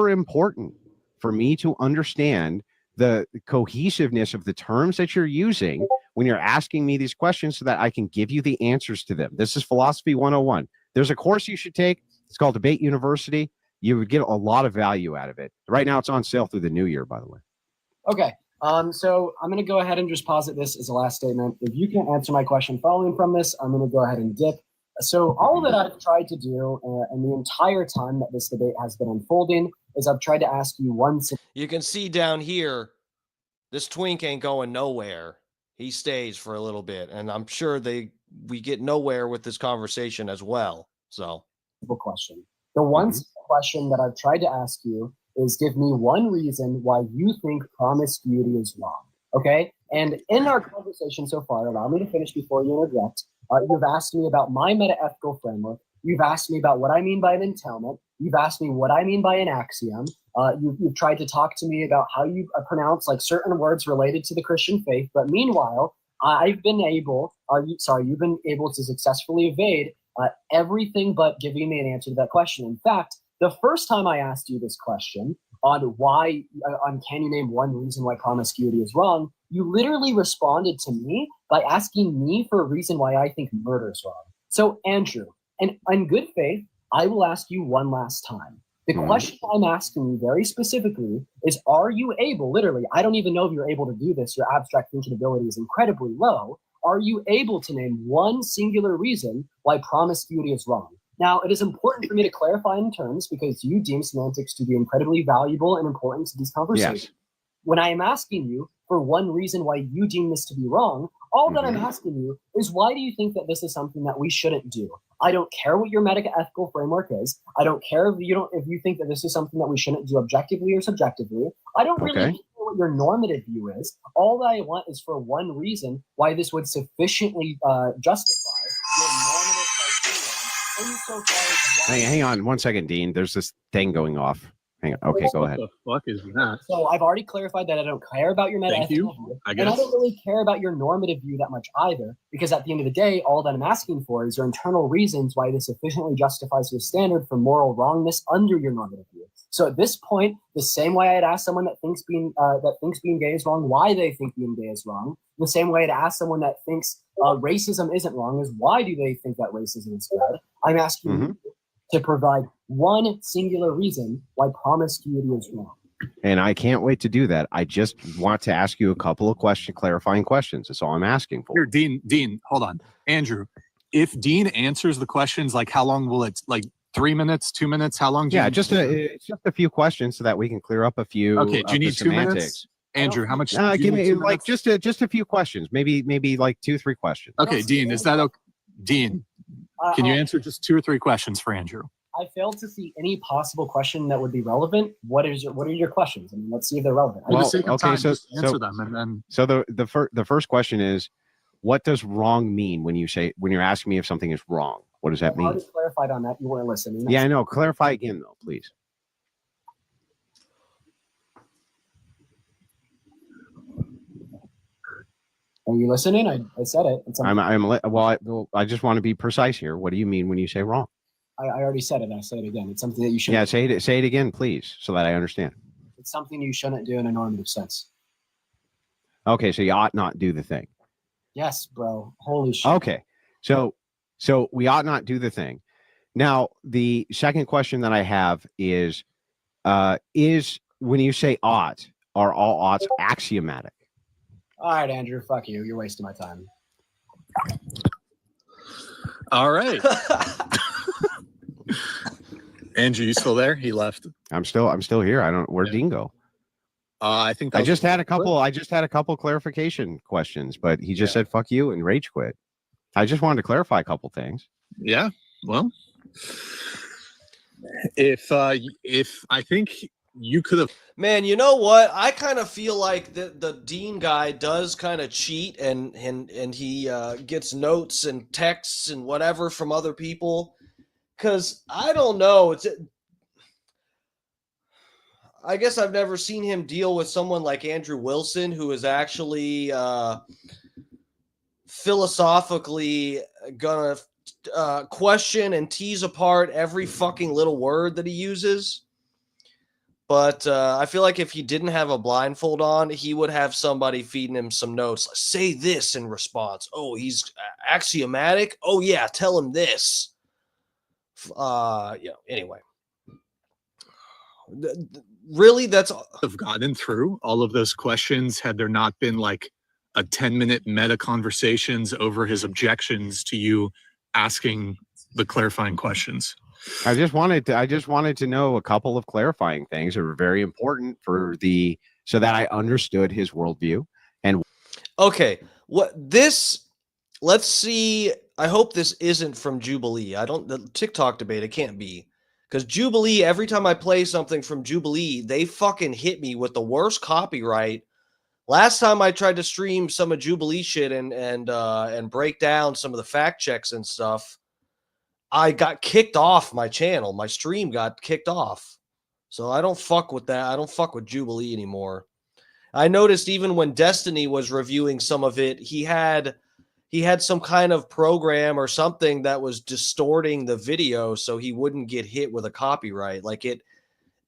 important for me to understand the cohesiveness of the terms that you're using when you're asking me these questions so that I can give you the answers to them. This is Philosophy 101. There's a course you should take. It's called Debate University. You would get a lot of value out of it. Right now, it's on sale through the new year, by the way. Okay. So I'm going to go ahead and just posit this as a last statement. If you can answer my question following from this, I'm going to go ahead and dip. So all that I've tried to do in the entire time that this debate has been unfolding is I've tried to ask you one. You can see down here, this twink ain't going nowhere. He stays for a little bit, and I'm sure we get nowhere with this conversation as well. So, simple question. The one simple question that I've tried to ask you is give me one reason why you think promiscuity is wrong. Okay? And in our conversation so far, allow me to finish before you interject. You've asked me about my meta-ethical framework. You've asked me about what I mean by an entailment. You've asked me what I mean by an axiom. You've tried to talk to me about how you pronounce like certain words related to the Christian faith. But meanwhile, you've been able to successfully evade everything but giving me an answer to that question. In fact, the first time I asked you this question on can you name one reason why promiscuity is wrong, you literally responded to me by asking me for a reason why I think murder is wrong. So, Andrew, and in good faith, I will ask you one last time. The question I'm asking you very specifically is, are you able, literally, I don't even know if you're able to do this, your abstract thinking ability is incredibly low. Are you able to name one singular reason why promiscuity is wrong? Now, it is important for me to clarify in terms because you deem semantics to be incredibly valuable and important to these conversations. Yes. When I am asking you for one reason why you deem this to be wrong, all that I'm asking you is, why do you think that this is something that we shouldn't do? I don't care what your meta-ethical framework is. I don't care if you think that this is something that we shouldn't do objectively or subjectively. I don't really care what your normative view is. All that I want is for one reason why this would sufficiently justify your normative criteria. Hang on 1 second, Dean. There's this thing going off. Hang on. Okay, go ahead. What the fuck is that? So I've already clarified that I don't care about your meta-ethical view. And I don't really care about your normative view that much either, because at the end of the day, all that I'm asking for is your internal reasons why this sufficiently justifies your standard for moral wrongness under your normative view. So at this point, the same way I'd ask someone that thinks being gay is wrong, why they think being gay is wrong, the same way I'd ask someone that thinks racism isn't wrong is, why do they think that racism is bad? I'm asking you to provide one singular reason why promiscuity is wrong. And I can't wait to do that. I just want to ask you a couple of clarifying questions. That's all I'm asking for. Here, Dean, hold on. Andrew, if Dean answers the questions, like how long will it, like 3 minutes, 2 minutes? How long? It's just a few questions so that we can clear up a few. Okay, do you need 2 minutes? Andrew, how much? Give me like just a few questions, maybe like 2-3 questions. Okay, Dean, is that okay? Dean, can you answer just 2 or 3 questions for Andrew? I failed to see any possible question that would be relevant. What are your questions? I mean, let's see if they're relevant. Well, so answer them, and then. So the first question is, what does wrong mean when you're asking me if something is wrong? What does that I've mean? already clarified on that. You weren't listening. Yeah, I know. Clarify again, though, please. Are you listening? I said it. It's Well, I just want to be precise here. What do you mean when you say wrong? I already said it. I'll say it again. It's something that you shouldn't. Yeah, say it again, please, so that I understand. It's something you shouldn't do in a normative sense. Okay, so you ought not do the thing. Yes, bro. Holy shit. Okay, so we ought not do the thing. Now, the second question that I have is when you say ought, are all oughts axiomatic? All right, Andrew. Fuck you. You're wasting my time. All right. Andrew, you still there? He left. I'm still here. I don't. Where'd Dean go? I think I just had a couple clarification questions, but he just said "fuck you" and rage quit. I just wanted to clarify a couple things. Yeah. Well, if I think you could have. Man, you know what? I kind of feel like the Dean guy does kind of cheat, and he gets notes and texts and whatever from other people. Because I don't know, I guess I've never seen him deal with someone like Andrew Wilson, who is actually philosophically gonna question and tease apart every fucking little word that he uses. But I feel like if he didn't have a blindfold on, he would have somebody feeding him some notes. Like, say this in response. Oh, he's axiomatic. Oh yeah, tell him this. Anyway. Really, that's have gotten through all of those questions had there not been like a 10-minute meta conversations over his objections to you asking the clarifying questions. I just wanted to know a couple of clarifying things that were very important so that I understood his worldview. And okay, let's see. I hope this isn't from Jubilee. The TikTok debate, it can't be. Because Jubilee, every time I play something from Jubilee, they fucking hit me with the worst copyright. Last time I tried to stream some of Jubilee shit and break down some of the fact checks and stuff, I got kicked off my channel. My stream got kicked off. So I don't fuck with that. I don't fuck with Jubilee anymore. I noticed even when Destiny was reviewing some of it, he had some kind of program or something that was distorting the video so he wouldn't get hit with a copyright. Like it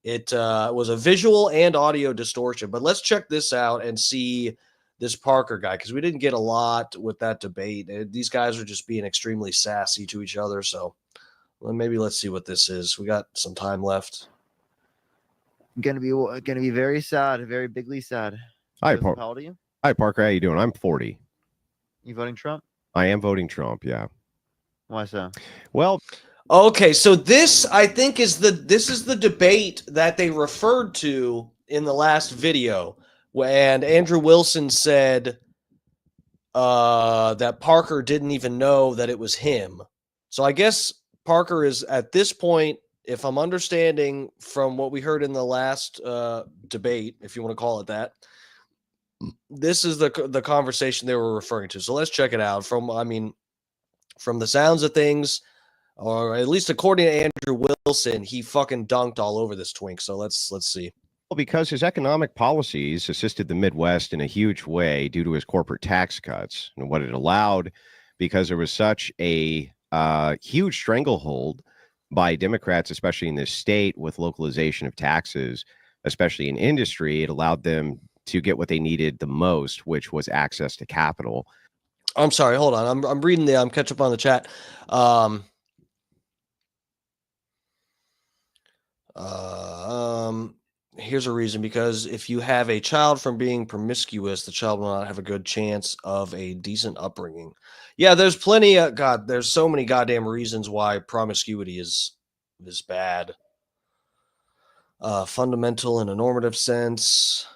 was a visual and audio distortion. But let's check this out and see this Parker guy, because we didn't get a lot with that debate. These guys are just being extremely sassy to each other. So maybe let's see what this is. We got some time left. Gonna be very sad, very bigly sad. Hi, Joseph, how old are you? Hi, Parker. How you doing? I'm 40. You voting Trump? I am voting Trump. Yeah. Why so? Well, okay, so this I think is the debate that they referred to in the last video, and Andrew Wilson said that Parker didn't even know that it was him. So I guess Parker is at this point, if I'm understanding from what we heard in the last debate, if you want to call it that, this is the conversation they were referring to. So let's check it out. From the sounds of things, or at least according to Andrew Wilson, he fucking dunked all over this twink. So let's see. Well, because his economic policies assisted the Midwest in a huge way due to his corporate tax cuts and what it allowed, because there was such a huge stranglehold by Democrats, especially in this state, with localization of taxes, especially in industry. It allowed them to get what they needed the most, which was access to capital. I'm sorry, hold on. I'm reading I'm catching up on the chat. Here's a reason: because if you have a child from being promiscuous, the child will not have a good chance of a decent upbringing. Yeah, there's plenty of there's so many goddamn reasons why promiscuity is bad. Fundamental in a normative sense.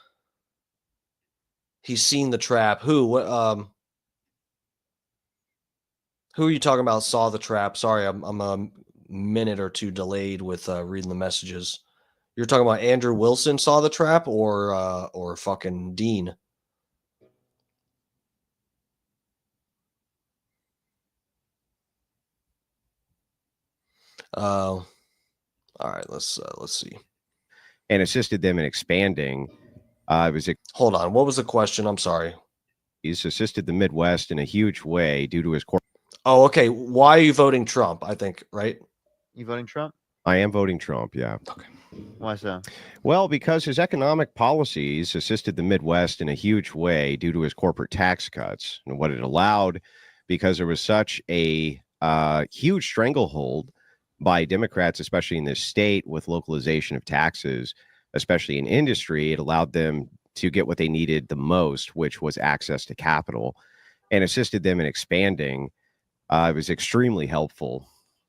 He's seen the trap. Who are you talking about? Saw the trap. Sorry, I'm a minute or two delayed with reading the messages. You're talking about Andrew Wilson saw the trap, or fucking Dean? All right, let's see. And assisted them in expanding. Hold on. What was the question? I'm sorry. He's assisted the Midwest in a huge way due to his corporate. Oh, okay. Why are you voting Trump? I think, right? You voting Trump? I am voting Trump, yeah. Okay. Why so? Well, because his economic policies assisted the Midwest in a huge way due to his corporate tax cuts and what it allowed, because there was such a huge stranglehold by Democrats, especially in this state, with localization of taxes, especially in industry. It allowed them to get what they needed the most, which was access to capital, and assisted them in expanding. It was extremely helpful.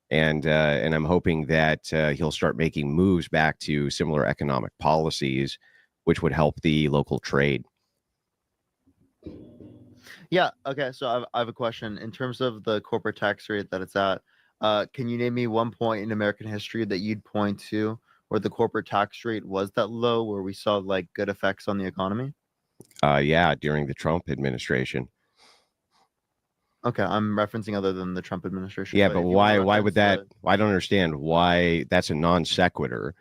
And I'm hoping that he'll start making moves back to similar economic policies, which would help the local trade. Yeah. Okay. So I have a question. In terms of the corporate tax rate that it's at, can you name me one point in American history that you'd point to where the corporate tax rate was that low, where we saw like good effects on the economy? Yeah, during the Trump administration. Okay, I'm referencing other than the Trump administration. Yeah, but if you why? wanna Why would reference that? I don't understand why that's a non sequitur.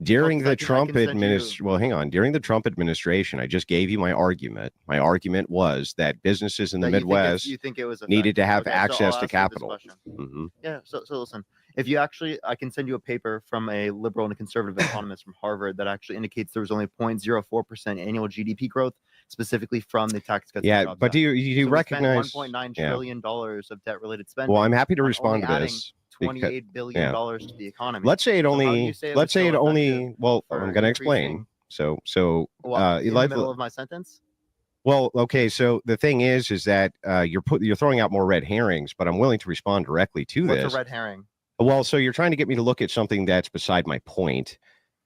During Well, 'cause I the can Trump send you- administration, well, hang on. During the Trump administration, I just gave you my argument. My argument was that businesses in the that you think it's- Midwest you think it was needed to have Okay, so I'll access to ask you this capital. question. Mhm. Yeah. So listen, if you actually, I can send you a paper from a liberal and a conservative economist from Harvard that actually indicates there was only 0.04% annual GDP growth, specifically from the tax cuts. and Yeah, Jobs but Act. do you So we spent recognize? $1.9 Yeah. trillion of debt-related spending. Well, I'm happy to on respond only to adding this. because- $28 billion to the economy. Let's say it So how do only. you say it Let's was say it so only. effective Well, for I'm going to explain. increasing- So Well, in the like- middle of my sentence. Well, okay. So the thing is that you're throwing out more red herrings, but I'm willing to respond directly to What's this. a red herring? Well, so you're trying to get me to look at something that's beside my point.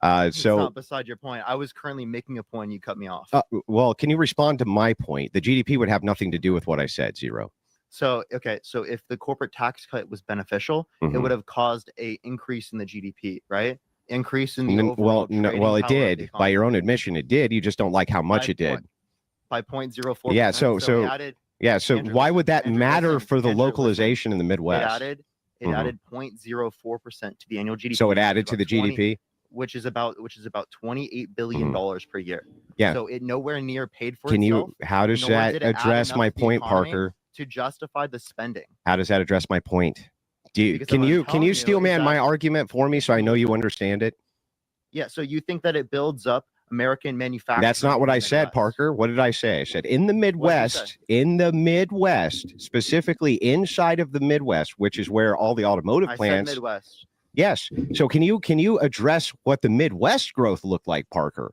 It's So, not beside your point. I was currently making a point. You cut me off. well, can you respond to my point? The GDP would have nothing to do with what I said. Zero. So, okay. So if the corporate tax cut was beneficial, it Mhm. would have caused a increase in the GDP, right? Increase in the Well, overall trading well, it power of the did. By economy. your own admission, it did. You just don't like how much By it did. point- By 0.04%. Yeah. we So added, yeah. So Andrew, why listen, would that Andrew, matter listen, for the Andrew, listen. localization in the Midwest? it Mhm. added 0.04% to the annual GDP. So it which is added to about the 20 GDP. which is about $28 billion per year. Mm-hmm. Yeah. So it nowhere near paid for Can itself. you? How does nor that did it add address enough my to the point, economy Parker? to justify the spending. How does that address my point? Because Can what I'm you telling you is steel man my that- argument for me so I know you understand it? Yeah. So you think that it builds up American manufacturing? That's not what in I the said, Midwest. Parker. What did I say? I said in the What'd Midwest, specifically inside of the Midwest, which is where all the automotive I said plants. Midwest. Yes. So can you address what the Midwest growth looked like, Parker?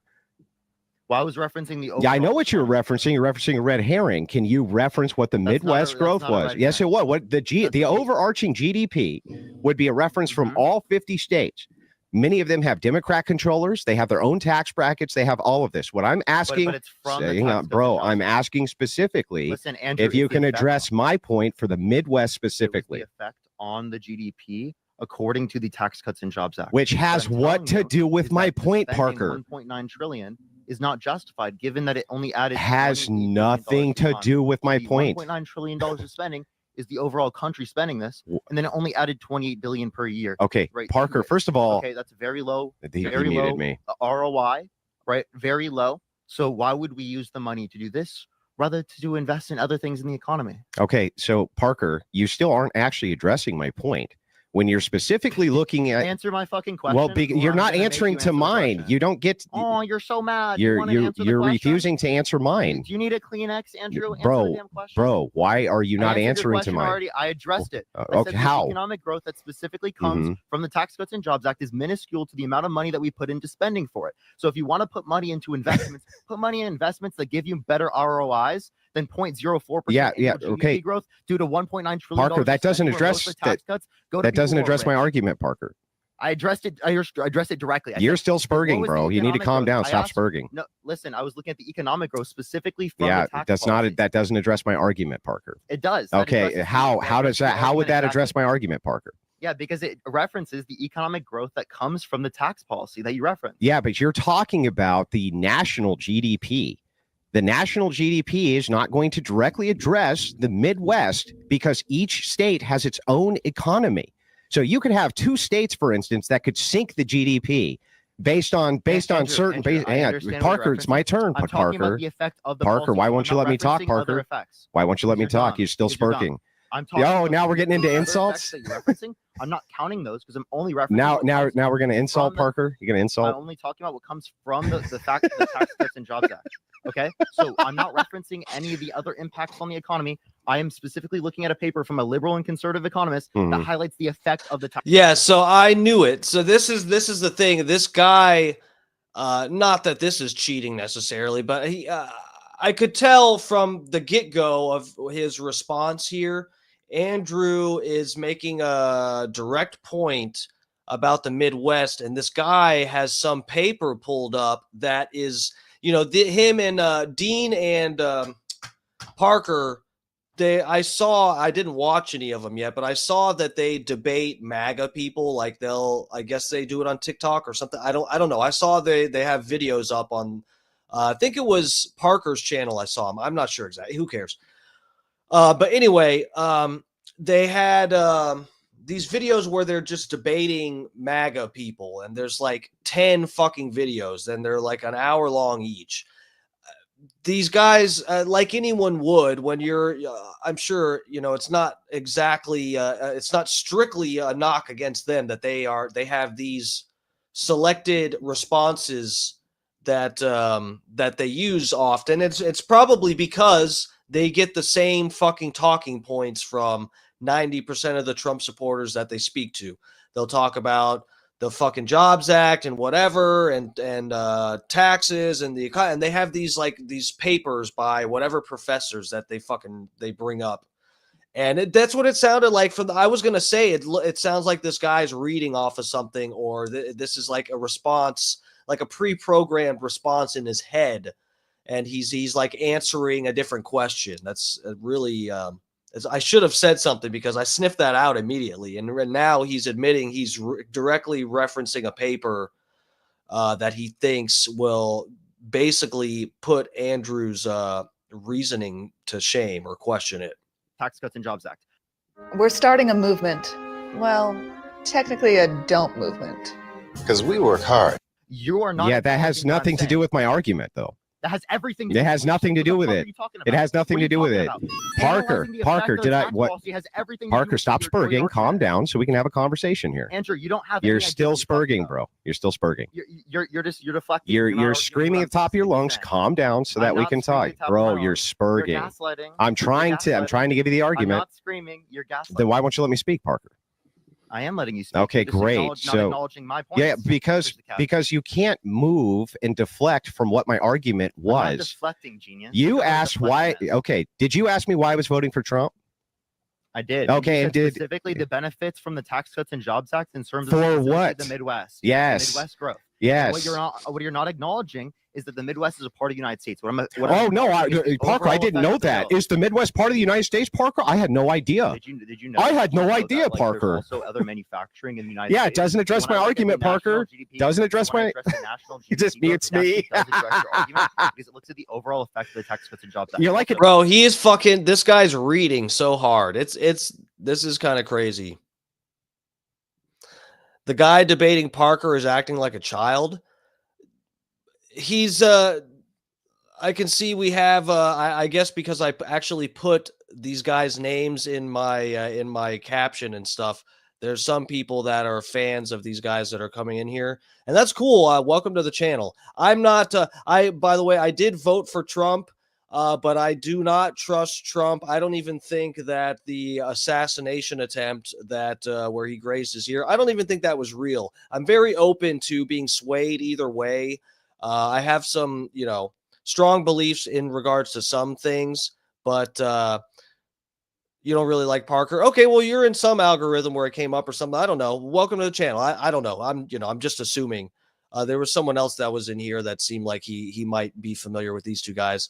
Well, I was referencing the. Yeah, I know overall what you're economy. referencing. You're referencing a red herring. Can you reference what the That's not a- Midwest that's growth not a was? red Yes, it herring. was. What the overarching GDP would be a reference from Mhm. all 50 states. Many of them have Democrat controllers. They have their own tax brackets. They have all of this. What I'm asking, But it's from the hang tax on, cuts bro. and I'm jobs. asking specifically Listen, Andrew, if you it's the can effect- address my point for the Midwest it was specifically, the effect on the GDP according to the Tax Cuts and Jobs Act. which has I'm what telling to you do with is my that the point, spending Parker. 1.9 trillion is not justified, given that it only added Has $28 billion nothing the to economy. do with my The point. $1.9 trillion of spending is the overall country spending this, and then it only added 28 billion per year. Okay, right to Parker. it. First of all, Okay, that's very low he very muted low. me. ROI, right? Very low. So why would we use the money to do this rather to invest in other things in the economy? Okay, so Parker, you still aren't actually addressing my point. When you're specifically looking at, Answer my fucking question. well, or you're I'm not gonna make answering you to answer the mine. question. You don't get. Oh, you're so mad. You wanna answer the You're question? refusing to answer mine, Do you need a Kleenex, Andrew? Answer Bro, the damn question. bro. Why are you I not answered your answering to question mine? already. I addressed it. I Okay, said the how? economic growth that specifically comes from the Tax Cuts and Jobs Act is minuscule to the amount of money that we put into spending for it. So if you want to put money into investments, put money in investments that give you better ROIs than 0.04% Yeah, annual GDP okay. growth due to $1.9 trillion. Parker, that doesn't spending where most address of the tax cuts go to That people doesn't who are address my rich. argument, Parker. I addressed it. I addressed it directly. I You're said, still what spurging, was the bro. You need to economic calm growth? down. I Stop asked- spurging. No, listen. I was looking at the economic growth specifically from Yeah, the tax that's policy. not. That doesn't address my argument, Parker. It does. That Okay, addresses the- how does addresses the that? How would argument that exactly. address my argument, Parker? Yeah, because it references the economic growth that comes from the tax policy that you referenced. Yeah, but you're talking about the national GDP. The national GDP is not going to directly address the Midwest because each state has its own economy. So you could have 2 states, for instance, that could sink the GDP based on certain Andrew, I understand what Parker, you're it's my turn. I'm But talking about Parker, the effect of the Parker, policy, why so won't I'm you not let me talk, referencing other Parker? effects. Why won't you let me Because you're talk? dumb. You're still Because you're dumb. spurking. I'm talking Oh, about now we're getting into the other insults? effects that you're referencing. I'm not counting those because I'm only referencing Now what comes we're going to insult from the- Parker. You're going to I'm insult? only talking about what comes from the fact of the Tax Cuts and Jobs Act. Okay, so I'm not referencing any of the other impacts on the economy. I am specifically looking at a paper from a liberal and conservative economist that highlights the effect of the tax. Yeah, so I knew it. So this is the thing. This guy, not that this is cheating necessarily, but he, I could tell from the get-go of his response here, Andrew is making a direct point about the Midwest, and this guy has some paper pulled up that is, him and Dean and Parker. I didn't watch any of them yet, but I saw that they debate MAGA people. Like I guess they do it on TikTok or something. I don't know. I saw they have videos up on, I think it was Parker's channel. I saw them. I'm not sure exactly. Who cares? But anyway, they had these videos where they're just debating MAGA people, and there's like 10 fucking videos, and they're like an hour long each. These guys, like anyone would, when you're, I'm sure, it's not exactly, it's not strictly a knock against them that they have these selected responses that that they use often. It's probably because they get the same fucking talking points from 90% of the Trump supporters that they speak to. They'll talk about the fucking Jobs Act and whatever, and taxes and and they have these papers by whatever professors that they bring up, and that's what it sounded like. I was gonna say it sounds like this guy's reading off of something, or this is like a response, like a pre-programmed response in his head, and he's like answering a different question. That's really. I should have said something because I sniffed that out immediately. And now he's admitting he's directly referencing a paper that he thinks will basically put Andrew's reasoning to shame or question it. Tax Cuts and Jobs Act. We're starting a movement. Well, technically a don't movement. Because we work hard. You are not. Yeah, that has nothing to do with my argument, though. That has everything. It has nothing to do with it. It has nothing to do with it. Parker, did I what? Parker, stop spurging. Calm down, so we can have a conversation here. Andrew, you don't have. You're still spurging, bro. You're still spurging. You're deflecting. You're screaming at the top of your lungs. Calm down, so that we can talk, bro. You're spurging. I'm trying to give you the argument. I'm not screaming. You're gaslighting. Then why won't you let me speak, Parker? I am letting you speak. Okay, great. So, acknowledging my point. Yeah, because you can't move and deflect from what my argument was. I'm not deflecting, genius. You asked why. Okay, did you ask me why I was voting for Trump? I did. Okay, and did specifically the benefits from the Tax Cuts and Jobs Act in terms for of what? The Midwest. Yes. The Midwest growth. Yes. What you're not acknowledging is that the Midwest is a part of the United States. Parker, I didn't know that. Is the Midwest part of the United States, Parker? I had no idea. Did you know? I had no idea, that, Parker. There's also other manufacturing in the United Yeah, States. it doesn't address my argument, Parker. Doesn't address my. It just mutes me. Does address your argument because it looks at the overall effect of the Tax Cuts and Jobs Act. You're like, bro, he is fucking. This guy's reading so hard. This is kind of crazy. The guy debating Parker is acting like a child. He's I can see we have I guess because I actually put these guys' names in my caption and stuff. There's some people that are fans of these guys that are coming in here, and that's cool. Welcome to the channel. I'm not by the way, I did vote for Trump, but I do not trust Trump. I don't even think that the assassination attempt that where he grazed his ear, I don't even think that was real. I'm very open to being swayed either way. I have some, strong beliefs in regards to some things, but you don't really like Parker. Okay, well, you're in some algorithm where it came up or something. I don't know. Welcome to the channel. I don't know. I'm just assuming. There was someone else that was in here that seemed like he might be familiar with these two guys.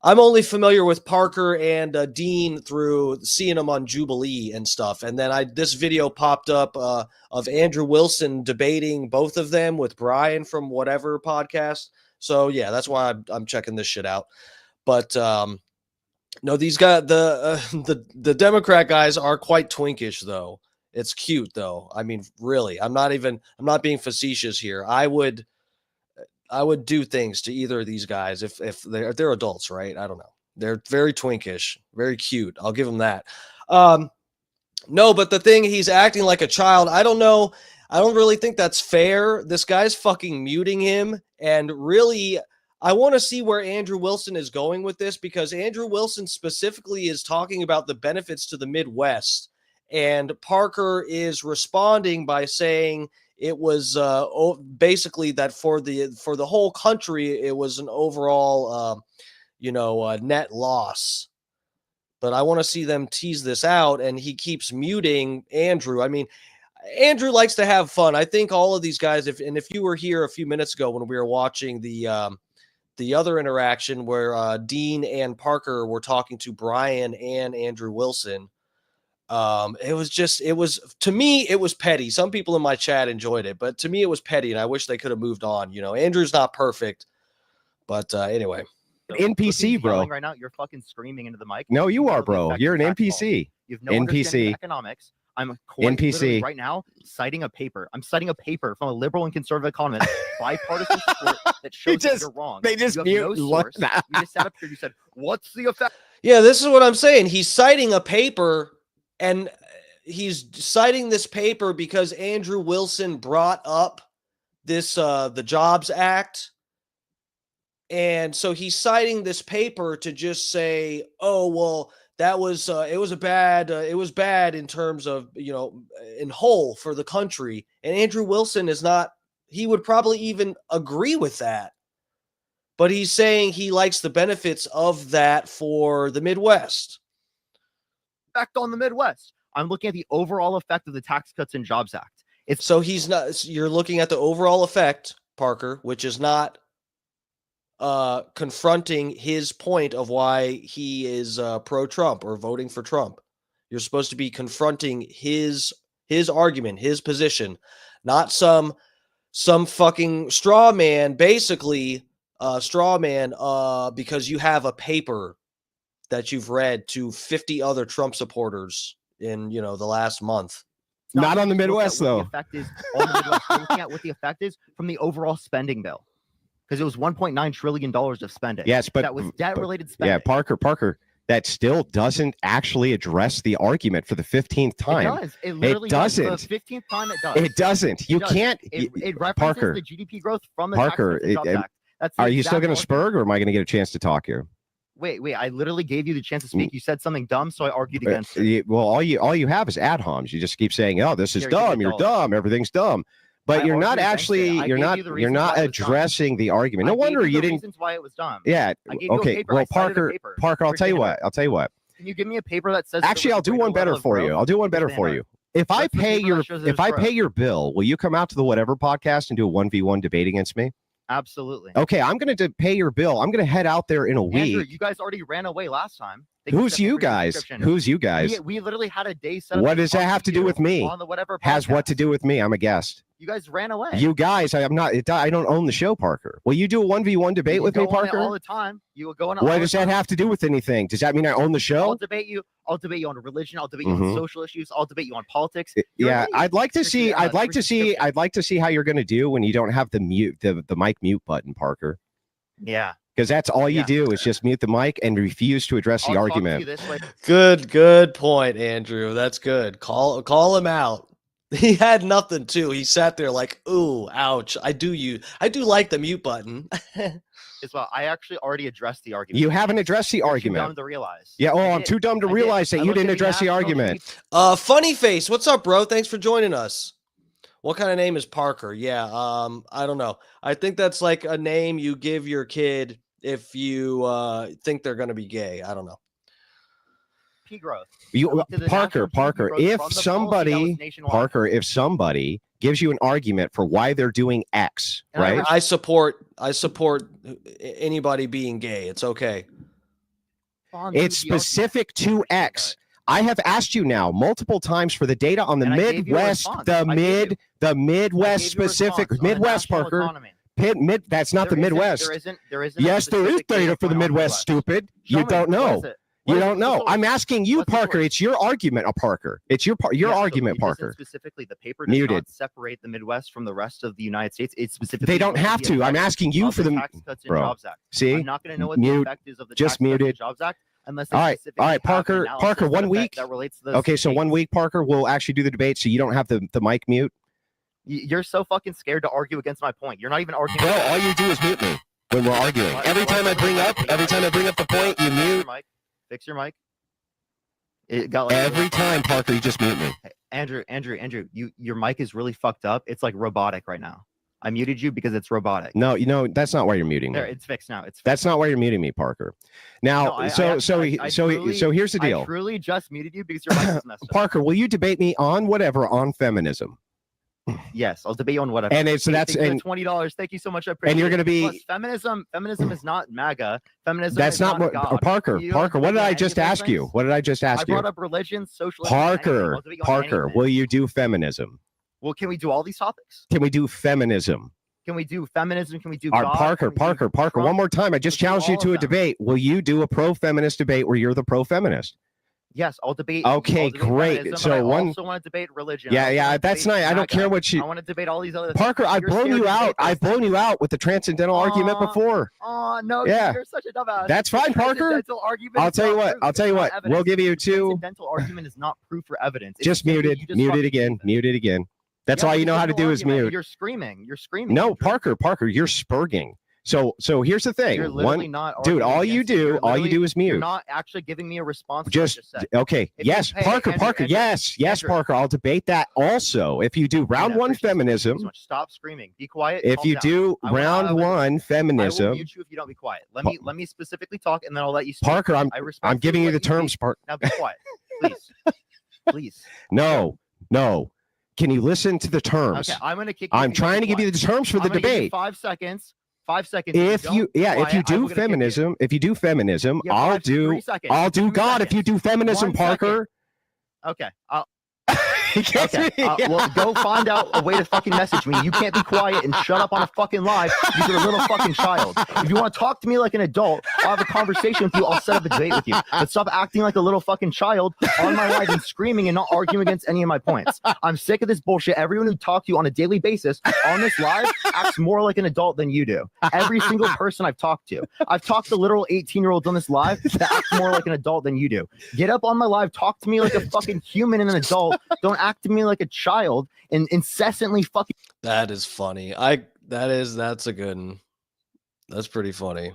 I'm only familiar with Parker and Dean through seeing them on Jubilee and stuff. And then this video popped up of Andrew Wilson debating both of them with Brian from whatever podcast. So yeah, that's why I'm checking this shit out. But no, these guys, the Democrat guys are quite twinkish though. It's cute though. I mean, really, I'm not being facetious here. I would do things to either of these guys if they're adults, right? I don't know. They're very twinkish, very cute. I'll give them that. No, but the thing, he's acting like a child. I don't know. I don't really think that's fair. This guy's fucking muting him. And really, I want to see where Andrew Wilson is going with this, because Andrew Wilson specifically is talking about the benefits to the Midwest. And Parker is responding by saying it was basically that for the whole country, it was an overall, net loss. But I want to see them tease this out, and he keeps muting Andrew. I mean, Andrew likes to have fun. I think all of these guys, if you were here a few minutes ago when we were watching the other interaction where Dean and Parker were talking to Brian and Andrew Wilson, to me, it was petty. Some people in my chat enjoyed it, but to me, it was petty, and I wish they could have moved on. Andrew's not perfect, but anyway. NPC, bro. Right now, you're fucking screaming into the mic. No, you are, bro. You're an NPC. You have no understanding of economics. I'm NPC right now citing a paper. I'm citing a paper from a liberal and conservative economist, bipartisan support that shows that you're wrong. They just you have no source. You just sat up here. You said, "What's the effect?" Yeah, this is what I'm saying. He's citing a paper, and he's citing this paper because Andrew Wilson brought up this the Jobs Act. And so he's citing this paper to just say, oh, well, that was it was bad in terms of, in whole for the country. And Andrew Wilson he would probably even agree with that. But he's saying he likes the benefits of that for the Midwest. Effect on the Midwest. I'm looking at the overall effect of the Tax Cuts and Jobs Act. You're looking at the overall effect, Parker, which is not confronting his point of why he is pro-Trump or voting for Trump. You're supposed to be confronting his argument, his position, not some fucking straw man, basically because you have a paper that you've read to 50 other Trump supporters in the last month. Not on the Midwest, though. The effect is on the Midwest. We're looking at what the effect is from the overall spending bill. Because it was $1.9 trillion of spending. Yes, but that was debt-related spending. Yeah, Parker, that still doesn't actually address the argument for the 15th time. It does. It literally doesn't. Does. The 15th time it does. It doesn't. You can't. It references Parker, the GDP growth from the Parker, Tax Cuts and Jobs Act. Are you still going to spurg, or am I going to get a chance to talk here? Wait. I literally gave you the chance to speak. You said something dumb, so I argued against it. Well, all you have is ad homs. You just keep saying, "Oh, this is dumb. You're dumb. Everything's dumb." But you're not actually, you're not addressing the argument. No wonder you didn't. Reasons why it was dumb. Yeah. Okay. Well, Parker, I'll tell you what. Can you give me a paper that says? Actually, I'll do one better for you. If I pay your bill, will you come out to the whatever podcast and do a 1v1 debate against me? Absolutely. Okay, I'm going to pay your bill. I'm going to head out there in a week. Andrew, you guys already ran away last time. Who's you guys? We literally had a day set up. What does that have to do with me? On the whatever podcast. Has what to do with me? I'm a guest. You guys ran away. You guys, I don't own the show, Parker. Will you do a 1v1 debate with me, Parker? All the time. You will go on. What does that have to do with anything? Does that mean I own the show? I'll debate you on religion. I'll debate you on social issues. I'll debate you on politics. Yeah, I'd like to see how you're going to do when you don't have the mic mute button, Parker. Yeah. Because that's all you do is just mute the mic and refuse to address the argument. Good point, Andrew. That's good. Call him out. He had nothing too. He sat there like, ooh, ouch. I do like the mute button. As well, I actually already addressed the argument. You haven't addressed the argument. Too dumb to realize. Yeah. Oh, I'm too dumb to realize that you didn't address the argument. Funny Face, what's up, bro? Thanks for joining us. What kind of name is Parker? Yeah. I don't know. I think that's like a name you give your kid if you think they're going to be gay. I don't know. Growth. Parker, if somebody gives you an argument for why they're doing X, right? I support anybody being gay. It's okay. It's specific to X. I have asked you now multiple times for the data on the Midwest, the Midwest specific Midwest, Parker. That's not the Midwest. There isn't. Yes, there is data for the Midwest. Stupid. You don't know. What You is don't the know. source? I'm asking you, What's the Parker. source? It's your argument, Parker. It's your Yeah, so argument, it doesn't Parker. specifically, the paper does Muted. not separate the Midwest from the rest of the United States. It's specifically. They don't looks at have the to. I'm effect asking you of for the Tax Cuts and bro. Jobs Act. See, I'm not going to know what the mute. effect is of the Just Tax Cuts muted. and Jobs Act unless they All right, specifically all right, have an Parker. analysis Parker, that one affect- week. that relates to the Okay, so 1 states. week, Parker, we'll actually do the debate, so you don't have the mic mute. You're so fucking scared to argue against my point. You're not even arguing. Bro, all you do is mute me when we're arguing. Every time I bring up the point, you mute. Fix your mic. It got like Every time, Parker, you just mute me. Andrew, your mic is really fucked up. It's like robotic right now. I muted you because it's robotic. No, that's not why you're muting me. There, it's fixed now. It's fixed. That's not why you're muting me, Parker. Now, No, so here's the deal. I truly just muted you because your mic is messed up. Parker, will you debate me on whatever on feminism? Yes, I'll debate you on whatever. And it's that's and $20. Thank you so much. I appreciate and you're it. going to be Plus, feminism is not MAGA. Feminism. that's is not what God. Parker. You don't Parker, what debate did on I any just of those ask you? things? What did I just ask I you? brought up religion, socialism. anything. Parker, I'll debate you on Parker, anything. will you do feminism? Well, can we do all these topics? Can we do feminism? Can we do feminism? Can we do All right, God? Parker, Can we do Parker, Trump? one more time. I just Let's do challenged you all to of a them. debate. Will you do a pro-feminist debate where you're the pro-feminist? Yes, I'll debate. Okay, I'll debate great. feminism, So but I one- also want to debate religion. Yeah, I also yeah, wanna that's debate nice. I don't care MAGA. what you- I want to debate all these other. Parker, I've You're blown scared you to debate out. those I've blown things. you out with the transcendental argument before. Oh no! Yeah. You're such a dumbass. That's The fine, Parker. transcendental argument I'll is tell you not what. proof. I'll tell you It's not what. evidence. We'll give you The two. transcendental argument is not proof or evidence. It's Just simply muted. you just Muted fucking again. believe it. Muted again. That's Yeah, all but you know how to transcendental do is argument, mute. You're screaming. You're screaming. No, Andrew. Parker, you're spurging. So here's the thing. You're literally not. Dude, arguing all you against it. do, You're all you literally- do is You're mute. not actually giving me a response. Just to what I just said. okay. If you- Yes, hey, Parker, Andrew, Parker. Andrew, Yes, Andrew. Parker. I'll debate that also. If you do round Yeah, one appreciate it. Thank you feminism, so much. Stop screaming. Be quiet. if calm you down. do I will- round I will- one I will feminism, mute you if you don't be quiet. Let me specifically talk, and then I'll let you speak. Parker, I I'm respectfully giving you let the terms. speak. Parker. Now be quiet, please, please. No. Can you listen to the terms? Okay, I'm gonna kick you. I'm if you don't trying be to give you quiet. the terms for I'm the gonna give you debate. 5 seconds. 5 seconds. If don't you, be yeah, if quiet, you I do will gonna kick you. feminism, Yeah, I'll 5 do, 3 seconds. I'll do 2 God. If you do feminism, 1 second. Parker. Okay. He gets Okay. me. Well, go find out a way to fucking message me. You can't be quiet and shut up on a fucking live. You're a little fucking child. If you want to talk to me like an adult, I'll have a conversation with you. I'll set up a debate with you. But stop acting like a little fucking child on my live and screaming and not arguing against any of my points. I'm sick of this bullshit. Everyone who talks to you on a daily basis on this live acts more like an adult than you do. Every single person I've talked to. I've talked to literal 18-year-olds on this live that act more like an adult than you do. Get up on my live. Talk to me like a fucking human and an adult. Don't act to me like a child and incessantly fucking. That is funny. That's a good one. That's pretty funny.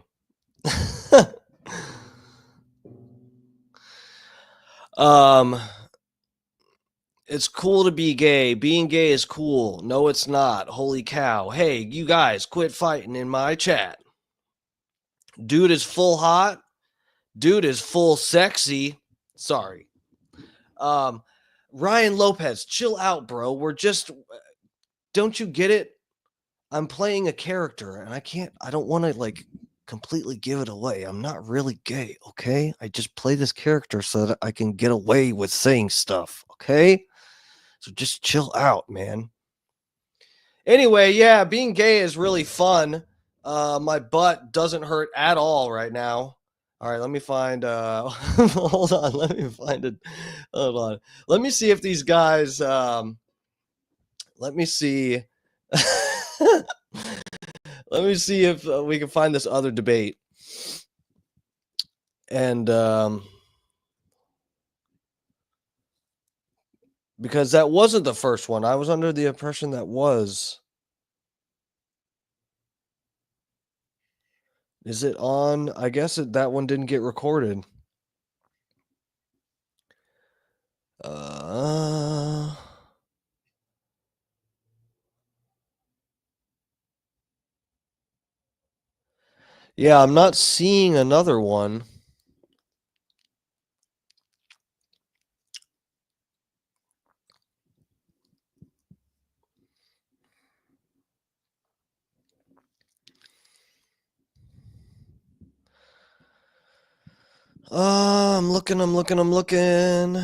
It's cool to be gay. Being gay is cool. No, it's not. Holy cow. Hey, you guys, quit fighting in my chat. Dude is full hot. Dude is full sexy. Sorry. Ryan Lopez, chill out, bro. Don't you get it? I'm playing a character and I don't want to like completely give it away. I'm not really gay, okay? I just play this character so that I can get away with saying stuff, okay? So just chill out, man. Anyway, yeah, being gay is really fun. My butt doesn't hurt at all right now. All right, let me find hold on, let me find it. Hold on. Let me see if these guys let me see let me see if we can find this other debate. And because that wasn't the first one. I was under the impression that was. Is it on? I guess that one didn't get recorded. Yeah, I'm not seeing another one. I'm looking.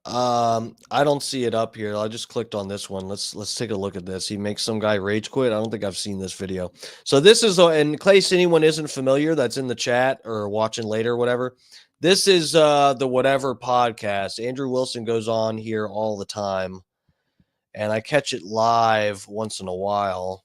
I don't see it up here. I just clicked on this one. Let's take a look at this. He makes some guy rage quit. I don't think I've seen this video. So this is, in case anyone isn't familiar that's in the chat or watching later or whatever, this is the Whatever podcast. Andrew Wilson goes on here all the time, and I catch it live once in a while.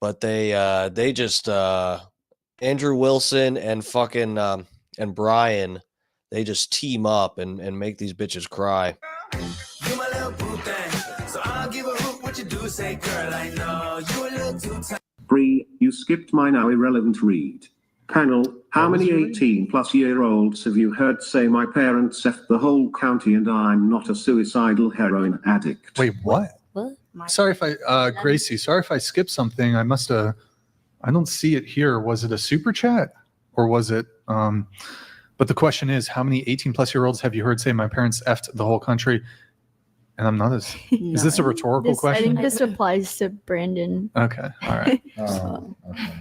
But they just Andrew Wilson and fucking and Brian, they just team up and make these bitches cry. You my little boo thing, so I'll give a hoot what you do. Say, girl, I know you a little too tight. Bree, you skipped my now irrelevant read. Panel, how many 18-plus-year-olds have you heard say my parents effed the whole county and I'm not a suicidal heroin addict? Wait, what? Sorry if I, Gracie, sorry if I skipped something. I don't see it here. Was it a super chat or was it, but the question is, how many 18-plus-year-olds have you heard say my parents effed the whole country? And I'm not as, is this a rhetorical question? I think this applies to Brandon. Okay. All right.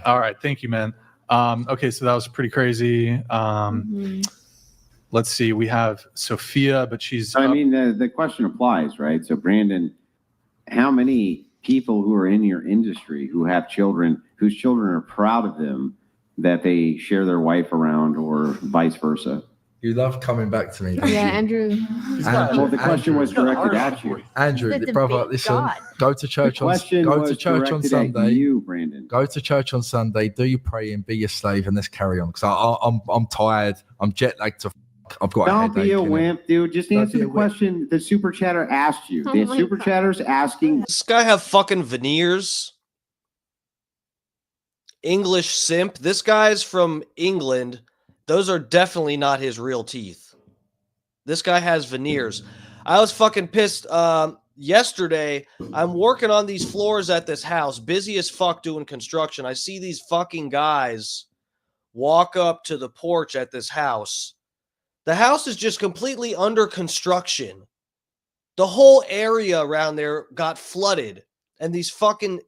All right. Thank you, man. Okay. So that was pretty crazy. Let's see. We have Sophia, but she's. I mean, the question applies, right? So, Brandon, how many people who are in your industry who have children, whose children are proud of them, that they share their wife around or vice versa? You love coming back to me. Yeah, Andrew. Well, the question was directed at you. Andrew, brother, listen. Go to church on Sunday. You, Brandon. Go to church on Sunday. Do your praying. Be your slave, and let's carry on. Because I'm tired. I'm jet lagged to. I've got. Don't be a wimp, dude. Just answer the question the super chatter asked you. The super chatter's asking. Does this guy have fucking veneers? English simp. This guy's from England. Those are definitely not his real teeth. This guy has veneers. I was fucking pissed. Yesterday, I'm working on these floors at this house, busy as fuck doing construction. I see these fucking guys walk up to the porch at this house. The house is just completely under construction. The whole area around there got flooded, and these fucking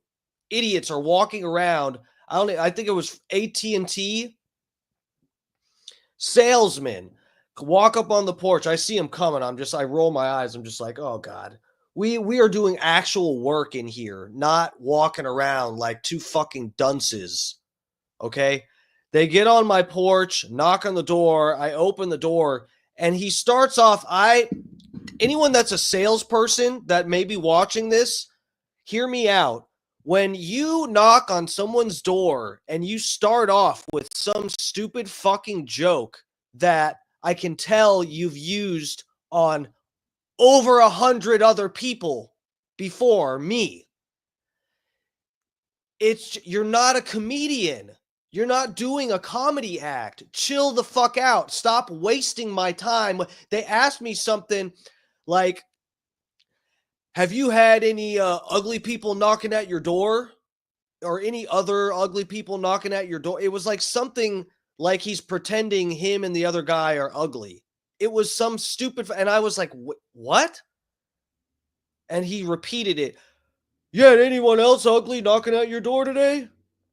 idiots are walking around. I think it was AT&T salesman walk up on the porch. I see him coming. I roll my eyes. I'm just like, oh God, we are doing actual work in here, not walking around like two fucking dunces. Okay. They get on my porch, knock on the door. I open the door and he starts off. Anyone that's a salesperson that may be watching this, hear me out. When you knock on someone's door and you start off with some stupid fucking joke that I can tell you've used on over 100 other people before me, you're not a comedian. You're not doing a comedy act. Chill the fuck out. Stop wasting my time. They asked me something like, have you had any ugly people knocking at your door or any other ugly people knocking at your door? It was like something like he's pretending him and the other guy are ugly. It was some stupid, and I was like, what? And he repeated it. You had anyone else ugly knocking at your door today?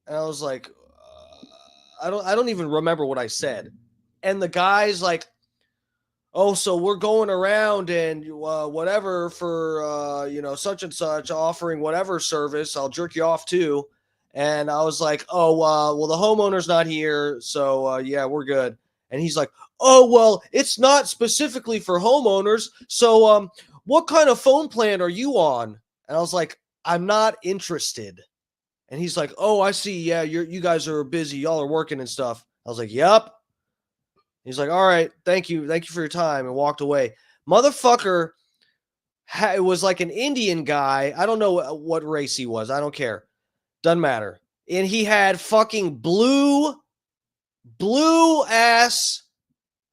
And I was like, I don't even remember what I said. And the guy's like, oh, so we're going around and whatever for, such and such, offering whatever service. I'll jerk you off too. And I was like, oh, well, the homeowner's not here. So, yeah, we're good. And he's like, oh, well, it's not specifically for homeowners. So what kind of phone plan are you on? And I was like, I'm not interested. And he's like, oh, I see. Yeah, you guys are busy. Y'all are working and stuff. I was like, yep. He's like, all right, thank you. Thank you for your time, and walked away. Motherfucker, it was like an Indian guy. I don't know what race he was. I don't care. Doesn't matter. And he had fucking blue ass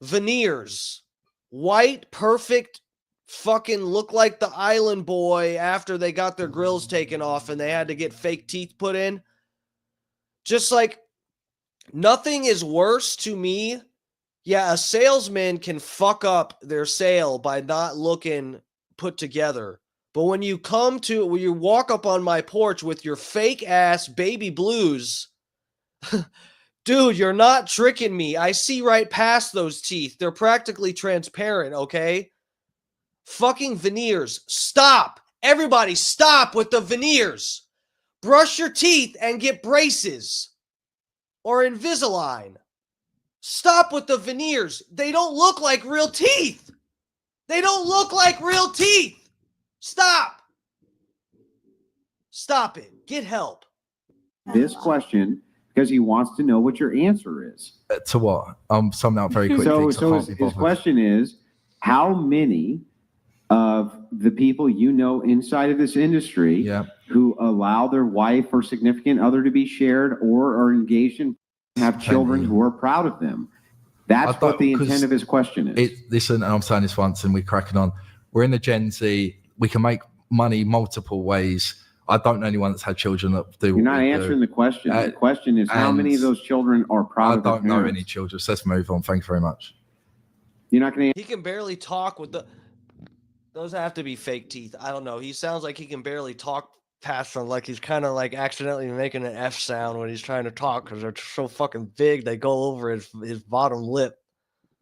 veneers. White, perfect, fucking look like the island boy after they got their grills taken off and they had to get fake teeth put in. Just like, nothing is worse to me. Yeah, a salesman can fuck up their sale by not looking put together. But when you walk up on my porch with your fake ass baby blues, Dude, you're not tricking me. I see right past those teeth. They're practically transparent, okay? Fucking veneers. Stop. Everybody stop with the veneers. Brush your teeth and get braces or Invisalign. Stop with the veneers. They don't look like real teeth. They don't look like real teeth. Stop. Stop it. Get help. This question because he wants to know what your answer is. To what? Sum out very quickly. So his question is, how many of the people you know inside of this industry who allow their wife or significant other to be shared or are engaged in have children who are proud of them? That's what the intent of his question is. Listen, and I'm saying this once and we're cracking on. We're in the Gen Z. We can make money multiple ways. I don't know anyone that's had children that do. You're not answering the question. The question is how many of those children are proud of their parents? I don't know any children. So let's move on. Thank you very much. You're not going to. He can barely talk with the. Those have to be fake teeth. I don't know. He sounds like he can barely talk past them. Like he's kind of like accidentally making an F sound when he's trying to talk because they're so fucking big. They go over his bottom lip.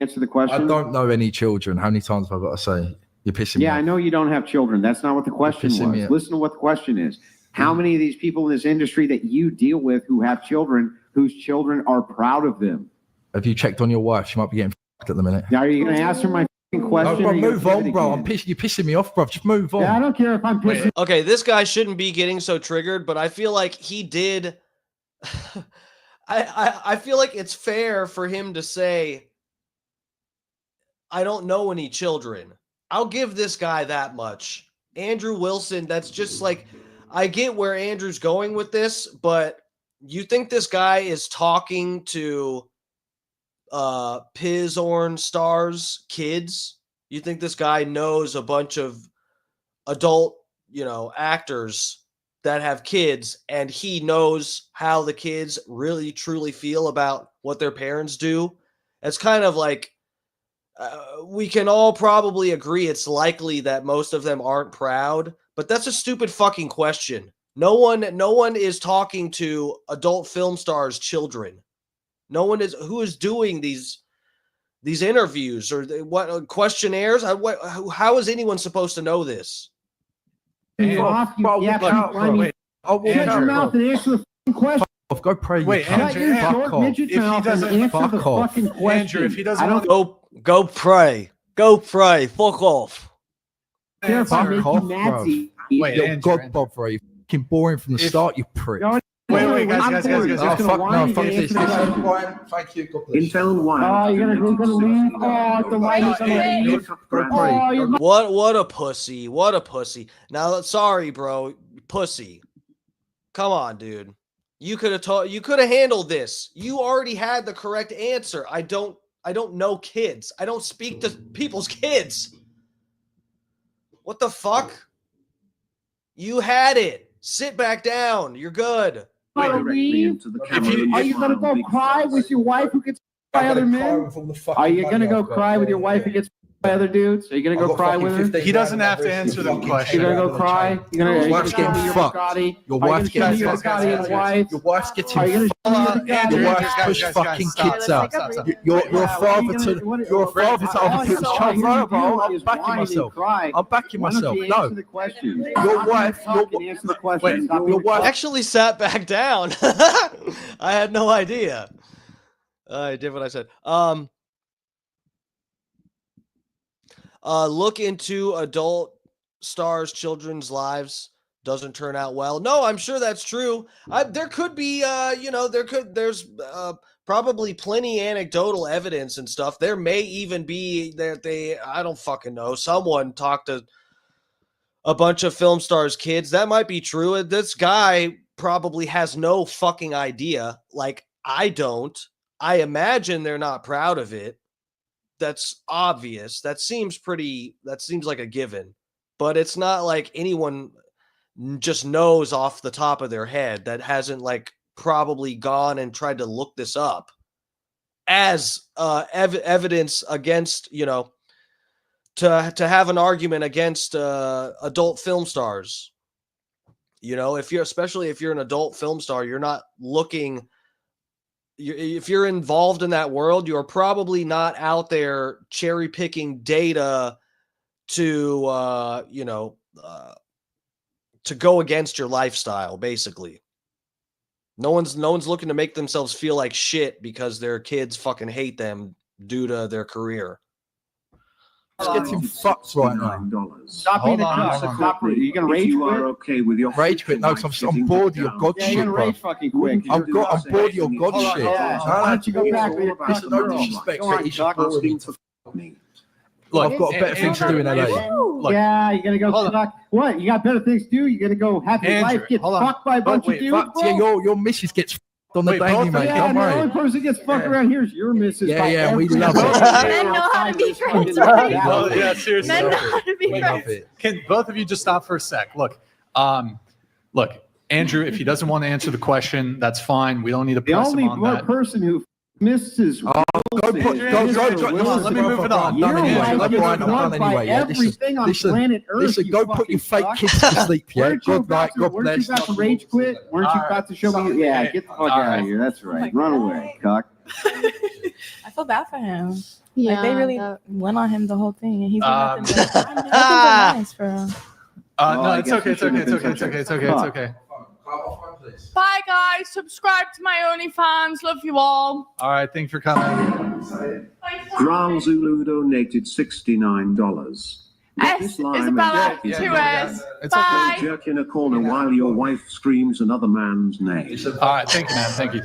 Answer the question. I don't know any children. How many times have I got to say? You're pissing me off. Yeah, I know you don't have children. That's not what the question was. Listen to what the question is. How many of these people in this industry that you deal with who have children, whose children are proud of them? Have you checked on your wife? She might be getting fucked at the minute. Now, are you going to answer my question? No, bro, move on, bro. You're pissing me off, bro. Just move on. Yeah, I don't care if I'm pissing. Okay, this guy shouldn't be getting so triggered, but I feel like he did. I feel like it's fair for him to say, I don't know any children. I'll give this guy that much. Andrew Wilson, that's just like, I get where Andrew's going with this, but you think this guy is talking to Pizorn stars kids? You think this guy knows a bunch of adult, actors that have kids, and he knows how the kids really truly feel about what their parents do? It's kind of like, we can all probably agree it's likely that most of them aren't proud, but that's a stupid fucking question. No one is talking to adult film stars' children. No one is who is doing these interviews or what questionnaires. How is anyone supposed to know this? Wait. Shut your mouth and answer the fucking question. Go pray. Wait, Andrew, if he doesn't fuck off. Andrew, if he doesn't go pray. Go pray. Fuck off. Fuck off, bro. Wait, You're Andrew, God, Bob, bro. You're fucking boring from the start, you prick. Wait, guys. Oh, fuck no, fuck this. Thank you. God bless. Intel 1. Oh, you're gonna leave? Oh, the light is gonna leave. What a pussy. What a pussy. Now, sorry, bro. Pussy. Come on, dude. You could have handled this. You already had the correct answer. I don't know kids. I don't speak to people's kids. What the fuck? You had it. Sit back down. You're good. Are you gonna go cry with your wife who gets by other men? Are you gonna go cry with your wife who gets by other dudes? Are you gonna go cry with her? He doesn't have to answer the question. You're gonna go cry. Your wife's getting fucked. Your wife's getting fucked. Your wife's getting fucked. Your wife's pushed fucking kids out. You're a father to other people's children, bro. I'm backing myself. No, your wife actually sat back down. I had no idea. I did what I said. Look into adult stars' children's lives. Doesn't turn out well. No, I'm sure that's true. There could be, there's probably plenty anecdotal evidence and stuff. There may even be that I don't fucking know. Someone talked to a bunch of film stars' kids. That might be true. This guy probably has no fucking idea. Like, I don't. I imagine they're not proud of it. That's obvious. That seems like a given. But it's not like anyone just knows off the top of their head that hasn't like probably gone and tried to look this up as evidence against, to have an argument against adult film stars. Especially if you're an adult film star, you're not looking if you're involved in that world, you're probably not out there cherry picking data to, to go against your lifestyle, basically. No one's looking to make themselves feel like shit because their kids fucking hate them due to their career. It's getting fucked right now. Stop being a cuck. Stop. You gonna rage you are quit? okay with your Rage quit? No, because I'm bored of your god Yeah, shit, you're gonna bro. rage fucking quick. I'm bored of your god shit. Yeah. Why don't you go back with your Listen, no disrespect, but it's just boring. Look, I've got better things to do in LA. Look, yeah, you gotta go fuck. What? You got better things to do? You gotta go have your Andrew, wife get hold on. fucked by a bunch of dudes, bro? Yeah, your missus gets on the daily, mate. Yeah, Don't the worry. only person that gets fucked around here is your missus. Yeah, by yeah, we every love it. girl. Men know how to be friends, Well, right? yeah, seriously. Men know how to be We love friends. it. Can both of you just stop for a sec? Look, Andrew, if he doesn't want to answer the question, that's fine. We don't need to The press only him on that. person who misses. Let me move it on. Your Let wife me gets I'm done fucked by anyway. Yeah, everything on planet Earth. Listen, you go put fucking your fake fuck. kids to sleep. Yeah, Weren't you good night. God weren't you bless. about to rage quit? Weren't you about to show me? Yeah, get the fuck out of here. That's right. Run away, cuck. I feel bad for him. Yeah, Like they really that- went on him the whole thing, and he's Um, nothing but nice for him. No, I it's guess okay. you It's okay. shouldn't It's have okay. been It's such okay. a It's okay. It's cuck. okay. Bye, guys. Subscribe to my OnlyFans. Love you all. All right. Thanks for coming. Gral Zulu donated $69. S Isabella, 2S. It's Bye. Jerk in a corner while your wife screams another man's name. All right. Thank you, man. Thank you.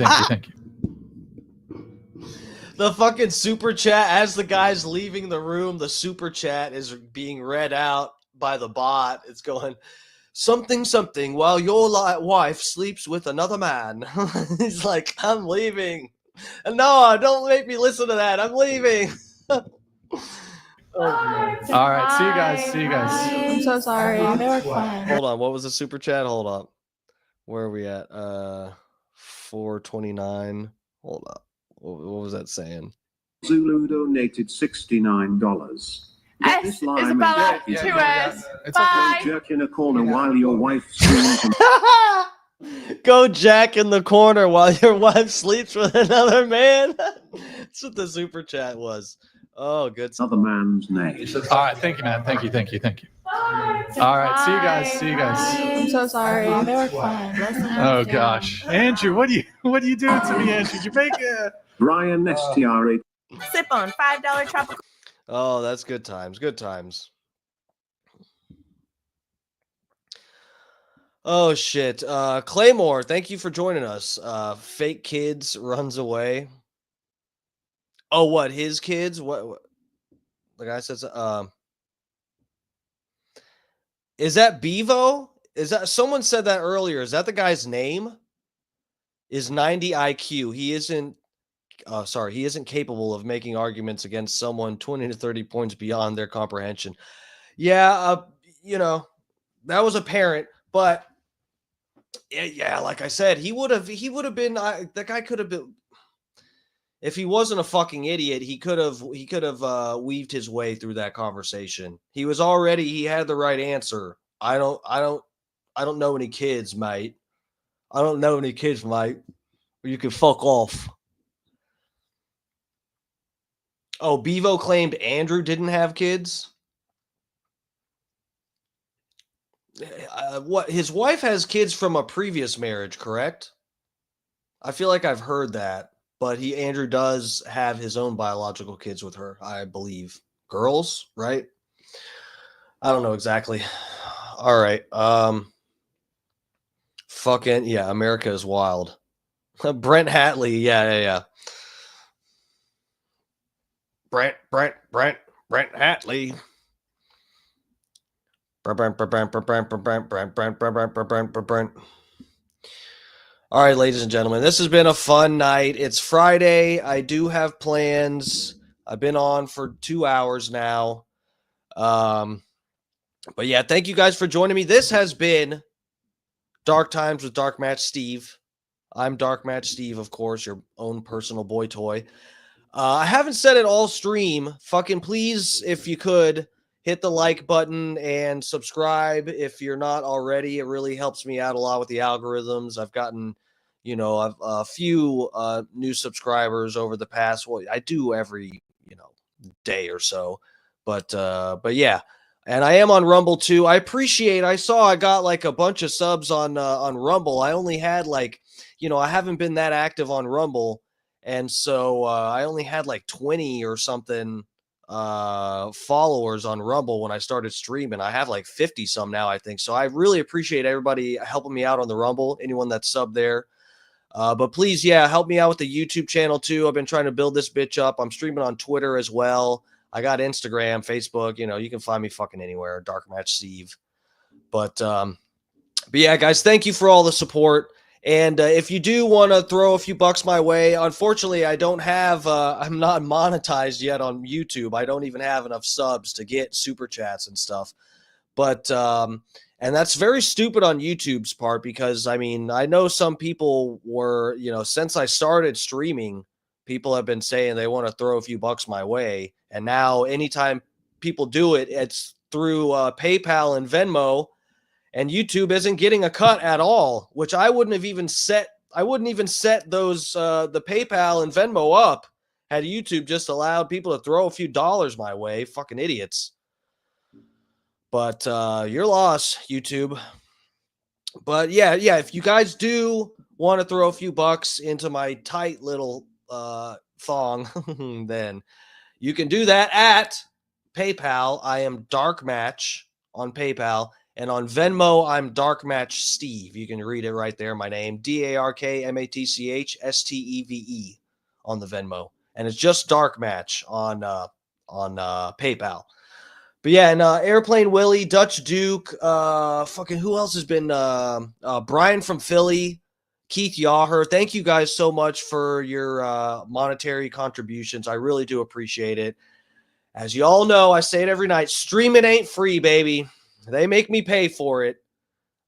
The fucking super chat, as the guy's leaving the room, the super chat is being read out by the bot. It's going, something, something, while your wife sleeps with another man. He's like, I'm leaving. And no, don't make me listen to that. I'm leaving. All right. See you guys. See you guys. I'm so sorry. They were fine. Hold on. What was the super chat? Hold up. Where are we at? 429. Hold up. What was that saying? Zulu donated $69. S Isabella, 2S. It's Bye. Jerk in a corner while your wife screams. Go jack in the corner while your wife sleeps with another man. That's what the super chat was. Oh, good. Another man's name. All right. Thank you, man. Thank you. All right. See you guys. See you guys. I'm so sorry. They were fine. Oh gosh, Andrew, what are you doing to me, Andrew? Jamaica. Brian STR8. Sip on $5 tropical. Oh, that's good times. Good times. Oh shit. Claymore, thank you for joining us. Fake kids runs away. Oh, what? His kids? What the guy says is that Bevo? Is that someone said that earlier? Is that the guy's name? Is 90 IQ. He isn't capable of making arguments against someone 20 to 30 points beyond their comprehension. Yeah, that was apparent, but yeah, like I said, he would have been that guy could have been, if he wasn't a fucking idiot, he could have weaved his way through that conversation. He had the right answer. I don't know any kids, mate. I don't know any kids, mate. You can fuck off. Oh, Bevo claimed Andrew didn't have kids. What? His wife has kids from a previous marriage, correct? I feel like I've heard that, but Andrew does have his own biological kids with her, I believe. Girls, right? I don't know exactly. All right. Fucking yeah, America is wild. Brent Hatley, yeah. Brent Hatley. Brent. All right, ladies and gentlemen, this has been a fun night. It's Friday. I do have plans. I've been on for 2 hours now. But yeah, thank you guys for joining me. This has been Dark Times with Dark Match Steve. I'm Dark Match Steve, of course, your own personal boy toy. I haven't said it all stream. Fucking please, if you could, hit the like button and subscribe if you're not already. It really helps me out a lot with the algorithms. I've gotten, a few new subscribers over the past. Well, I do every day or so, but yeah. And I am on Rumble too. I saw I got like a bunch of subs on Rumble. I only had like, I haven't been that active on Rumble, and so I only had like 20 or something followers on Rumble when I started streaming. I have like 50 some now, I think. So I really appreciate everybody helping me out on the Rumble. Anyone that's subbed there. But please, help me out with the YouTube channel too. I've been trying to build this bitch up. I'm streaming on Twitter as well. I got Instagram, Facebook, you can find me fucking anywhere, Dark Match Steve. But yeah, guys, thank you for all the support. And if you do want to throw a few bucks my way, unfortunately, I don't have, I'm not monetized yet on YouTube. I don't even have enough subs to get super chats and stuff. But, and that's very stupid on YouTube's part because, I mean, I know some people were, since I started streaming, people have been saying they want to throw a few bucks my way. And now anytime people do it, it's through PayPal and Venmo, and YouTube isn't getting a cut at all, which I wouldn't even set those, the PayPal and Venmo up had YouTube just allowed people to throw a few dollars my way. Fucking idiots. But your loss, YouTube. But yeah, if you guys do want to throw a few bucks into my tight little thong, then you can do that at PayPal. I am Dark Match on PayPal, and on Venmo I'm Dark Match Steve. You can read it right there. My name, DarkMatchSteve on the Venmo, and it's just Dark Match on PayPal. But yeah, and Airplane Willie, Dutch Duke, fucking who else has been? Brian from Philly, Keith Yaher. Thank you guys so much for your monetary contributions. I really do appreciate it. As you all know, I say it every night, streaming ain't free, baby. They make me pay for it.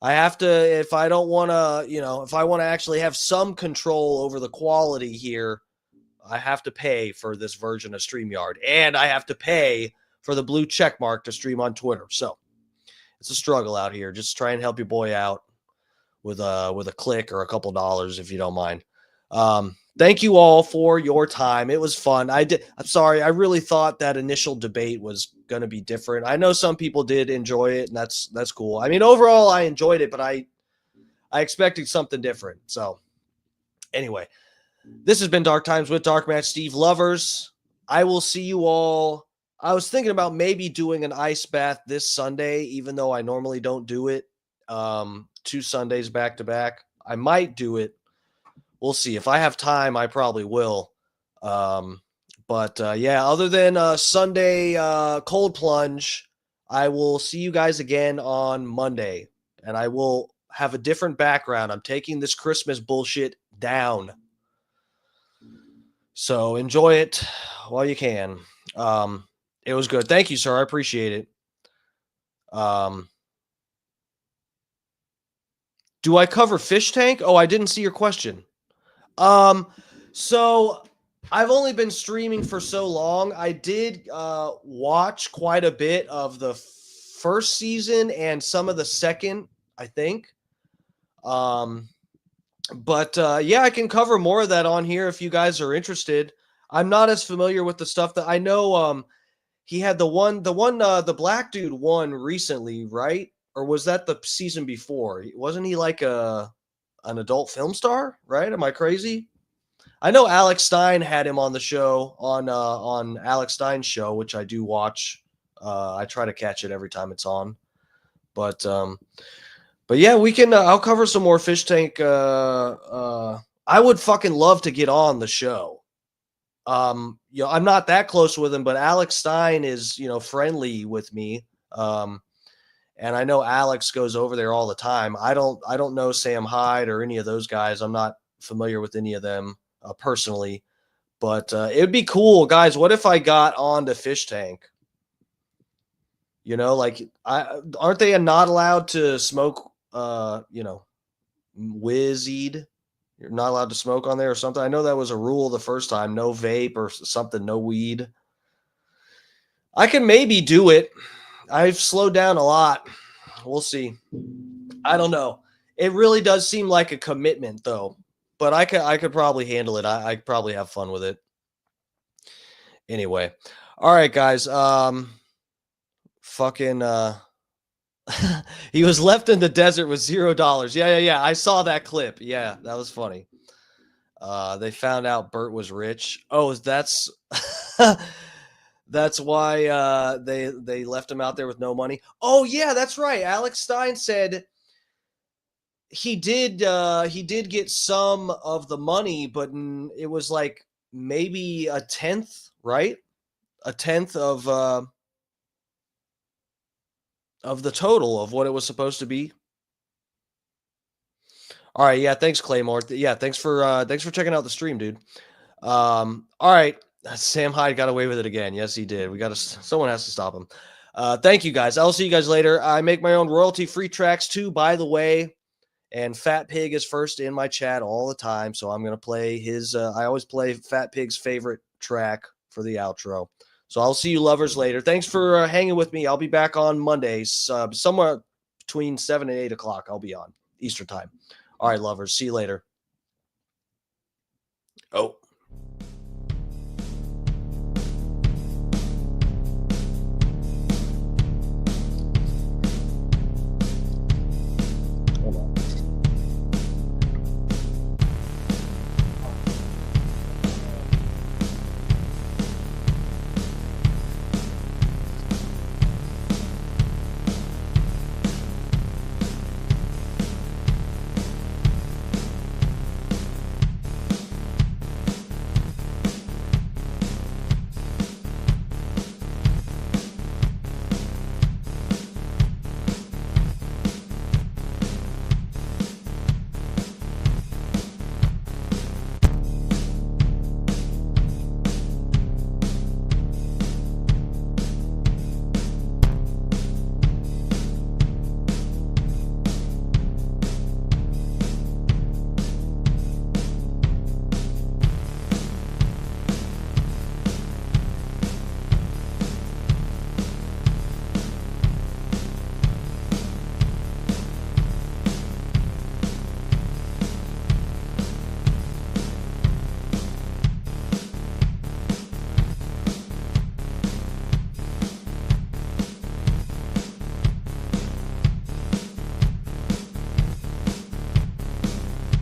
I have to, if I don't want to, if I want to actually have some control over the quality here, I have to pay for this version of StreamYard. And I have to pay for the blue check mark to stream on Twitter. So it's a struggle out here. Just try and help your boy out with a click or a couple dollars if you don't mind. Thank you all for your time. It was fun. I'm sorry. I really thought that initial debate was going to be different. I know some people did enjoy it, and that's cool. I mean, overall, I enjoyed it, but I expected something different. So anyway, this has been Dark Times with Dark Match Steve. Lovers, I will see you all. I was thinking about maybe doing an ice bath this Sunday, even though I normally don't do it. 2 Sundays back to back. I might do it. We'll see. If I have time, I probably will. But yeah, other than Sunday cold plunge, I will see you guys again on Monday. And I will have a different background. I'm taking this Christmas bullshit down. So enjoy it while you can. It was good. Thank you, sir. I appreciate it. Do I cover Fish Tank? Oh, I didn't see your question. So I've only been streaming for so long. I did watch quite a bit of the first season and some of the second, I think. But yeah, I can cover more of that on here if you guys are interested. I'm not as familiar with the stuff that I know. He had the black dude won recently, right? Or was that the season before? Wasn't he like an adult film star, right? Am I crazy? I know Alex Stein had him on the show on Alex Stein's show, which I do watch. I try to catch it every time it's on. But yeah, we can. I'll cover some more Fish Tank. I would fucking love to get on the show. I'm not that close with him, but Alex Stein is, friendly with me. And I know Alex goes over there all the time. I don't know Sam Hyde or any of those guys. I'm not familiar with any of them personally, but it would be cool, guys. What if I got on to Fish Tank? Aren't they not allowed to smoke? Whiz-eed. You're not allowed to smoke on there or something. I know that was a rule the first time. No vape or something. No weed. I can maybe do it. I've slowed down a lot. We'll see. I don't know. It really does seem like a commitment, though. but I could probably handle it. I could probably have fun with it. Anyway, all right, guys. Fucking. He was left in the desert with $0. Yeah. I saw that clip. Yeah, that was funny. They found out Bert was rich. Oh, that's that's why they left him out there with no money. Oh yeah, that's right. Alex Stein said he did get some of the money, but it was like maybe a tenth, right? A tenth of the total of what it was supposed to be. All right, yeah, thanks Claymore. Yeah, thanks for checking out the stream, dude. All right, Sam Hyde got away with it again. Yes, he did. Someone has to stop him. Thank you guys. I'll see you guys later. I make my own royalty-free tracks too, by the way. And Fat Pig is first in my chat all the time, so I'm gonna play his. I always play Fat Pig's favorite track for the outro. So I'll see you lovers later. Thanks for hanging with me. I'll be back on Mondays, somewhere between 7 and 8 o'clock. I'll be on Eastern time. All right, lovers. See you later. Oh.